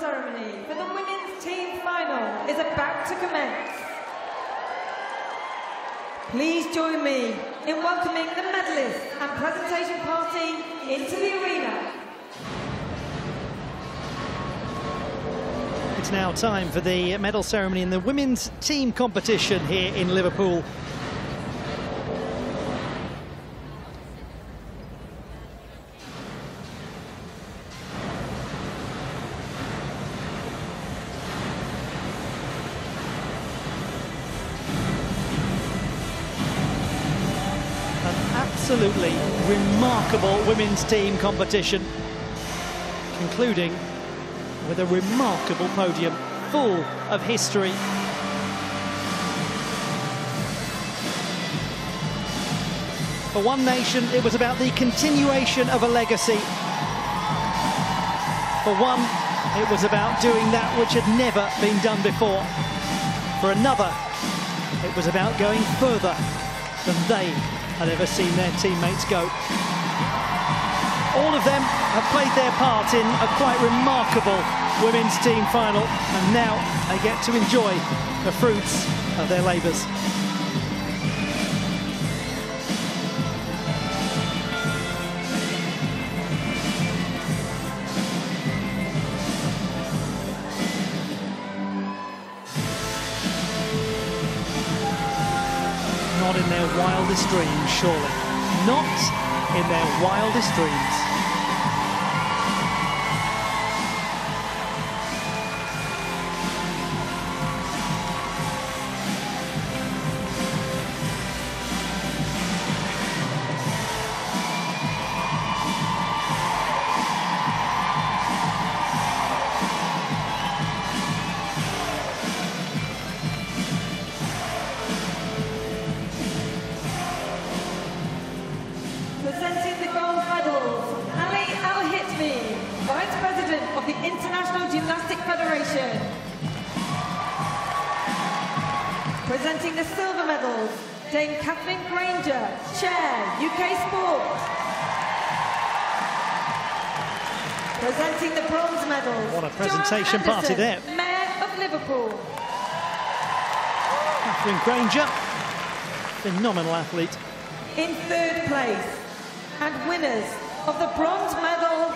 ceremony for the women's team final is about to commence. Please join me in welcoming the medalists and presentation party into the arena. It's now time for the medal ceremony in the women's team competition here in Liverpool. Absolutely remarkable women's team competition, concluding with a remarkable podium full of history. For One Nation, it was about the continuation of a legacy. For one, it was about doing that which had never been done before. For another, it was about going further than they had ever seen their teammates go. All of them have played their part in a quite remarkable women's team final, and now they get to enjoy the fruits of their labours. Not in their wildest dreams, surely. Not in their wildest dreams. Presenting the gold medals, Ali Al-Hitmi, Vice President of the International Gymnastics Federation. Presenting the silver medals, Dame Kathleen Granger, Chair, UK Sport. Presenting the bronze medals, What a presentation Joanne party there. Anderson, Mayor of Liverpool. Kathleen Granger, phenomenal athlete. In third place, and winners of the bronze medal,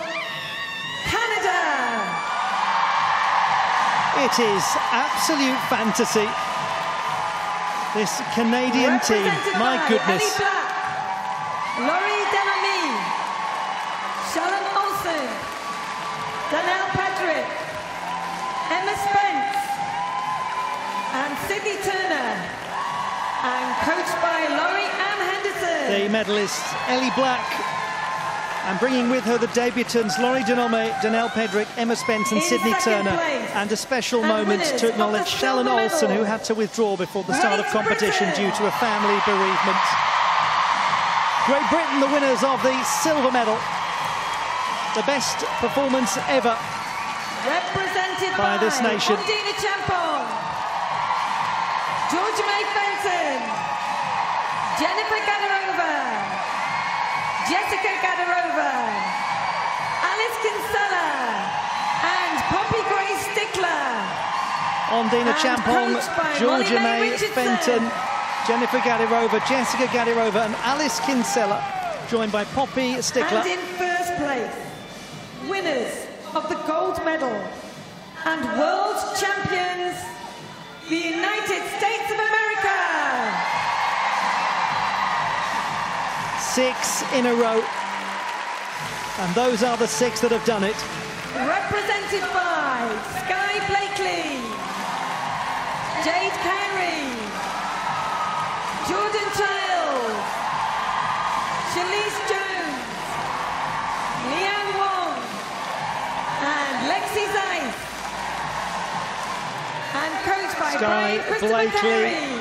Canada! It is absolute fantasy. This Canadian team, my goodness. Ellie Black, Laurie Delamy, Shalom Olsen, Danielle Patrick, Emma Spence, and Sydney Turner, and coached by Laurie Ann Henderson. The medalist Ellie Black, and bringing with her the debutants Laurie Denome, Danielle Pedrick, Emma Spence and In Sydney second Turner. place, And a special and moment winners to of acknowledge the Shalon silver Olsen, medal, who had to withdraw before the start of Great competition Britain. due to a family bereavement. Great Britain, the winners of the silver medal. The best performance ever Represented by this nation. Ondina Champong, Georgia May Fenton, Jennifer Gadarova, Jessica Gadarova, Alice Kinsella, and Poppy Grace Stickler. Ondina And Champong, coached by Georgia Molly Mae May Richardson. Fenton, Jennifer Gadirova, Jessica Gadirova and Alice Kinsella, joined by Poppy Stickler. And in first place, winners of the gold medal and world champions, the United States of America. 6 in a row. And those are the 6 that have done it. Represented by Sky Blakely, Jade Carey, Jordan Child, Shalise Jones, Leanne Wong, and Lexi Zeiss. And coached by Sky Brian Christopher Blakely, Carey.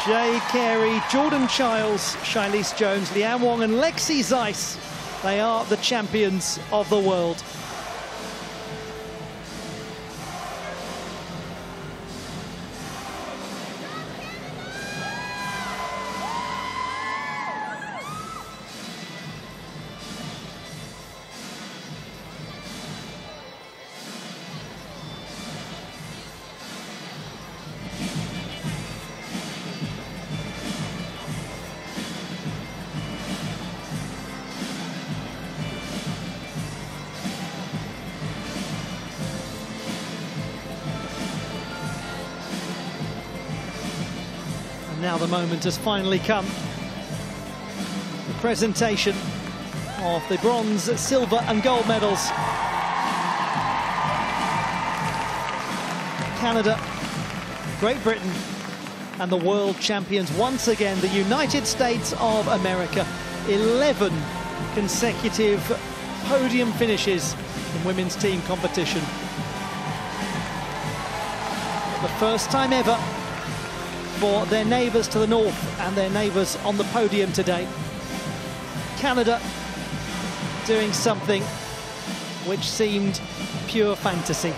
Jade Carey, Jordan Childs, Shilese Jones, Leanne Wong and Lexi Zeiss. They are the champions of the world. Now the moment has finally come. The presentation of the bronze, silver and gold medals. Canada, Great Britain and the world champions once again, the United States of America. 11 consecutive podium finishes in women's team competition. The first time ever for their neighbours to the north and their neighbours on the podium today. Canada doing something which seemed pure fantasy.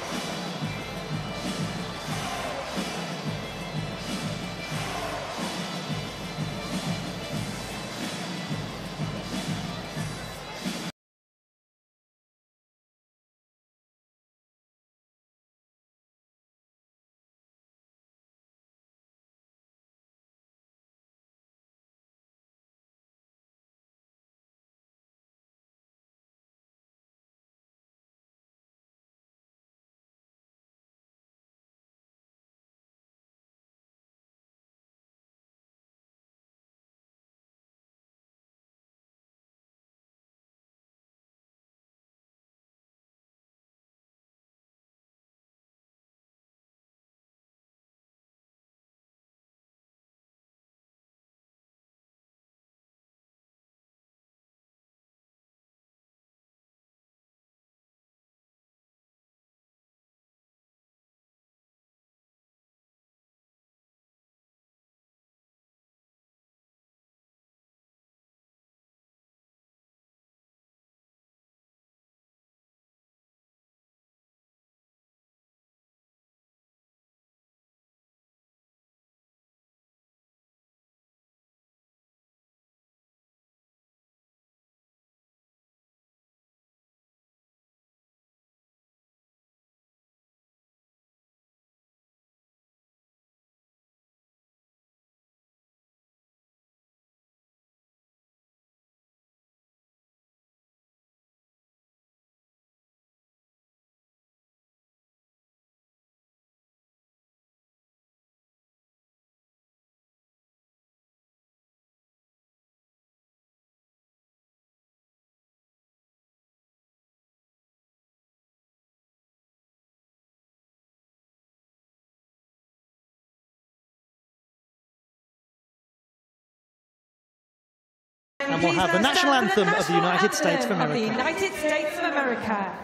And we'll have the national anthem of the United States of America. The United States of America.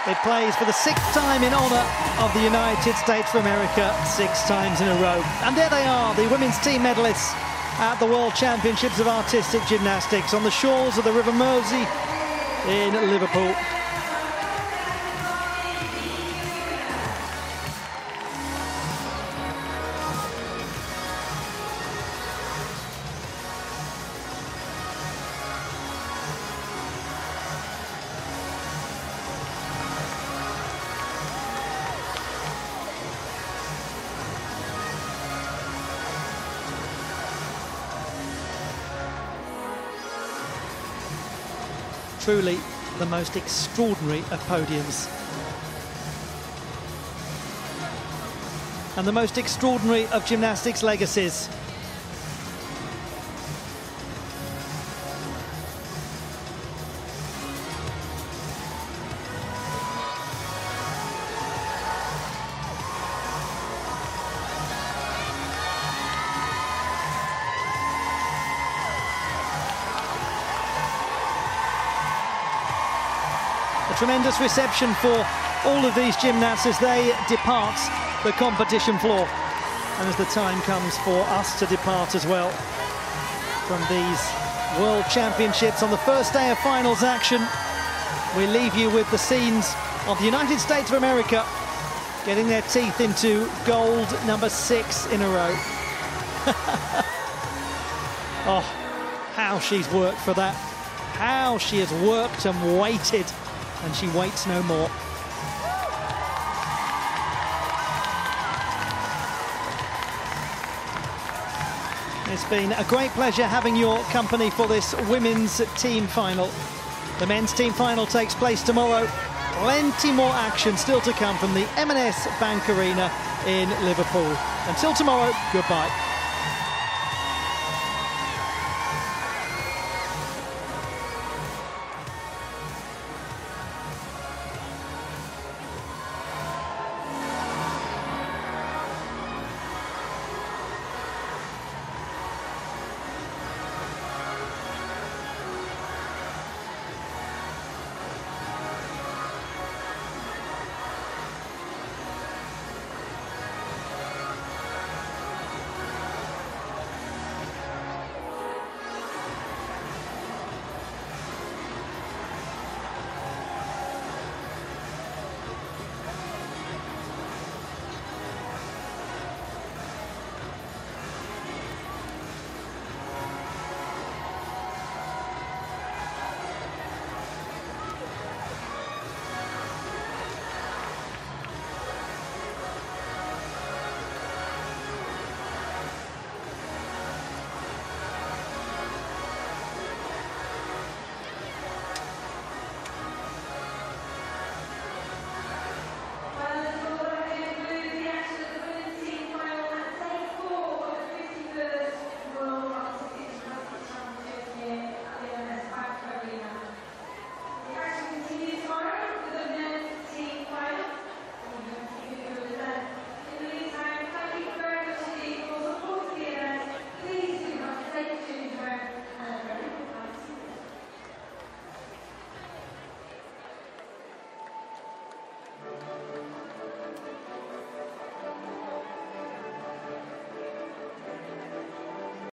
It plays for the 6th time in honour of the United States of America, 6 times in a row. And there they are, the women's team medalists at the World Championships of Artistic Gymnastics on the shores of the River Mersey in Liverpool. Truly the most extraordinary of podiums. And the most extraordinary of gymnastics legacies. A tremendous reception for all of these gymnasts as they depart the competition floor, and as the time comes for us to depart as well from these World Championships. On the first day of finals action, we leave you with the scenes of the United States of America getting their teeth into gold number 6 in a row. Oh, how she's worked for that, how she has worked and waited, and she waits no more. It's been a great pleasure having your company for this women's team final. The men's team final takes place tomorrow. Plenty more action still to come from the M&S Bank Arena in Liverpool. Until tomorrow, goodbye.